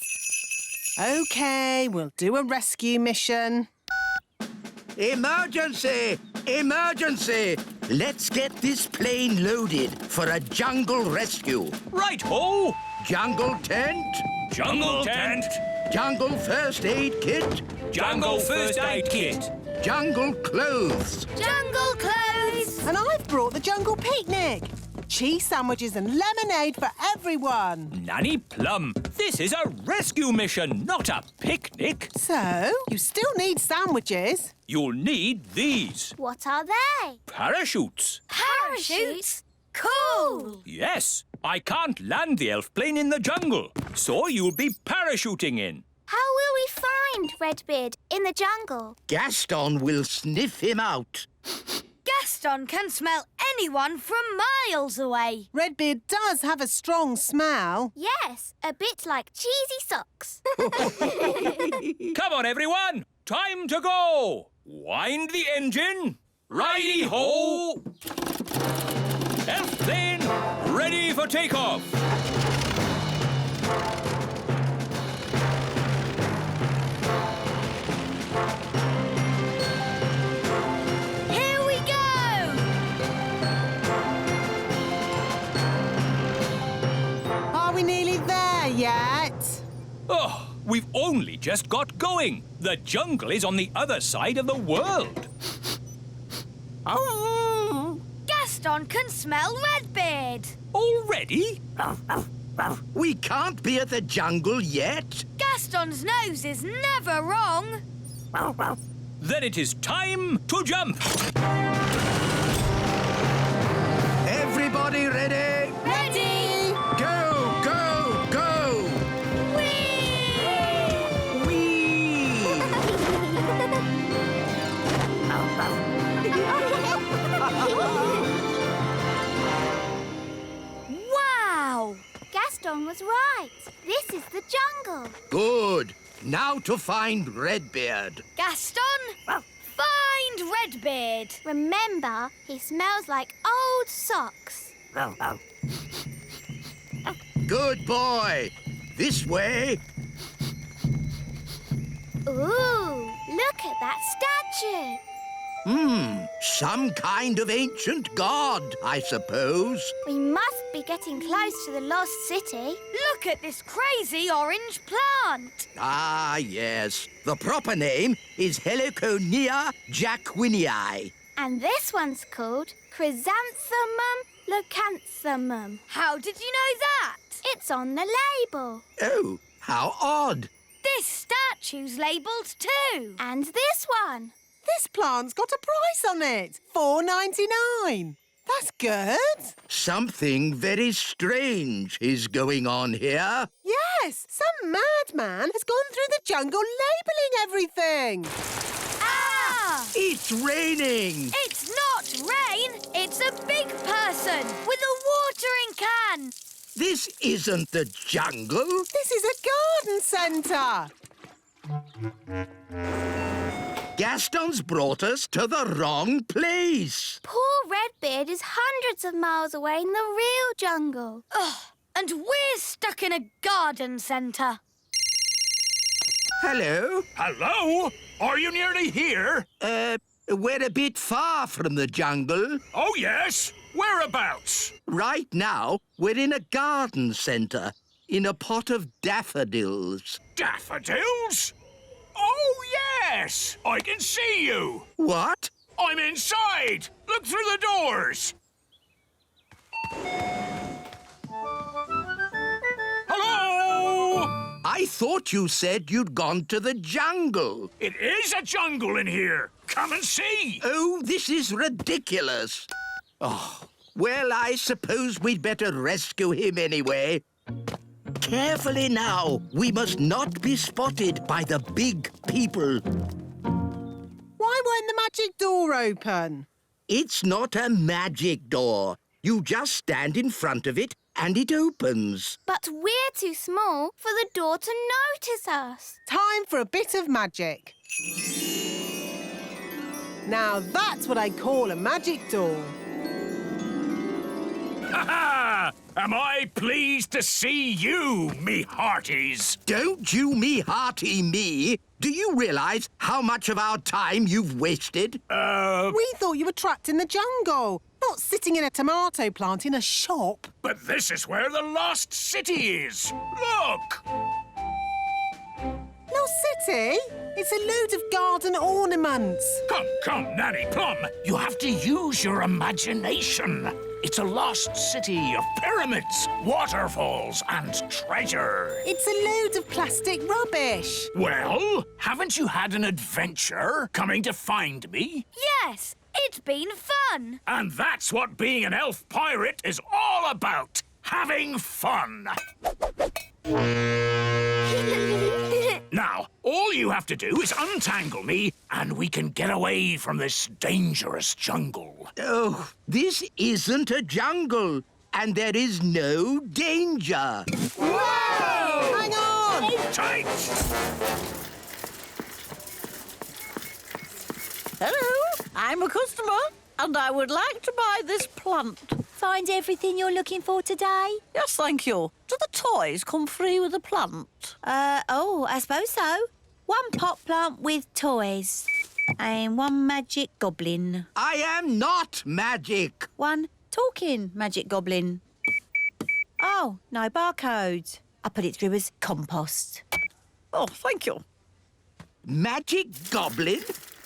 OK, we'll do a rescue mission. Emergency! Emergency! Let's get this plane loaded for a jungle rescue. Right-ho! Jungle tent. Jungle tent. Jungle first aid kit. Jungle first aid kit. Jungle clothes. Jungle clothes. And I've brought the jungle picnic. Cheese sandwiches and lemonade for everyone. Nanny Plum, this is a rescue mission, not a picnic. So, you still need sandwiches. You'll need these. What are they? Parachutes. Parachutes? Cool. Yes, I can't land the elf plane in the jungle, so you'll be parachuting in. How will we find Redbeard in the jungle? Gaston will sniff him out. Gaston can smell anyone from miles away. Redbeard does have a strong smell. Yes, a bit like cheesy socks. Come on, everyone. Time to go. Wind the engine. Righty-ho. Elf plane, ready for takeoff. Here we go! Are we nearly there yet? Oh, we've only just got going. The jungle is on the other side of the world. Oh! Gaston can smell Redbeard. Already? We can't be at the jungle yet. Gaston's nose is never wrong. Then it is time to jump. Everybody ready? Ready! Go, go, go! Whee! Whee! Wow! Gaston was right. This is the jungle. Good. Now to find Redbeard. Gaston, find Redbeard. Remember, he smells like old socks. Good boy. This way. Ooh, look at that statue. Some kind of ancient god, I suppose. We must be getting close to the lost city. Look at this crazy orange plant. Ah, yes. The proper name is Heliconia jacquinii. And this one's called Chrysanthemum leucanthemum. How did you know that? It's on the label. Oh, how odd. This statue's labelled too. And this one. This plant's got a price on it. $4.99. That's good. Something very strange is going on here. Yes, some madman has gone through the jungle labelling everything. Ah! It's raining. It's not rain. It's a big person with a watering can. This isn't the jungle. This is a garden centre. Gaston's brought us to the wrong place. Poor Redbeard is hundreds of miles away in the real jungle. Ugh, and we're stuck in a garden centre. Hello? Hello? Are you nearly here? We're a bit far from the jungle. Oh, yes. Whereabouts? Right now, we're in a garden centre, in a pot of daffodils. Daffodils? Oh, yes! I can see you. What? I'm inside. Look through the doors. Hello? I thought you said you'd gone to the jungle. It is a jungle in here. Come and see. Oh, this is ridiculous. Oh, well, I suppose we'd better rescue him anyway. Carefully now. We must not be spotted by the big people. Why won't the magic door open? It's not a magic door. You just stand in front of it and it opens. But we're too small for the door to notice us. Time for a bit of magic. Now that's what I call a magic door. Ha-ha! Am I pleased to see you, me hearties? Don't you me hearty me. Do you realise how much of our time you've wasted? We thought you were trapped in the jungle, not sitting in a tomato plant in a shop. But this is where the lost city is. Look! Lost City? It's a load of garden ornaments. Come, Nanny Plum. You have to use your imagination. It's a lost city of pyramids, waterfalls, and treasure. It's a load of plastic rubbish. Well, haven't you had an adventure coming to find me? Yes, it's been fun. And that's what being an elf pirate is all about. Having fun. Now, all you have to do is untangle me and we can get away from this dangerous jungle. Oh, this isn't a jungle, and there is no danger. Whoa! Hang on! Hold tight! Hello, I'm a customer, and I would like to buy this plant. Find everything you're looking for today? Yes, thank you. Do the toys come free with the plant? Oh, I suppose so. One pot plant with toys. And one magic goblin. I am not magic. One talking magic goblin. Oh, no barcode. I put it through as compost. Oh, thank you. Magic goblin?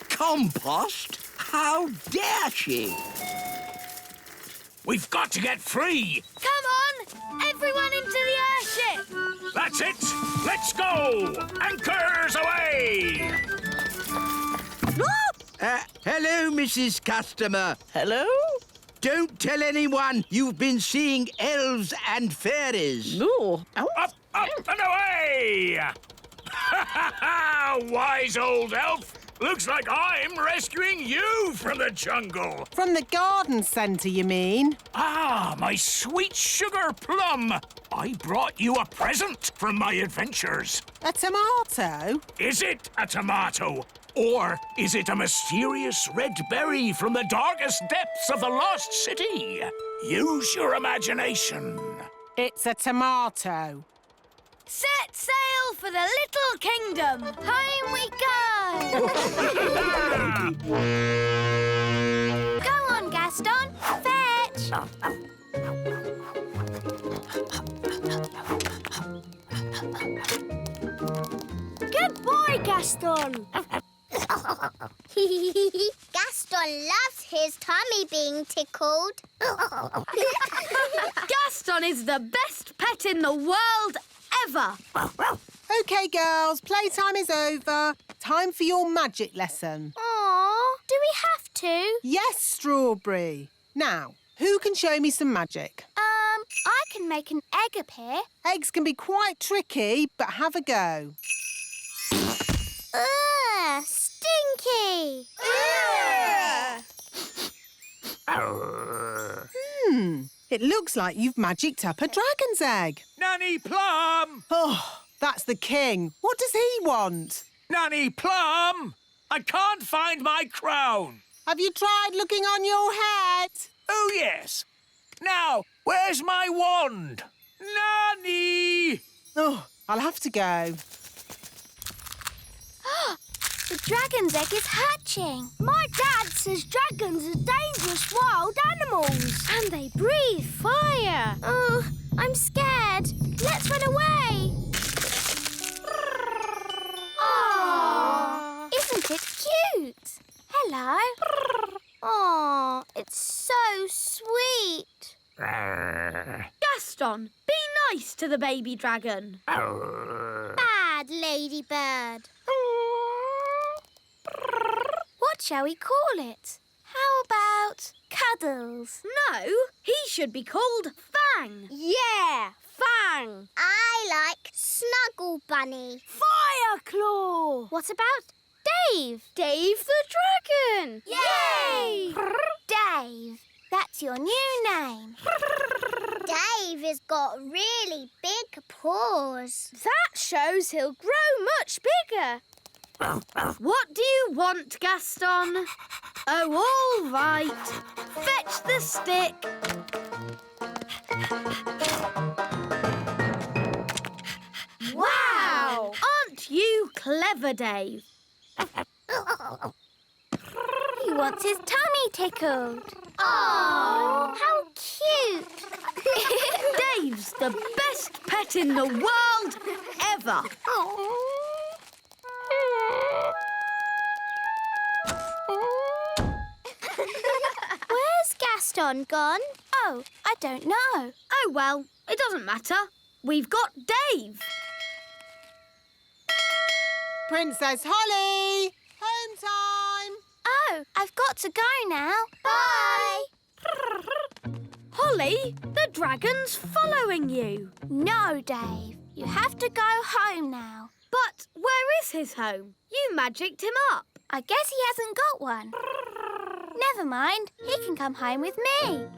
Compost? How dare she? We've got to get free. Come on, everyone into the airship. That's it. Let's go. Anchors away. Hello, Mrs. Customer. Hello? Don't tell anyone you've been seeing elves and fairies. No. Up and away! Wise old elf. Looks like I'm rescuing you from the jungle. From the garden centre, you mean? Ah, my sweet sugar plum. I brought you a present from my adventures. A tomato? Is it a tomato? Or is it a mysterious red berry from the darkest depths of the lost city? Use your imagination. It's a tomato. Set sail for the Little Kingdom. Home we go! Go on, Gaston. Fetch! Good boy, Gaston. Gaston loves his tummy being tickled. Gaston is the best pet in the world ever. OK, girls, playtime is over. Time for your magic lesson. Aww, do we have to? Yes, Strawberry. Now, who can show me some magic? I can make an egg appear. Eggs can be quite tricky, but have a go. Ugh, stinky. It looks like you've magicked up a dragon's egg. Nanny Plum! Oh, that's the king. What does he want? Nanny Plum! I can't find my crown. Have you tried looking on your head? Oh, yes. Now, where's my wand? Nanny! Oh, I'll have to go. The dragon's egg is hatching. My dad says dragons are dangerous wild animals. And they breathe fire. Oh, I'm scared. Let's run away. Aww. Isn't it cute? Hello. Aww, it's so sweet. Gaston, be nice to the baby dragon. Bad ladybird. What shall we call it? How about Cuddles? No, he should be called Fang. Yeah, Fang. I like Snuggle Bunny. Fireclaw. What about Dave? Dave the Dragon. Yay! Dave, that's your new name. Dave has got really big paws. That shows he'll grow much bigger. What do you want, Gaston? Oh, all right. Fetch the stick. Wow! Aren't you clever, Dave? He wants his tummy tickled. Oh, how cute. Dave's the best pet in the world ever. Where's Gaston gone? Oh, I don't know. Oh, well, it doesn't matter. We've got Dave. Princess Holly! Home time! Oh, I've got to go now. Bye! Holly, the dragon's following you. No, Dave. You have to go home now. But where is his home? You magicked him up. I guess he hasn't got one. Never mind. He can come home with me.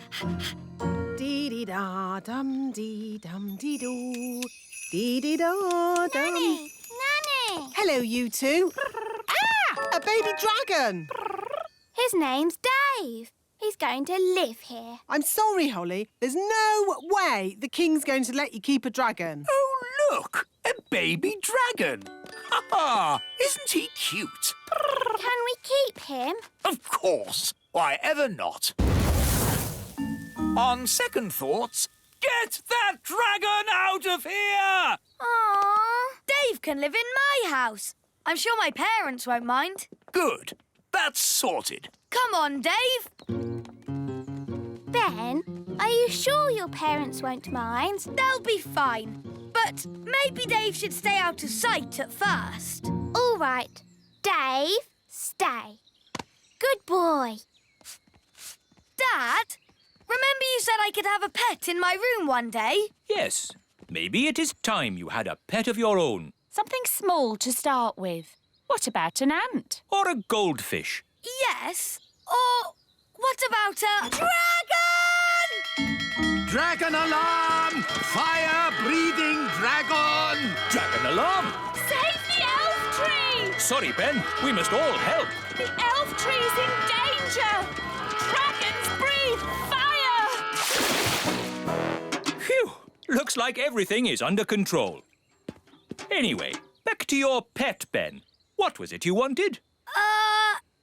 Dee-dee-da-dum-dee-dum-dee-doo. Dee-dee-da-dum. Nanny! Nanny! Hello, you two. A baby dragon. His name's Dave. He's going to live here. I'm sorry, Holly. There's no way the king's going to let you keep a dragon. Oh, look! A baby dragon! Ha ha! Isn't he cute? Can we keep him? Of course! Why ever not? On second thoughts, get that dragon out of here! Aww. Dave can live in my house. I'm sure my parents won't mind. Good. That's sorted. Come on, Dave. Ben, are you sure your parents won't mind? They'll be fine. But maybe Dave should stay out of sight at first. All right. Dave, stay. Good boy. Dad, remember you said I could have a pet in my room one day? Yes. Maybe it is time you had a pet of your own. Something small to start with. What about an ant? Or a goldfish. Yes. Or what about a dragon? Dragon alarm! Fire-breathing dragon! Dragon alarm! Save the elf tree! Sorry, Ben. We must all help. The elf tree's in danger! Dragons breathe fire! Phew! Looks like everything is under control. Anyway, back to your pet, Ben. What was it you wanted?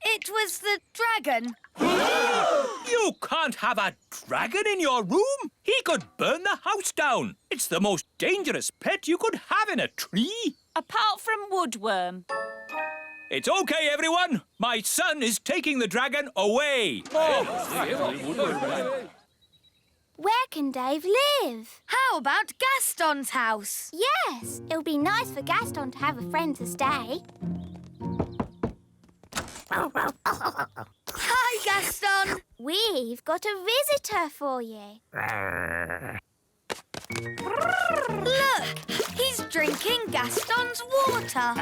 It was the dragon. You can't have a dragon in your room. He could burn the house down. It's the most dangerous pet you could have in a tree. Apart from Woodworm. It's okay, everyone. My son is taking the dragon away. Where can Dave live? How about Gaston's house? Yes, it'll be nice for Gaston to have a friend to stay. Hi, Gaston. We've got a visitor for you. Look, he's drinking Gaston's water.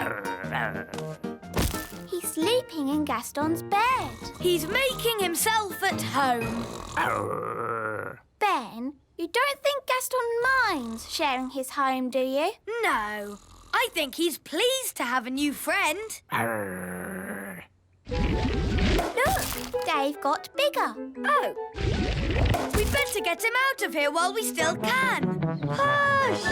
He's sleeping in Gaston's bed. He's making himself at home. Ben, you don't think Gaston minds sharing his home, do you? No, I think he's pleased to have a new friend. Look, Dave got bigger. Oh. We'd better get him out of here while we still can. Hush!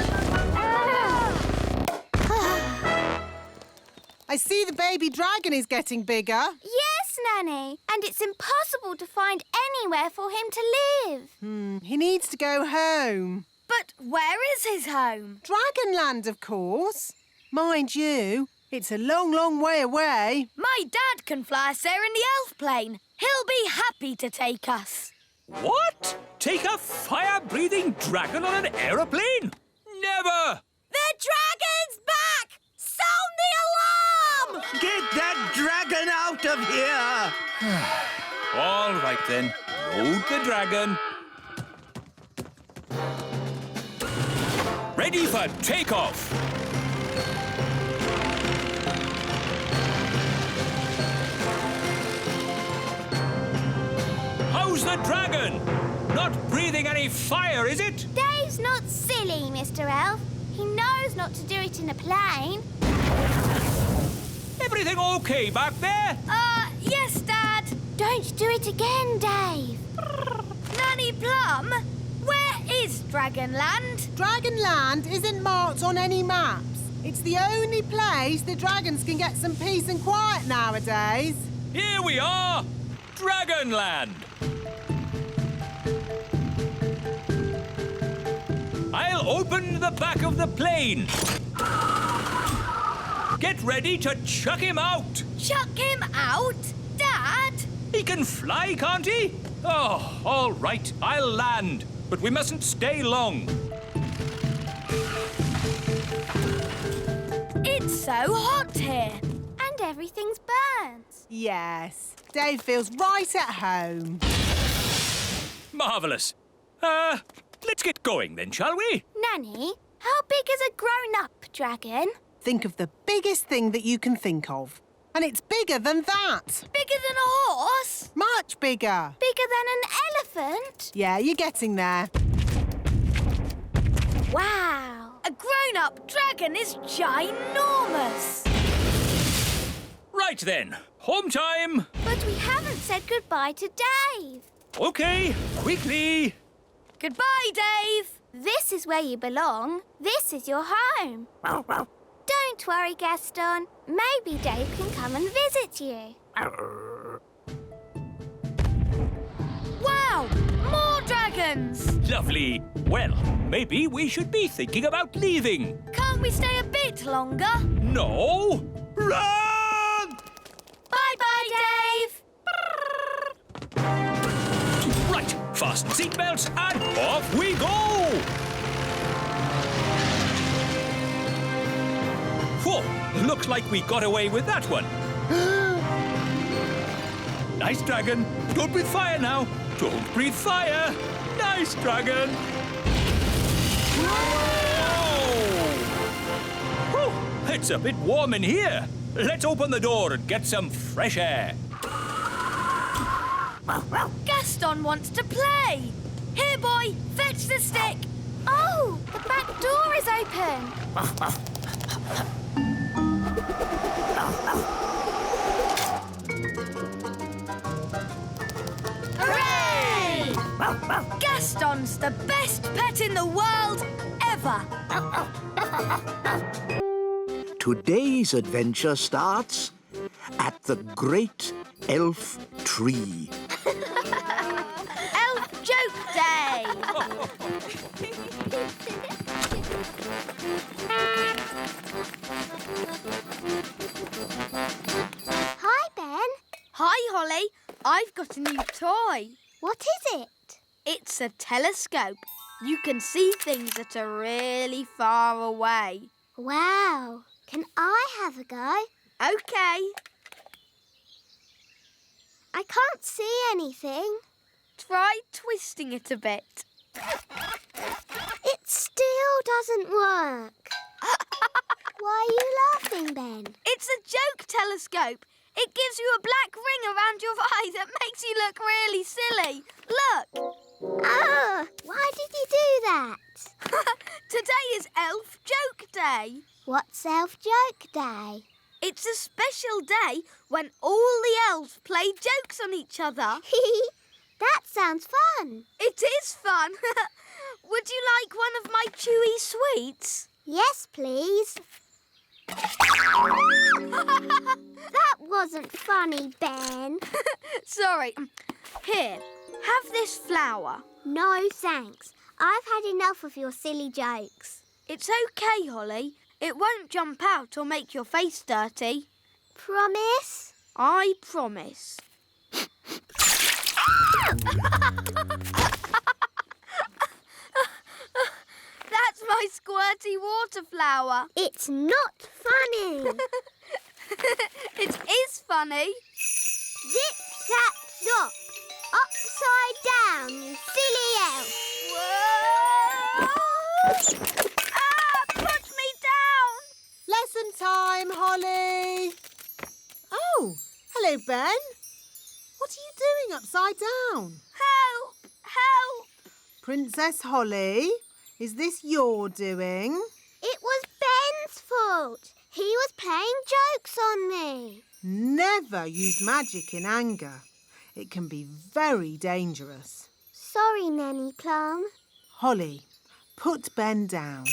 I see the baby dragon is getting bigger. Yes, Nanny. And it's impossible to find anywhere for him to live. He needs to go home. But where is his home? Dragonland, of course. Mind you, it's a long, long way away. My dad can fly us there in the elf plane. He'll be happy to take us. What? Take a fire-breathing dragon on an aeroplane? Never! The dragon's back! Sound the alarm! Get that dragon out of here! All right, then. Load the dragon. Ready for takeoff. How's the dragon? Not breathing any fire, is it? Dave's not silly, Mr. Elf. He knows not to do it in a plane. Everything okay back there? Yes, Dad. Don't do it again, Dave. Nanny Plum, where is Dragonland? Dragonland isn't marked on any maps. It's the only place the dragons can get some peace and quiet nowadays. Here we are! Dragonland! I'll open the back of the plane. Get ready to chuck him out. Chuck him out? Dad? He can fly, can't he? Oh, all right, I'll land. But we mustn't stay long. It's so hot here. And everything's burnt. Yes, Dave feels right at home. Marvellous. Let's get going then, shall we? Nanny, how big is a grown-up dragon? Think of the biggest thing that you can think of. And it's bigger than that. Bigger than a horse? Much bigger. Bigger than an elephant? Yeah, you're getting there. Wow. A grown-up dragon is ginormous. Right then, home time. But we haven't said goodbye to Dave. OK, quickly. Goodbye, Dave. This is where you belong. This is your home. Don't worry, Gaston. Maybe Dave can come and visit you. Wow! More dragons! Lovely. Well, maybe we should be thinking about leaving. Can't we stay a bit longer? No! Run! Bye-bye, Dave! Right, fasten seatbelts and off we go! Whoa, looks like we got away with that one. Nice dragon. Don't breathe fire now. Don't breathe fire. Nice dragon. Whoa! It's a bit warm in here. Let's open the door and get some fresh air. Gaston wants to play. Here, boy, fetch the stick. Oh, the back door is open. Hooray! Gaston's the best pet in the world ever. Today's adventure starts at the Great Elf Tree. Elf Joke Day. I've got a new toy. What is it? It's a telescope. You can see things that are really far away. Wow. Can I have a go? OK. I can't see anything. Try twisting it a bit. It still doesn't work. Why are you laughing, Ben? It's a joke telescope. It gives you a black ring around your eye that makes you look really silly. Look. Oh, why did you do that? Today is Elf Joke Day. What's Elf Joke Day? It's a special day when all the elves play jokes on each other. That sounds fun. It is fun. Would you like one of my chewy sweets? Yes, please. That wasn't funny, Ben. Sorry. Here, have this flower. No, thanks. I've had enough of your silly jokes. It's OK, Holly. It won't jump out or make your face dirty. Promise? I promise. That's my squirty water flower. It's not funny. It is funny. Zip, zap, zop. Upside down, you silly elf. Whoa! Put me down! Lesson time, Holly. Oh, hello, Ben. What are you doing upside down? Help! Help! Princess Holly, is this your doing? It was Ben's fault. He was playing jokes on me. Never use magic in anger. It can be very dangerous. Sorry, Nanny Plum. Holly, put Ben down.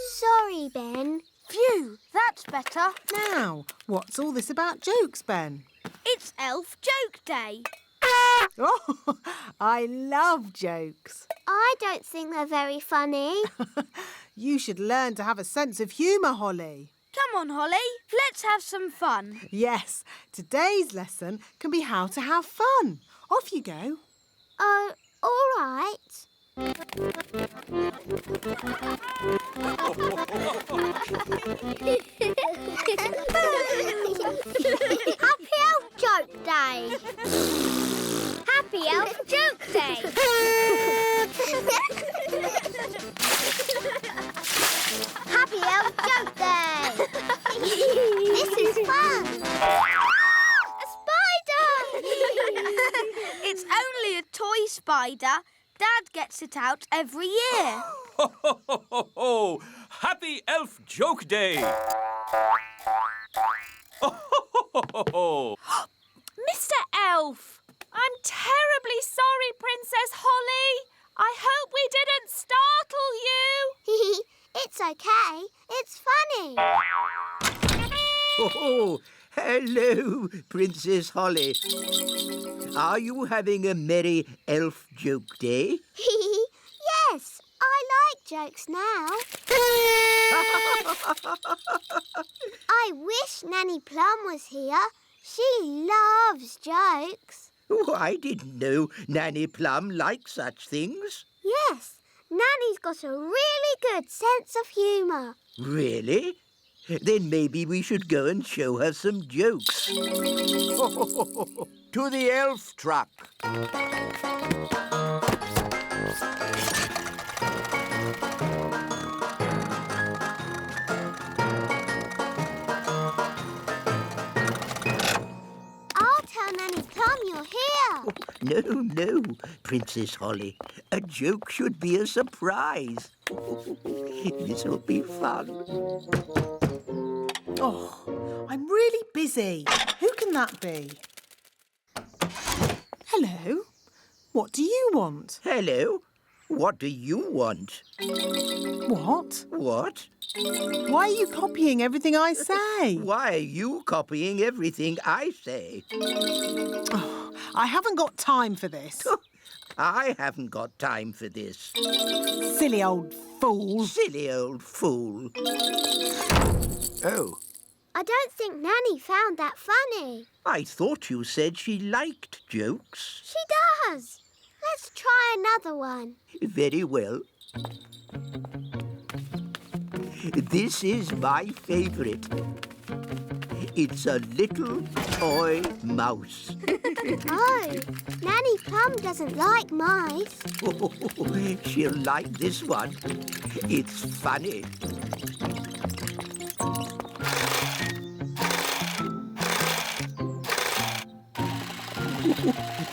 Sorry, Ben. Phew, that's better. Now, what's all this about jokes, Ben? It's Elf Joke Day. Oh, I love jokes. I don't think they're very funny. You should learn to have a sense of humour, Holly. Come on, Holly. Let's have some fun. Yes, today's lesson can be how to have fun. Off you go. Oh, all right. Happy Elf Joke Day. Happy Elf Joke Day. Happy Elf Joke Day. This is fun. A spider. It's only a toy spider. Dad gets it out every year. Ho, ho, ho, ho, ho! Happy Elf Joke Day! Ho, ho, ho, ho, ho! Mr. Elf, I'm terribly sorry, Princess Holly. I hope we didn't startle you. It's okay. It's funny. Oh, hello, Princess Holly. Are you having a merry elf joke day? Yes, I like jokes now. I wish Nanny Plum was here. She loves jokes. Oh, I didn't know Nanny Plum liked such things. Yes, Nanny's got a really good sense of humour. Really? Then maybe we should go and show her some jokes. To the elf truck. I'll tell Nanny Plum you're here. No, Princess Holly. A joke should be a surprise. This'll be fun. Oh, I'm really busy. Who can that be? Hello. What do you want? Hello. What do you want? What? What? Why are you copying everything I say? Why are you copying everything I say? Oh, I haven't got time for this. I haven't got time for this. Silly old fool. Silly old fool. Oh, I don't think Nanny found that funny. I thought you said she liked jokes. She does. Let's try another one. Very well. This is my favourite. It's a little toy mouse. Oh, Nanny Plum doesn't like mice. She'll like this one. It's funny.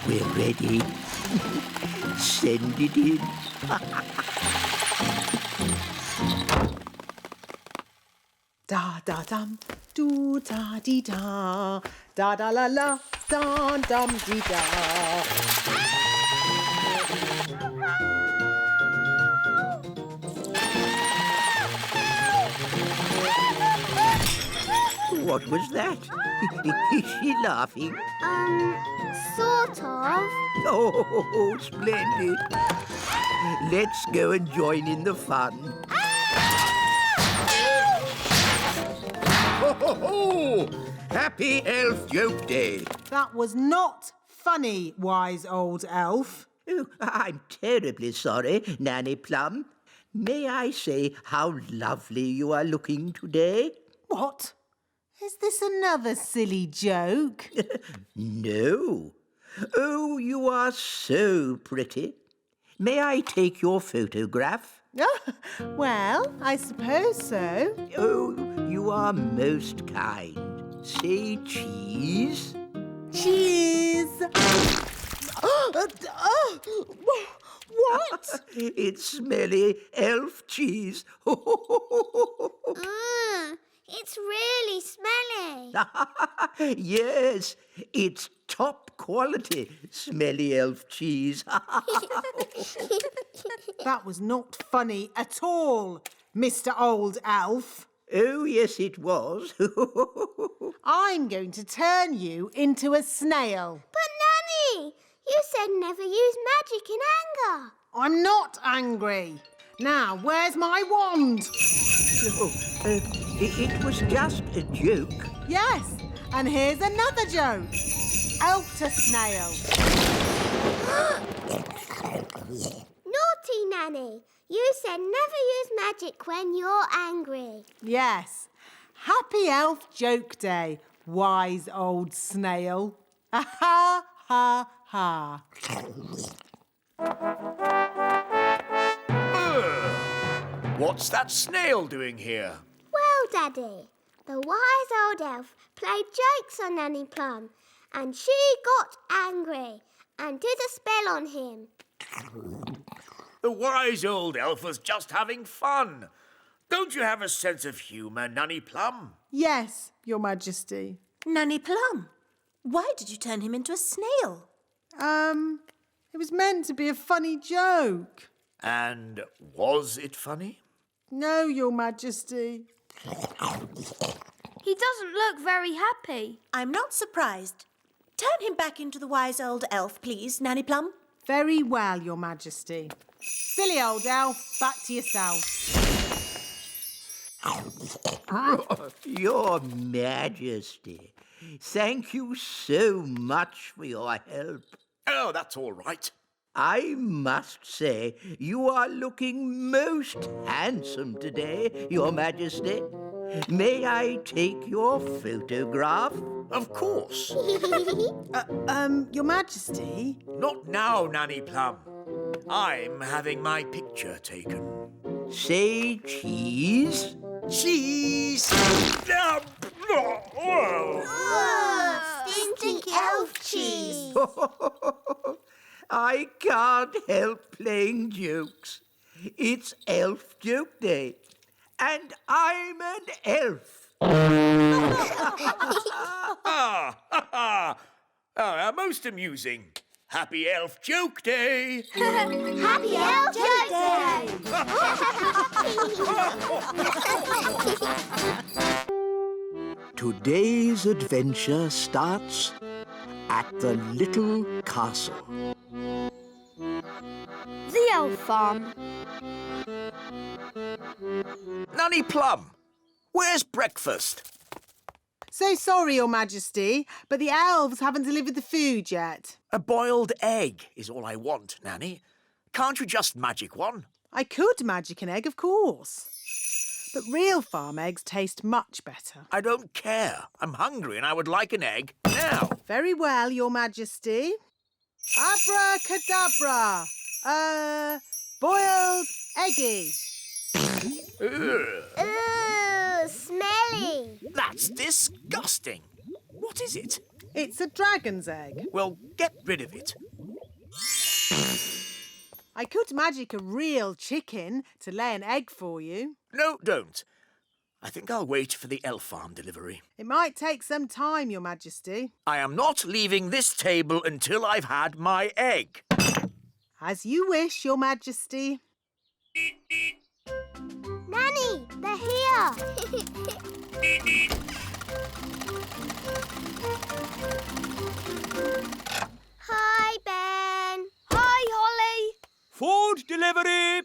We're ready. Send it in. Da da dum, do da dee da, da da la la, da dum dee da. What was that? Is she laughing? Sort of. Oh, splendid. Let's go and join in the fun. Ho, ho, ho! Happy Elf Joke Day. That was not funny, wise old elf. Oh, I'm terribly sorry, Nanny Plum. May I say how lovely you are looking today? What? Is this another silly joke? No. Oh, you are so pretty. May I take your photograph? Well, I suppose so. Oh, you are most kind. Say cheese. Cheese! What? It's smelly elf cheese. It's really smelly. Yes, it's top quality smelly elf cheese. That was not funny at all, Mr. Old Elf. Oh, yes, it was. I'm going to turn you into a snail. But Nanny, you said never use magic in anger. I'm not angry. Now, where's my wand? Oh, it was just a joke. Yes, and here's another joke. Elf to snail. Naughty Nanny. You said never use magic when you're angry. Yes. Happy Elf Joke Day, wise old snail. Ha ha ha. What's that snail doing here? Well, Daddy, the wise old elf played jokes on Nanny Plum, and she got angry and did a spell on him. The wise old elf was just having fun. Don't you have a sense of humour, Nanny Plum? Yes, Your Majesty. Nanny Plum, why did you turn him into a snail? It was meant to be a funny joke. And was it funny? No, Your Majesty. He doesn't look very happy. I'm not surprised. Turn him back into the wise old elf, please, Nanny Plum. Very well, Your Majesty. Silly old elf, back to yourself. Your Majesty, thank you so much for your help. Oh, that's all right. I must say, you are looking most handsome today, Your Majesty. May I take your photograph? Of course. Your Majesty? Not now, Nanny Plum. I'm having my picture taken. Say cheese. Cheese! Stinky elf cheese. I can't help playing jokes. It's Elf Joke Day, and I'm an elf. Most amusing. Happy Elf Joke Day! Happy Elf Joke Day! Today's adventure starts at the little castle. The elf farm. Nanny Plum, where's breakfast? So sorry, Your Majesty, but the elves haven't delivered the food yet. A boiled egg is all I want, Nanny. Can't you just magic one? I could magic an egg, of course. But real farm eggs taste much better. I don't care. I'm hungry and I would like an egg now. Very well, Your Majesty. Abracadabra! Boiled eggy. Ooh, smelly. That's disgusting. What is it? It's a dragon's egg. Well, get rid of it. I could magic a real chicken to lay an egg for you. No, don't. I think I'll wait for the elf farm delivery. It might take some time, Your Majesty. I am not leaving this table until I've had my egg. As you wish, Your Majesty. Nanny, they're here. Hi, Ben. Hi, Holly. Food delivery!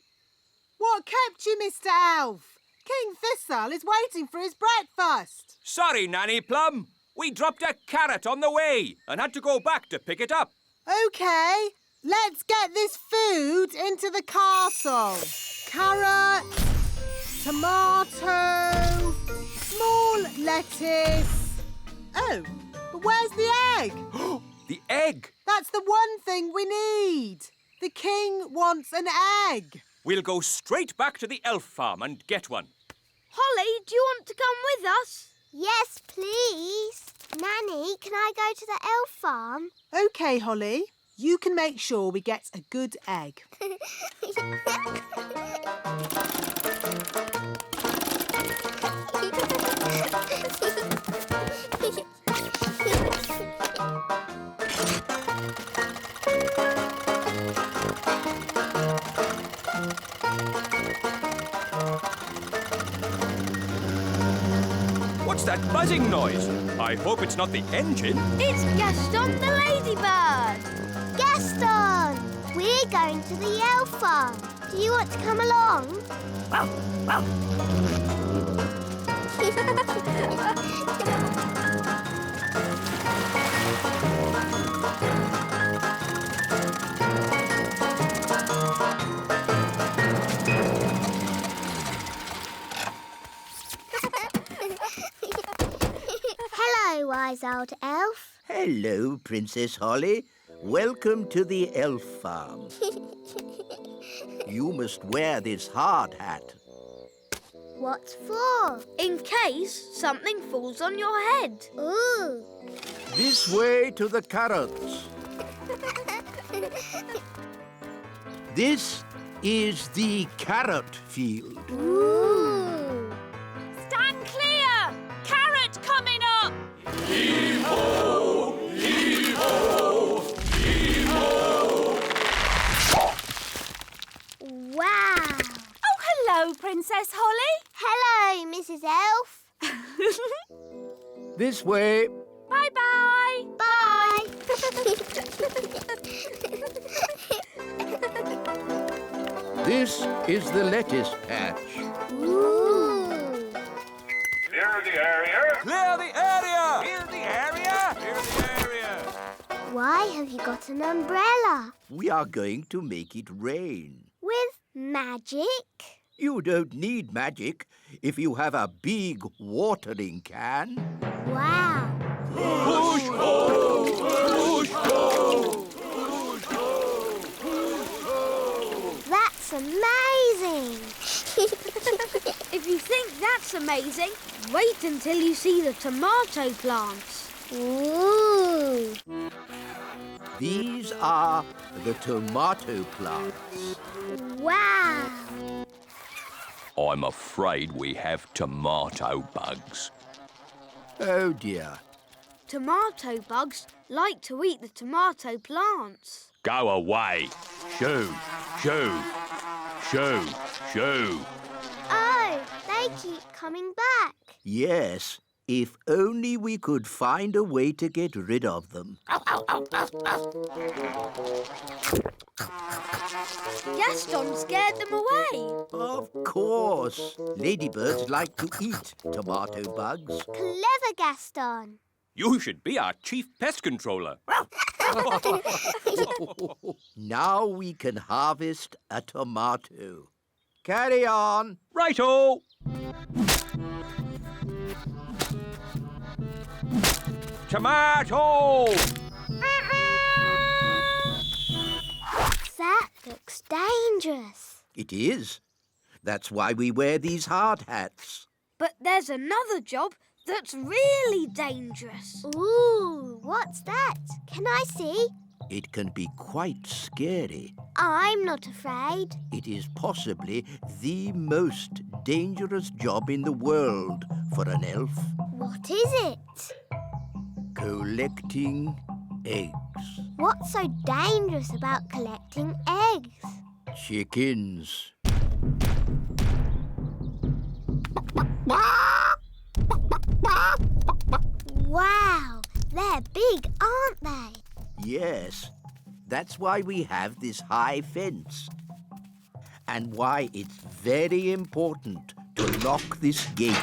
What kept you, Mr. Elf? King Thistle is waiting for his breakfast. Sorry, Nanny Plum. We dropped a carrot on the way and had to go back to pick it up. OK, let's get this food into the castle. Carrot, tomato, small lettuce. Oh, but where's the egg? The egg? That's the one thing we need. The king wants an egg. We'll go straight back to the elf farm and get one. Holly, do you want to come with us? Yes, please. Nanny, can I go to the elf farm? OK, Holly. You can make sure we get a good egg. What's that buzzing noise? I hope it's not the engine. It's Gaston the ladybird. Gaston! We're going to the elf farm. Do you want to come along? Hello, wise old elf. Hello, Princess Holly. Welcome to the elf farm. You must wear this hard hat. What for? In case something falls on your head. Ooh. This way to the carrots. This is the carrot field. Ooh. Stand clear! Carrot coming up! Heave-ho! Heave-ho! Heave-ho! Wow. Oh, hello, Princess Holly. Hello, Mrs. Elf. This way. Bye-bye. Bye. This is the lettuce patch. Ooh. Clear the area! Clear the area! Clear the area! Clear the area! Why have you got an umbrella? We are going to make it rain. With magic? You don't need magic if you have a big watering can. Wow. Push ho! Push ho! That's amazing. If you think that's amazing, wait until you see the tomato plants. Ooh. These are the tomato plants. Wow. I'm afraid we have tomato bugs. Oh, dear. Tomato bugs like to eat the tomato plants. Go away. Shoo, shoo, shoo, shoo. Oh, they keep coming back. Yes, If only we could find a way to get rid of them. Gaston scared them away. Of course. Ladybirds like to eat tomato bugs. Clever Gaston. You should be our chief pest controller. Now we can harvest a tomato. Carry on. Righto! Tomato! That looks dangerous. It is. That's why we wear these hard hats. But there's another job that's really dangerous. Ooh, what's that? Can I see? It can be quite scary. I'm not afraid. It is possibly the most dangerous job in the world for an elf. What is it? Collecting eggs. What's so dangerous about collecting eggs? Chickens. Wow, they're big, aren't they? Yes, that's why we have this high fence. And why it's very important to lock this gate.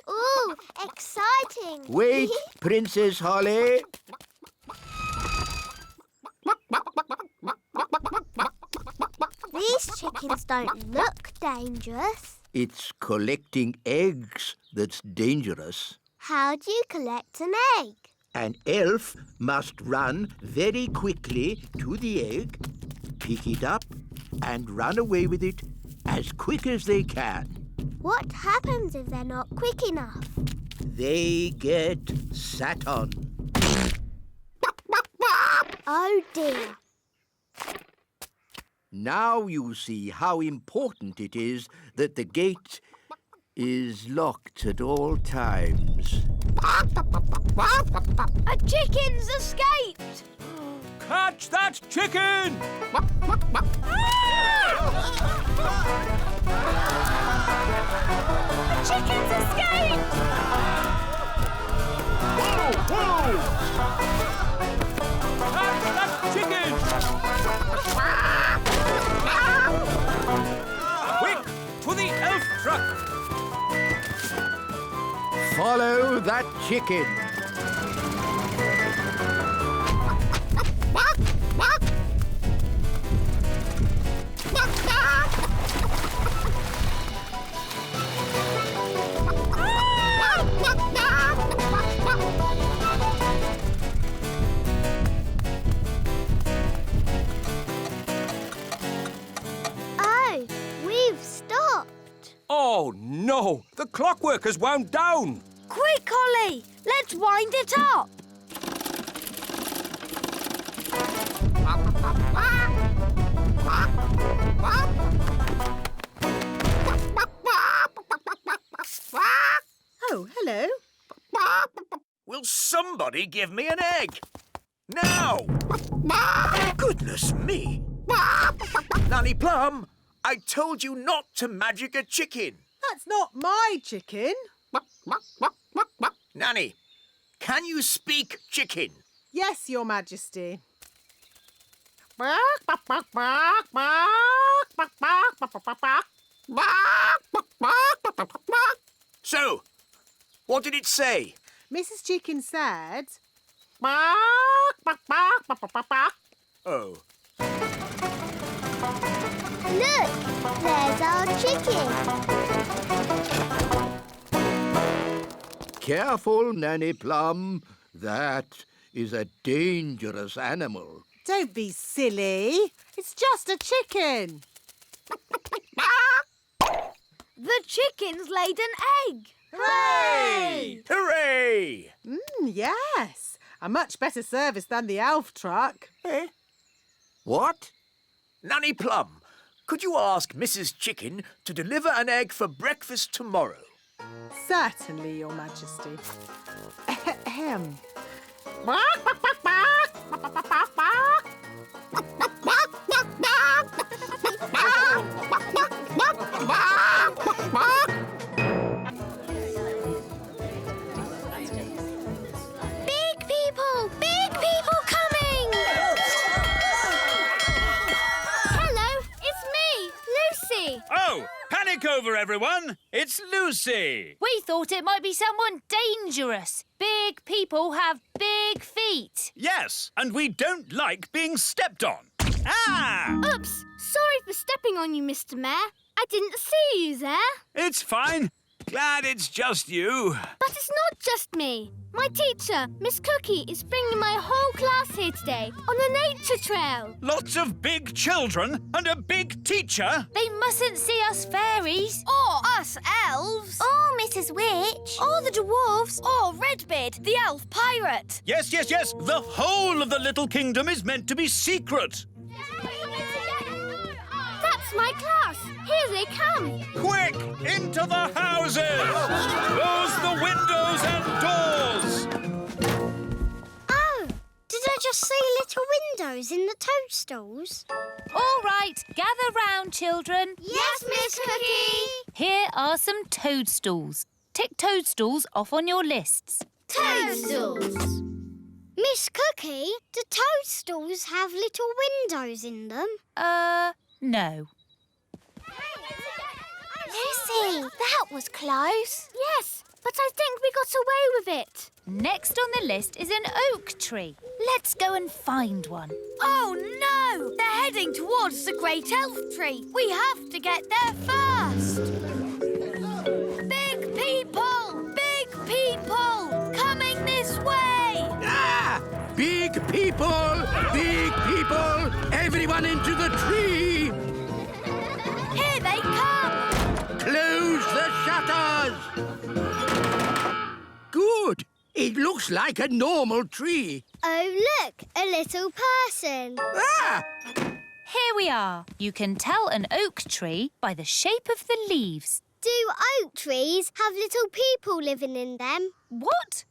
Ooh, exciting. Wait, Princess Holly. These chickens don't look dangerous. It's collecting eggs that's dangerous. How do you collect an egg? An elf must run very quickly to the egg, pick it up, and run away with it as quick as they can. What happens if they're not quick enough? They get sat on. Oh dear. Now you see how important it is that the gate is locked at all times. A chicken's escaped! Catch that chicken! The chicken's escaped! Whoa, whoa! Catch that chicken! Quick, to the elf truck! Follow that chicken. Oh, we've stopped. Oh, no! The clockwork has wound down! Quick, Holly! Let's wind it up! Oh, hello. Will somebody give me an egg? Now! Goodness me! Nanny Plum, I told you not to magic a chicken. That's not my chicken. Nanny, can you speak chicken? Yes, Your Majesty. So, what did it say? Mrs. Chicken said... Oh. Look, there's our chicken. Careful, Nanny Plum. That is a dangerous animal. Don't be silly. It's just a chicken. The chicken's laid an egg. Hooray! Hooray! Yes. A much better service than the elf truck. What? Nanny Plum, could you ask Mrs. Chicken to deliver an egg for breakfast tomorrow? Certainly, Your Majesty. Ahem. over, everyone. It's Lucy. We thought it might be someone dangerous. Big people have big feet. Yes, and we don't like being stepped on. Ah! Oops! Sorry for stepping on you, Mr. Mayor. I didn't see you there. It's fine. Glad it's just you. But it's not just me. My teacher, Miss Cookie, is bringing my whole class here today on a nature trail. Lots of big children and a big teacher. They mustn't see us fairies. Or us elves. Or Mrs. Witch. Or the dwarves. Or Redbeard, the elf pirate. Yes, yes, yes. The whole of the Little Kingdom is meant to be secret. That's my class. Here they come. Quick, into the houses. Close the windows and doors. Oh, did I just see little windows in the toadstools? All right, gather round, children. Yes, Miss Cookie. Here are some toadstools. Tick toadstools off on your lists. Toadstools. Miss Cookie, do toadstools have little windows in them? No. Lucy, that was close. Yes, but I think we got away with it. Next on the list is an oak tree. Let's go and find one. Oh, no! They're heading towards the great elf tree. We have to get there first. Big people, coming this way. Ah! Big people! Everyone into the tree! Here they come. Close the shutters! Good. It looks like a normal tree. Oh, look, a little person. Ah! Here we are. You can tell an oak tree by the shape of the leaves. Do oak trees have little people living in them? What?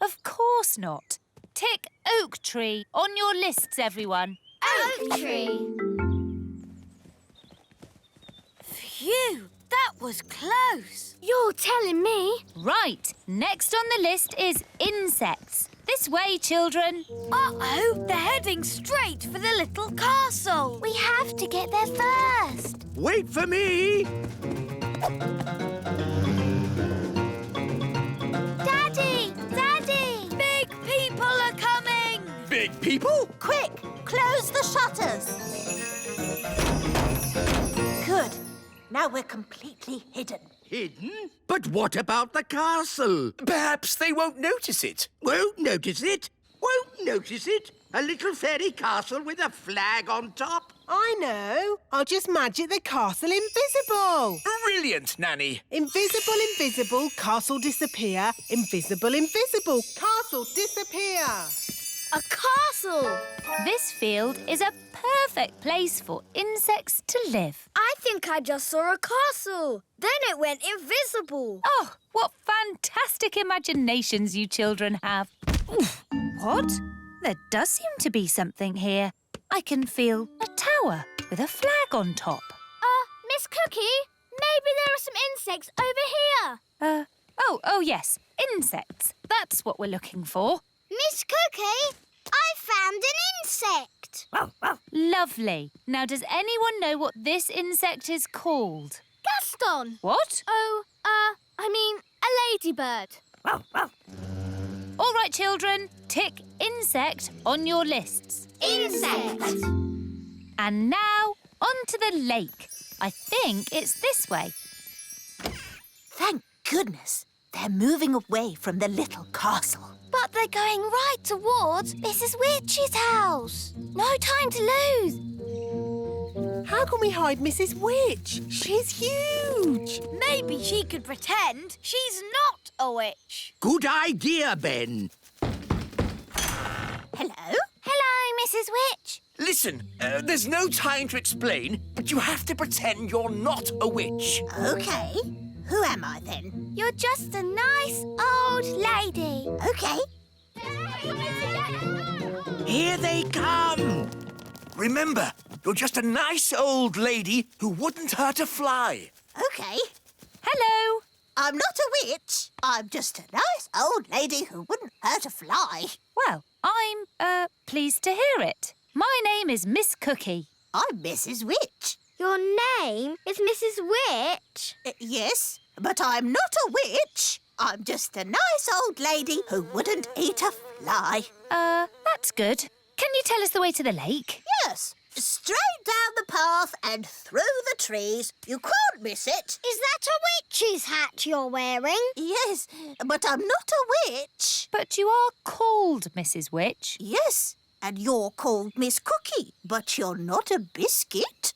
Of course not. Tick oak tree on your lists, everyone. Oak tree. Phew, that was close. You're telling me? Right. Next on the list is insects. This way, children. Uh-oh, they're heading straight for the little castle. We have to get there first. Wait for me. Daddy! Big people are coming. Big people? Quick, close the shutters. Good. Now we're completely hidden. Hidden? But what about the castle? Perhaps they won't notice it. Won't notice it? Won't notice it? A little fairy castle with a flag on top? I know. I'll just magic the castle invisible. Brilliant, Nanny. Invisible, castle disappear. Invisible, castle disappear. A castle. This field is a perfect place for insects to live. I think I just saw a castle. Then it went invisible. Oh, what fantastic imaginations you children have. Oof. What? There does seem to be something here. I can feel a tower with a flag on top. Miss Cookie, maybe there are some insects over here. Oh, yes, insects. That's what we're looking for. Miss Cookie, I found an insect. Lovely. Now, does anyone know what this insect is called? Gaston. What? Oh, I mean, a ladybird. All right, children, tick insect on your lists. Insect. And now, on to the lake. I think it's this way. Thank goodness. They're moving away from the little castle. But they're going right towards Mrs. Witch's house. No time to lose. How can we hide Mrs. Witch? She's huge. Maybe she could pretend she's not a witch. Good idea, Ben. Hello? Hello, Mrs. Witch. Listen, there's no time to explain, but you have to pretend you're not a witch. OK. Who am I, then? You're just a nice old lady. OK. Here they come. Remember, you're just a nice old lady who wouldn't hurt a fly. OK. Hello. I'm not a witch. I'm just a nice old lady who wouldn't hurt a fly. Well, I'm, pleased to hear it. My name is Miss Cookie. I'm Mrs. Witch. Your name is Mrs. Witch? Yes, but I'm not a witch. I'm just a nice old lady who wouldn't eat a fly. That's good. Can you tell us the way to the lake? Yes, straight down the path and through the trees. You can't miss it. Is that a witch's hat you're wearing? Yes, but I'm not a witch. But you are called Mrs. Witch. Yes, and you're called Miss Cookie, but you're not a biscuit.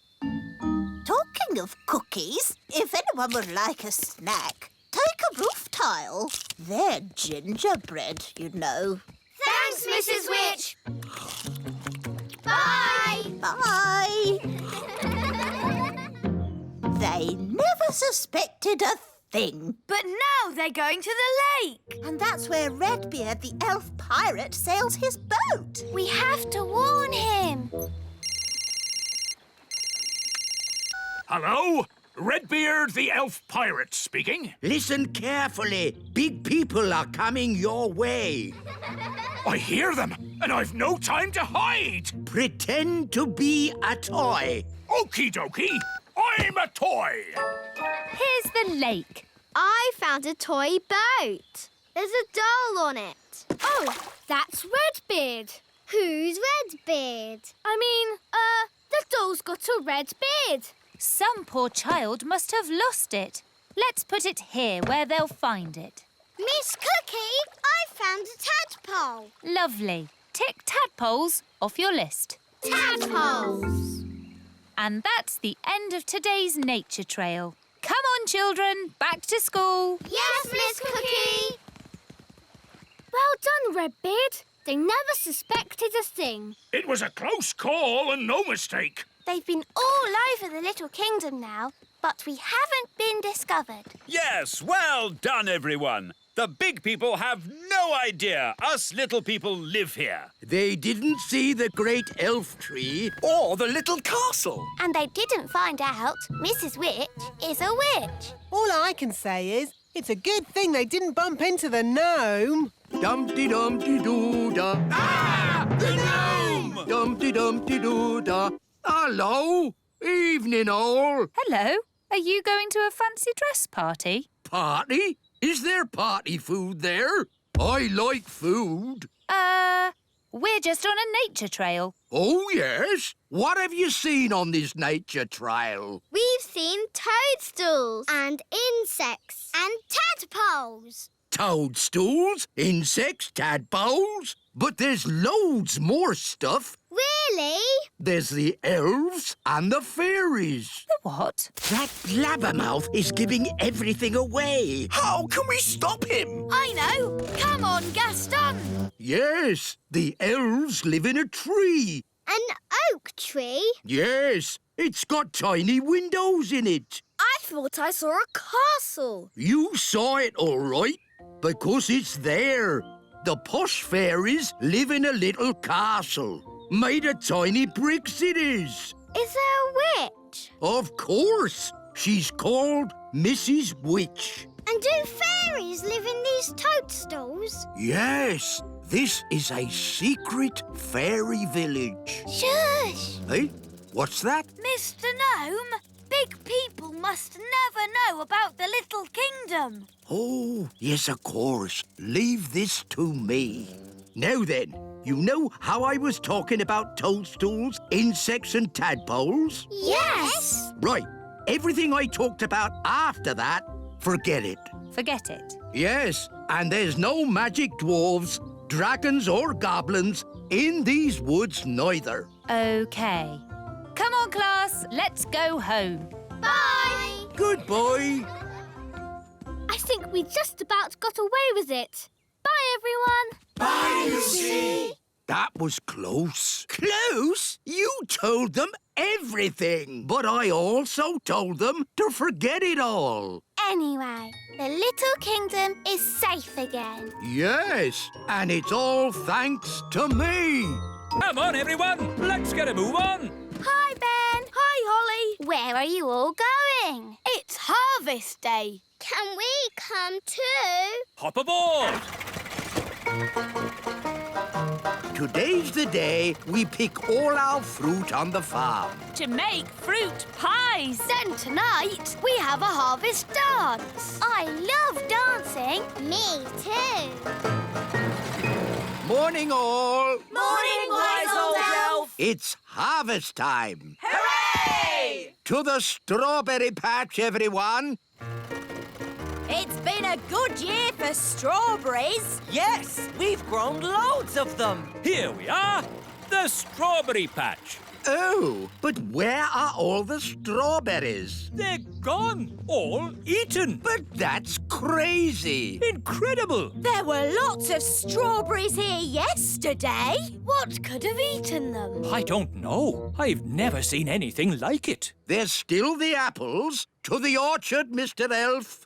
Talking of cookies, if anyone would like a snack, take a roof tile. They're gingerbread, you know. Thanks, Mrs. Witch. Bye. Bye. They never suspected a thing. But now they're going to the lake. And that's where Redbeard, the elf pirate, sails his boat. We have to warn him. Hello? Redbeard the elf pirate speaking. Listen carefully. Big people are coming your way. I hear them, and I've no time to hide. Pretend to be a toy. Okie dokie, I'm a toy. Here's the lake. I found a toy boat. There's a doll on it. Oh, that's Redbeard. Who's Redbeard? I mean, the doll's got a red beard. Some poor child must have lost it. Let's put it here where they'll find it. Miss Cookie, I found a tadpole. Lovely. Tick tadpoles off your list. Tadpoles. And that's the end of today's nature trail. Come on, children, back to school. Yes, Miss Cookie. Well done, Redbeard. They never suspected a thing. It was a close call and no mistake. They've been all over the Little Kingdom now, but we haven't been discovered. Yes, well done, everyone. The big people have no idea us little people live here. They didn't see the great elf tree. Or the little castle. And they didn't find out Mrs. Witch is a witch. All I can say is it's a good thing they didn't bump into the gnome. Dumpty-dumpty-doo-da. Ah! The gnome! Dumpty-dumpty-doo-da. Hello. Evening, all. Hello. Are you going to a fancy dress party? Party? Is there party food there? I like food. We're just on a nature trail. Oh, yes? What have you seen on this nature trail? We've seen toadstools and insects and tadpoles. Toadstools, insects, tadpoles. But there's loads more stuff. Really? There's the elves and the fairies. The what? That blabbermouth is giving everything away. How can we stop him? I know. Come on, Gaston. Yes, the elves live in a tree. An oak tree? Yes, it's got tiny windows in it. I thought I saw a castle. You saw it all right, because it's there. The posh fairies live in a little castle. Made of tiny bricks it is. Is there a witch? Of course. She's called Mrs. Witch. And do fairies live in these toadstools? Yes, this is a secret fairy village. Shush! Hey, what's that? Mr. Gnome, big people must never know about the Little Kingdom. Oh, yes, of course. Leave this to me. Now then, you know how I was talking about toadstools, insects and tadpoles? Yes! Right. Everything I talked about after that, forget it. Forget it. Yes, and there's no magic dwarves, dragons or goblins in these woods neither. OK. Come on, class. Let's go home. Bye! Goodbye. I think we just about got away with it. Bye, everyone. Bye, Lucy. That was close. Close? You told them everything. But I also told them to forget it all. Anyway, the Little Kingdom is safe again. Yes, and it's all thanks to me. Come on, everyone. Let's get a move on. Hi, Ben. Hi, Holly. Where are you all going? It's Harvest Day. Can we come too? Hop aboard. today's the day we pick all our fruit on the farm. To make fruit pies. Then tonight, we have a harvest dance. I love dancing. Me too. Morning, all. Morning, wise old elf. It's harvest time. Hooray! To the strawberry patch, everyone. It's been a good year for strawberries. Yes, we've grown loads of them. Here we are, the strawberry patch. Oh, but where are all the strawberries? They're gone, all eaten. But that's crazy. Incredible. There were lots of strawberries here yesterday. What could have eaten them? I don't know. I've never seen anything like it. There's still the apples. To the orchard, Mr. Elf.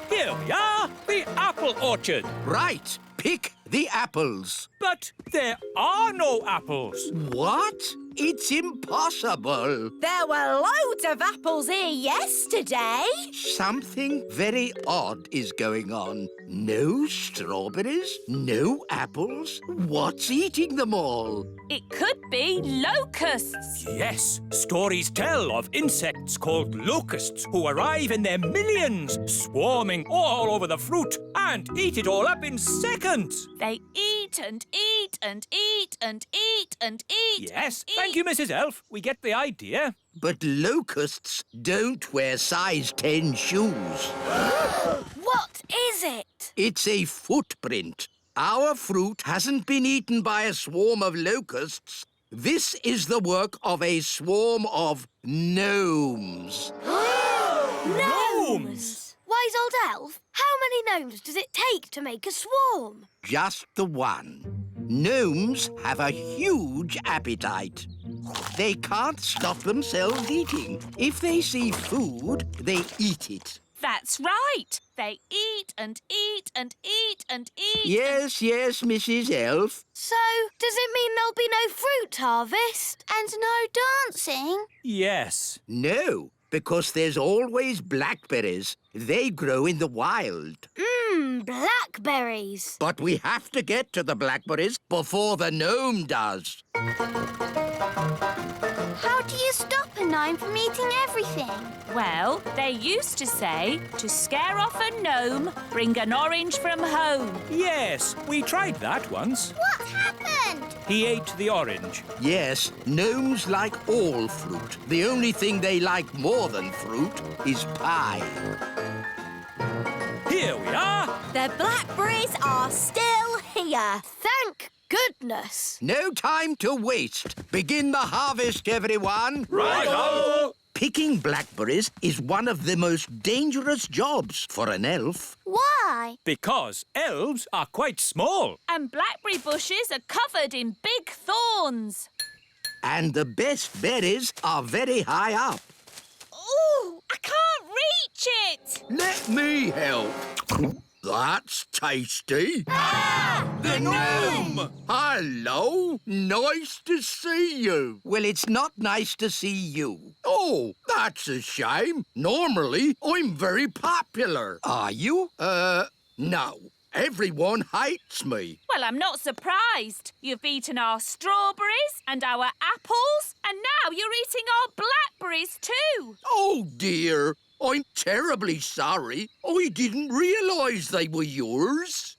Here we are, the apple orchard. Right. Pick the apples. But there are no apples. What? It's impossible. There were loads of apples here yesterday. Something very odd is going on. No strawberries, no apples. What's eating them all? It could be locusts. Yes, stories tell of insects called locusts who arrive in their millions, swarming all over the fruit and eat it all up in seconds. They eat and eat and eat and eat and eat. Yes, and thank you, Mrs. Elf. We get the idea. But locusts don't wear size 10 shoes. What is it? It's a footprint. Our fruit hasn't been eaten by a swarm of locusts. This is the work of a swarm of gnomes. Gnomes! Wise old elf, how many gnomes does it take to make a swarm? Just the one. Gnomes have a huge appetite. They can't stop themselves eating. If they see food, they eat it. That's right. They eat and eat and eat and eat. Yes, Mrs. Elf. So, does it mean there'll be no fruit harvest? And no dancing? Yes. No, because there's always blackberries. They grow in the wild. Blackberries. But we have to get to the blackberries before the gnome does. How do you stop a gnome from eating everything? Well, they used to say, to scare off a gnome, bring an orange from home. Yes, we tried that once. What happened? He ate the orange. Yes, gnomes like all fruit. The only thing they like more than fruit is pie. Here we are. The blackberries are still here. Thank goodness. No time to waste. Begin the harvest, everyone. Right-o! Picking blackberries is one of the most dangerous jobs for an elf. Why? Because elves are quite small. And blackberry bushes are covered in big thorns. And the best berries are very high up. Ooh, I can't reach it. Let me help. That's tasty. The gnome! Hello. Nice to see you. Well, it's not nice to see you. Oh, that's a shame. Normally, I'm very popular. Are you? No. Everyone hates me. Well, I'm not surprised. You've eaten our strawberries and our apples, and now you're eating our blackberries too. Oh, dear. I'm terribly sorry. I didn't realise they were yours.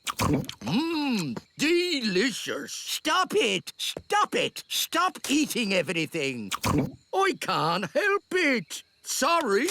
Delicious. Stop it. Stop it. Stop eating everything. I can't help it. Sorry.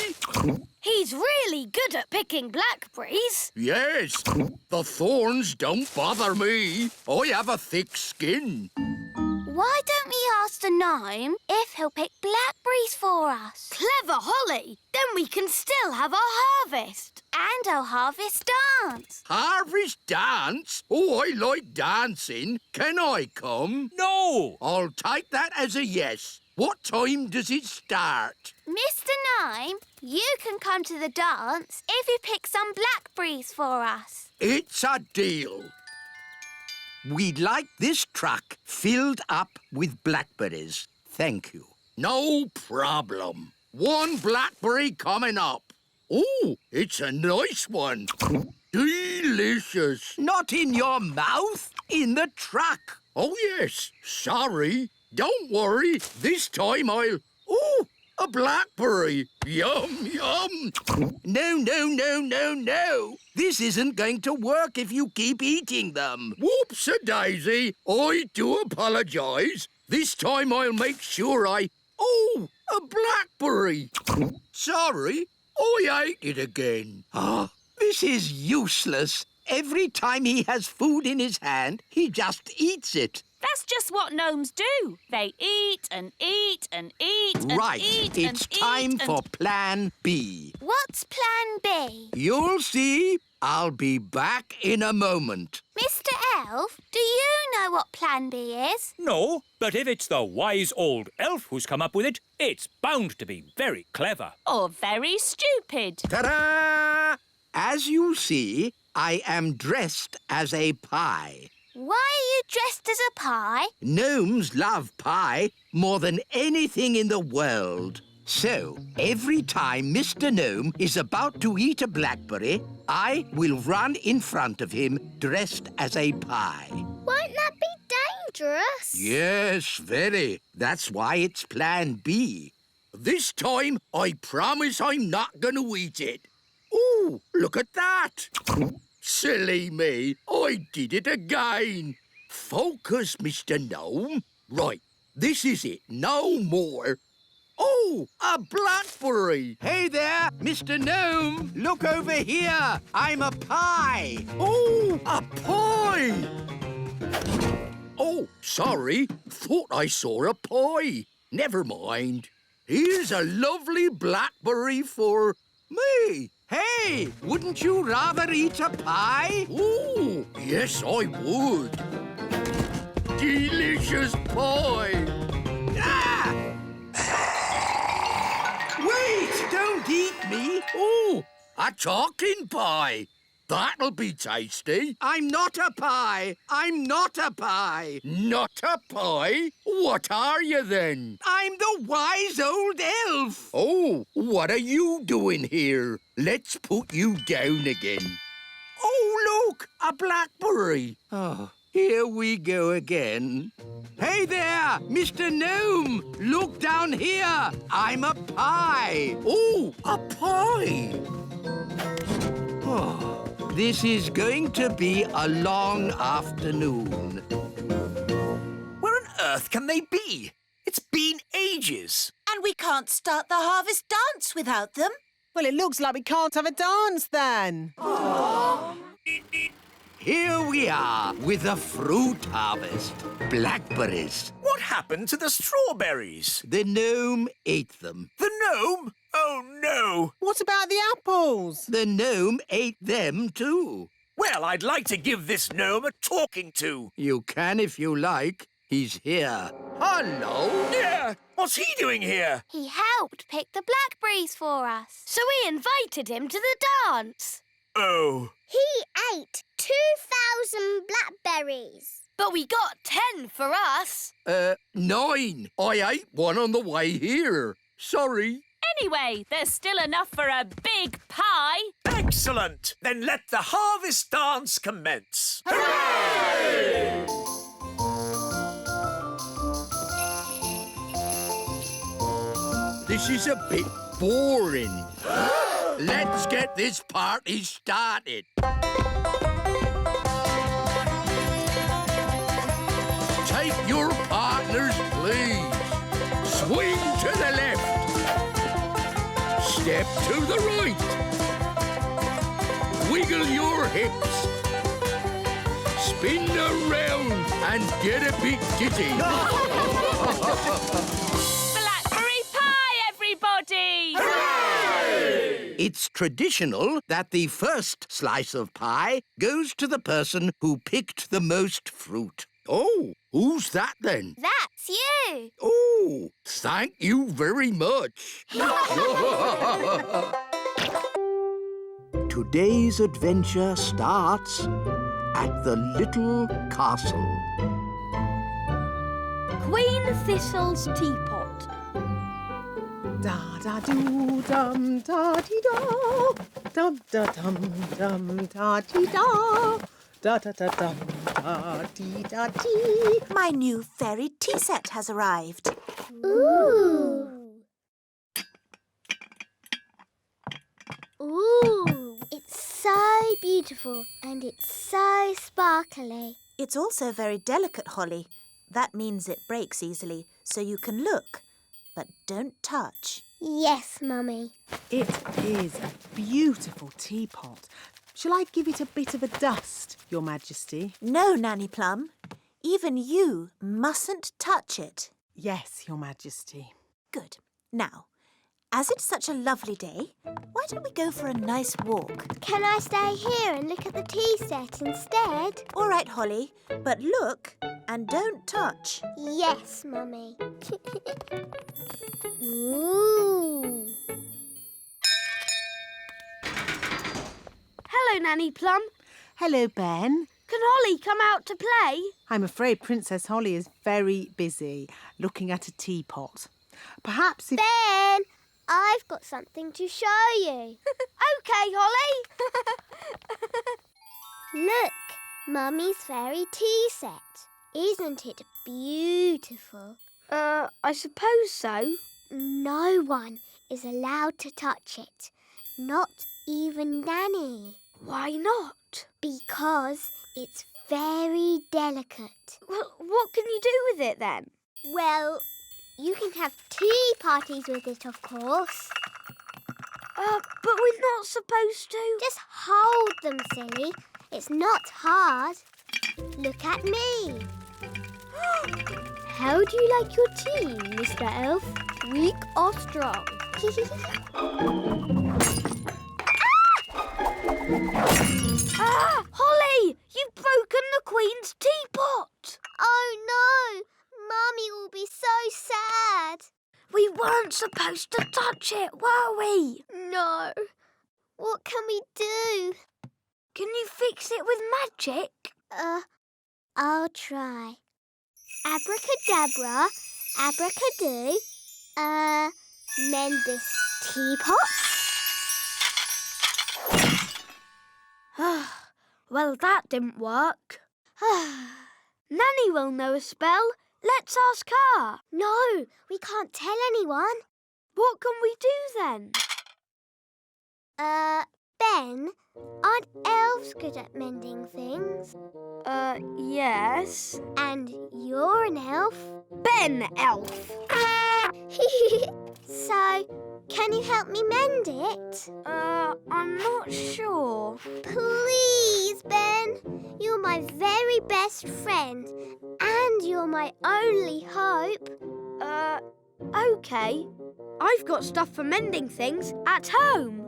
He's really good at picking blackberries. Yes, the thorns don't bother me. I have a thick skin. Why don't we ask the gnome if he'll pick blackberries for us? Clever Holly. Then we can still have our harvest. And our harvest dance. Harvest dance? Oh, I like dancing. Can I come? No! I'll take that as a yes. What time does it start? Mr. Gnome, you can come to the dance if you pick some blackberries for us. It's a deal. We'd like this truck filled up with blackberries. Thank you. No problem. One blackberry coming up. Oh, it's a nice one. Delicious. Not in your mouth, in the truck. Oh, yes. Sorry. Don't worry. This time I'll... Oh, a blackberry. Yum, yum. No, no, no, no, no. This isn't going to work if you keep eating them. Whoops-a-daisy. I do apologise. This time I'll make sure I... Oh, a blackberry. Sorry, I ate it again. Ah, this is useless. Every time he has food in his hand, he just eats it. That's just what gnomes do. They eat and eat and eat and Right, eat it's time for Plan B. What's Plan B? You'll see. I'll be back in a moment. Mr. Elf, do you know what Plan B is? No, but if it's the wise old elf who's come up with it, it's bound to be very clever. Or very stupid. Ta-da! As you see, I am dressed as a pie. Why are you dressed as a pie? Gnomes love pie more than anything in the world. So, every time Mr. Gnome is about to eat a blackberry, I will run in front of him dressed as a pie. Won't that be dangerous? Yes, very. That's why it's Plan B. This time, I promise I'm not going to eat it. Ooh, look at that. Silly me, I did it again. Focus, Mr. Gnome. Right, this is it, no more. Oh, a blackberry. Hey there, Mr. Gnome. Look over here. I'm a pie. Oh, a pie. Oh, sorry. Thought I saw a pie. Never mind. Here's a lovely blackberry for me. Hey, wouldn't you rather eat a pie? Ooh, yes, I would. Delicious pie. Ah! Wait, don't eat me. Ooh, a talking pie. That'll be tasty. I'm not a pie. I'm not a pie. Not a pie? What are you then? I'm the wise old elf. Oh, what are you doing here? Let's put you down again. Oh, look, a blackberry. Oh, here we go again. Hey there, Mr. Gnome. Look down here. I'm a pie. Oh, a pie. Oh. This is going to be a long afternoon. Where on earth can they be? It's been ages. And we can't start the harvest dance without them. Well, it looks like we can't have a dance then. Here we are with the fruit harvest. Blackberries. What happened to the strawberries? The gnome ate them. The gnome? Oh, no. What about the apples? The gnome ate them too. Well, I'd like to give this gnome a talking to. You can if you like. He's here. Hello. Yeah, what's he doing here? He helped pick the blackberries for us. So we invited him to the dance. Oh. He ate 2,000 blackberries. But we got 10 for us. 9. I ate one on the way here. Sorry. Anyway, there's still enough for a big pie. Excellent! Then let the harvest dance commence. Hooray! This is a bit boring. Let's get this party started. Take your partners, please. Swing to the left. Step to the right. Wiggle your hips. Spin around and get a bit giddy. Blackberry pie, everybody! Hooray! It's traditional that the first slice of pie goes to the person who picked the most fruit. Oh, who's that then? That's you. Oh, thank you very much. Today's adventure starts at the little castle. Queen Thistle's teapot. Da da doo dum da dee da, dum da dum dum da dee da, Da-da-da-dum-da-dee-da-dee. My new fairy tea set has arrived. Ooh. Ooh. It's so beautiful and it's so sparkly. It's also very delicate, Holly. That means it breaks easily, so you can look, but don't touch. Yes, Mummy. It is a beautiful teapot. Shall I give it a bit of a dust, Your Majesty? No, Nanny Plum. Even you mustn't touch it. Yes, Your Majesty. Good. Now, as it's such a lovely day, why don't we go for a nice walk? Can I stay here and look at the tea set instead? All right, Holly, but look and don't touch. Yes, Mummy. Ooh. Hello, Nanny Plum. Hello, Ben. Can Holly come out to play? I'm afraid Princess Holly is very busy looking at a teapot. Perhaps if... Ben, I've got something to show you. OK, Holly. Look, Mummy's fairy tea set. Isn't it beautiful? I suppose so. No one is allowed to touch it. Not even Nanny. Why not? Because it's very delicate. Well, what can you do with it then? Well, you can have tea parties with it, of course. But we're not supposed to. Just hold them, silly. It's not hard. Look at me. How do you like your tea, Mr. Elf? Weak or strong? Holly! You've broken the Queen's teapot! Oh, no! Mummy will be so sad. We weren't supposed to touch it, were we? No. What can we do? Can you fix it with magic? I'll try. Abracadabra, abracadoo. Mend this teapot. Well, that didn't work. Nanny will know a spell. Let's ask her. No, we can't tell anyone. What can we do then? Ben, aren't elves good at mending things? Yes. And you're an elf? Ben Elf. So, can you help me mend it? I'm not sure. Please, Ben. You're my very best friend. And you're my only hope. OK. I've got stuff for mending things at home.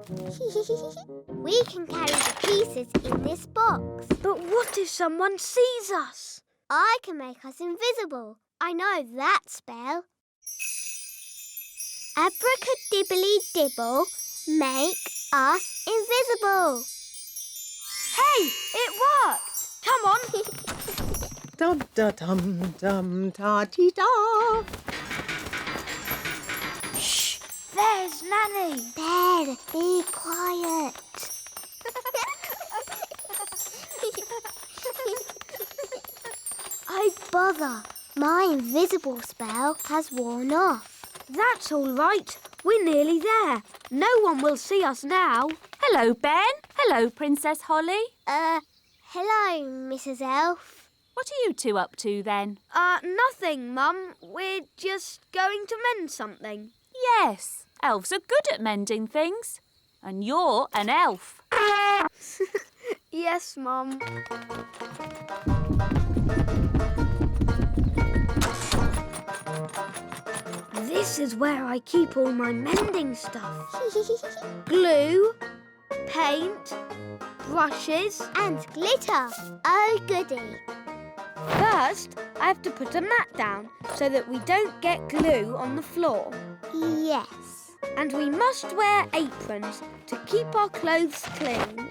We can carry the pieces in this box. But what if someone sees us? I can make us invisible. I know that spell. Abracadibbly-dibble, make us invisible. Hey, it worked! Come on. Dum-da-dum-dum-da-dee-da. Shh, there's Nanny. Ben, be quiet. Oh, bother. My invisible spell has worn off. That's all right. We're nearly there. No one will see us now. Hello, Ben. Hello, Princess Holly. Hello, Mrs. Elf. What are you two up to, then? Nothing, Mum. We're just going to mend something. Yes, elves are good at mending things. And you're an elf. Yes, Mum. This is where I keep all my mending stuff. Glue, paint, brushes and glitter. Oh, goody. First, I have to put a mat down so that we don't get glue on the floor. Yes. And we must wear aprons to keep our clothes clean.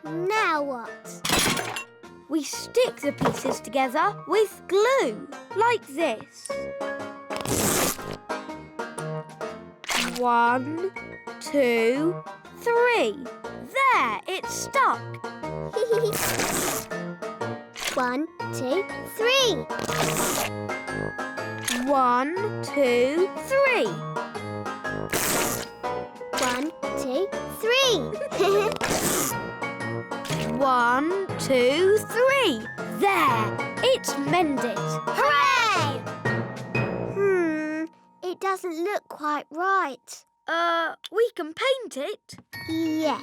Now what? We stick the pieces together with glue, like this. 1, 2, 3. There, it's stuck. 1, 2, 3. 1, 2, 3. 1, 2, 3. 1, 2, 3. There! It's mended. Hooray! It doesn't look quite right. We can paint it. Yes.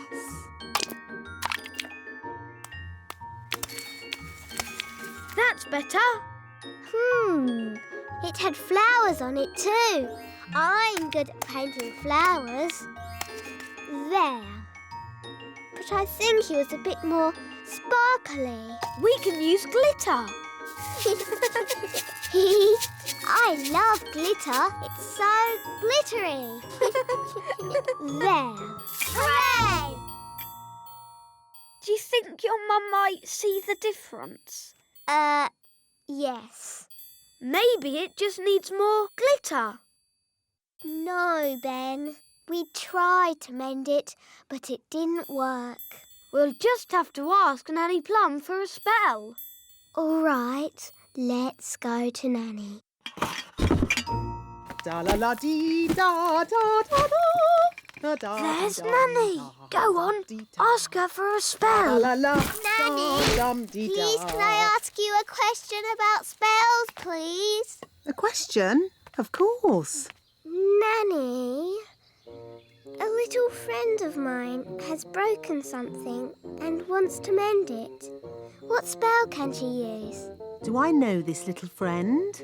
That's better. It had flowers on it too. I'm good at painting flowers. There. But I think it was a bit more sparkly. We can use glitter. I love glitter. It's so glittery. There. Hooray! Do you think your mum might see the difference? Yes. Maybe it just needs more glitter. No, Ben. We tried to mend it, but it didn't work. We'll just have to ask Nanny Plum for a spell. All right, let's go to Nanny. There's Nanny. Go on, ask her for a spell. Nanny, please can I ask you a question about spells, please? A question? Of course. Nanny, a little friend of mine has broken something and wants to mend it. What spell can she use? Do I know this little friend?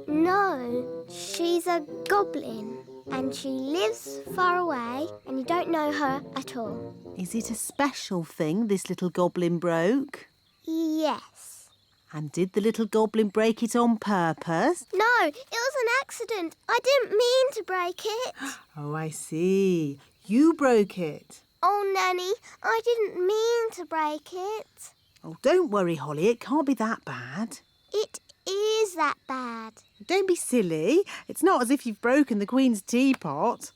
No. She's a goblin and she lives far away and you don't know her at all. Is it a special thing this little goblin broke? Yes. And did the little goblin break it on purpose? No, it was an accident. I didn't mean to break it. Oh, I see. You broke it. Oh, Nanny, I didn't mean to break it. Oh, don't worry, Holly. It can't be that bad. It is that bad. Don't be silly. It's not as if you've broken the Queen's teapot.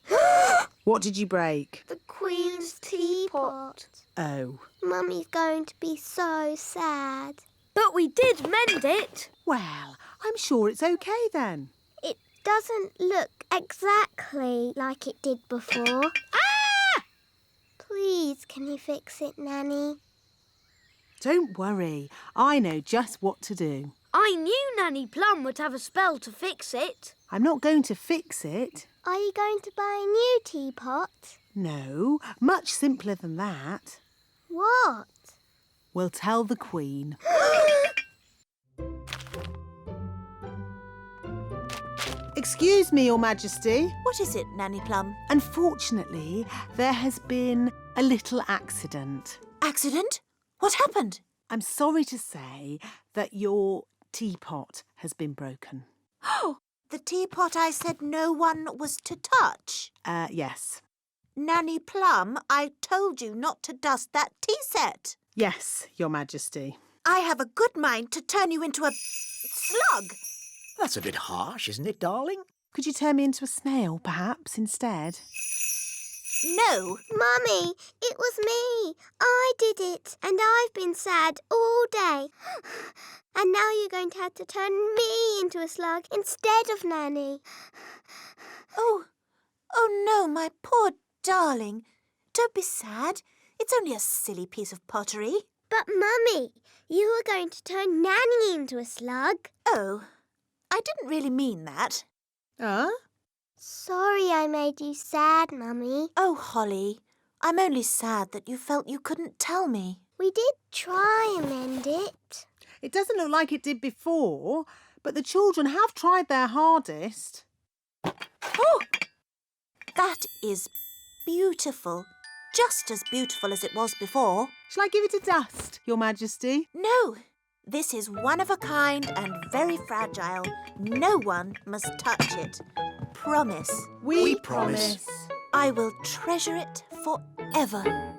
What did you break? The Queen's teapot. Oh. Mummy's going to be so sad. But we did mend it. Well, I'm sure it's okay then. It doesn't look exactly like it did before. Ah! Please, can you fix it, Nanny? Don't worry. I know just what to do. I knew Nanny Plum would have a spell to fix it. I'm not going to fix it. Are you going to buy a new teapot? No, much simpler than that. What? We'll tell the Queen. Excuse me, Your Majesty. What is it, Nanny Plum? Unfortunately, there has been a little accident. Accident? What happened? I'm sorry to say that your teapot has been broken. Oh, the teapot I said no one was to touch? Yes. Nanny Plum, I told you not to dust that tea set. Yes, Your Majesty. I have a good mind to turn you into a slug. That's a bit harsh, isn't it, darling? Could you turn me into a snail, perhaps, instead? No. Mummy, it was me. I did it, and I've been sad all day. And now you're going to have to turn me into a slug instead of Nanny. Oh no, my poor darling. Don't be sad. It's only a silly piece of pottery. But, Mummy, you were going to turn Nanny into a slug. Oh, I didn't really mean that. Sorry I made you sad, Mummy. Oh, Holly, I'm only sad that you felt you couldn't tell me. We did try and mend it. It doesn't look like it did before, but the children have tried their hardest. Oh! That is beautiful. Just as beautiful as it was before. Shall I give it a dust, Your Majesty? No. This is one of a kind and very fragile. No one must touch it. Promise. We promise. I will treasure it forever.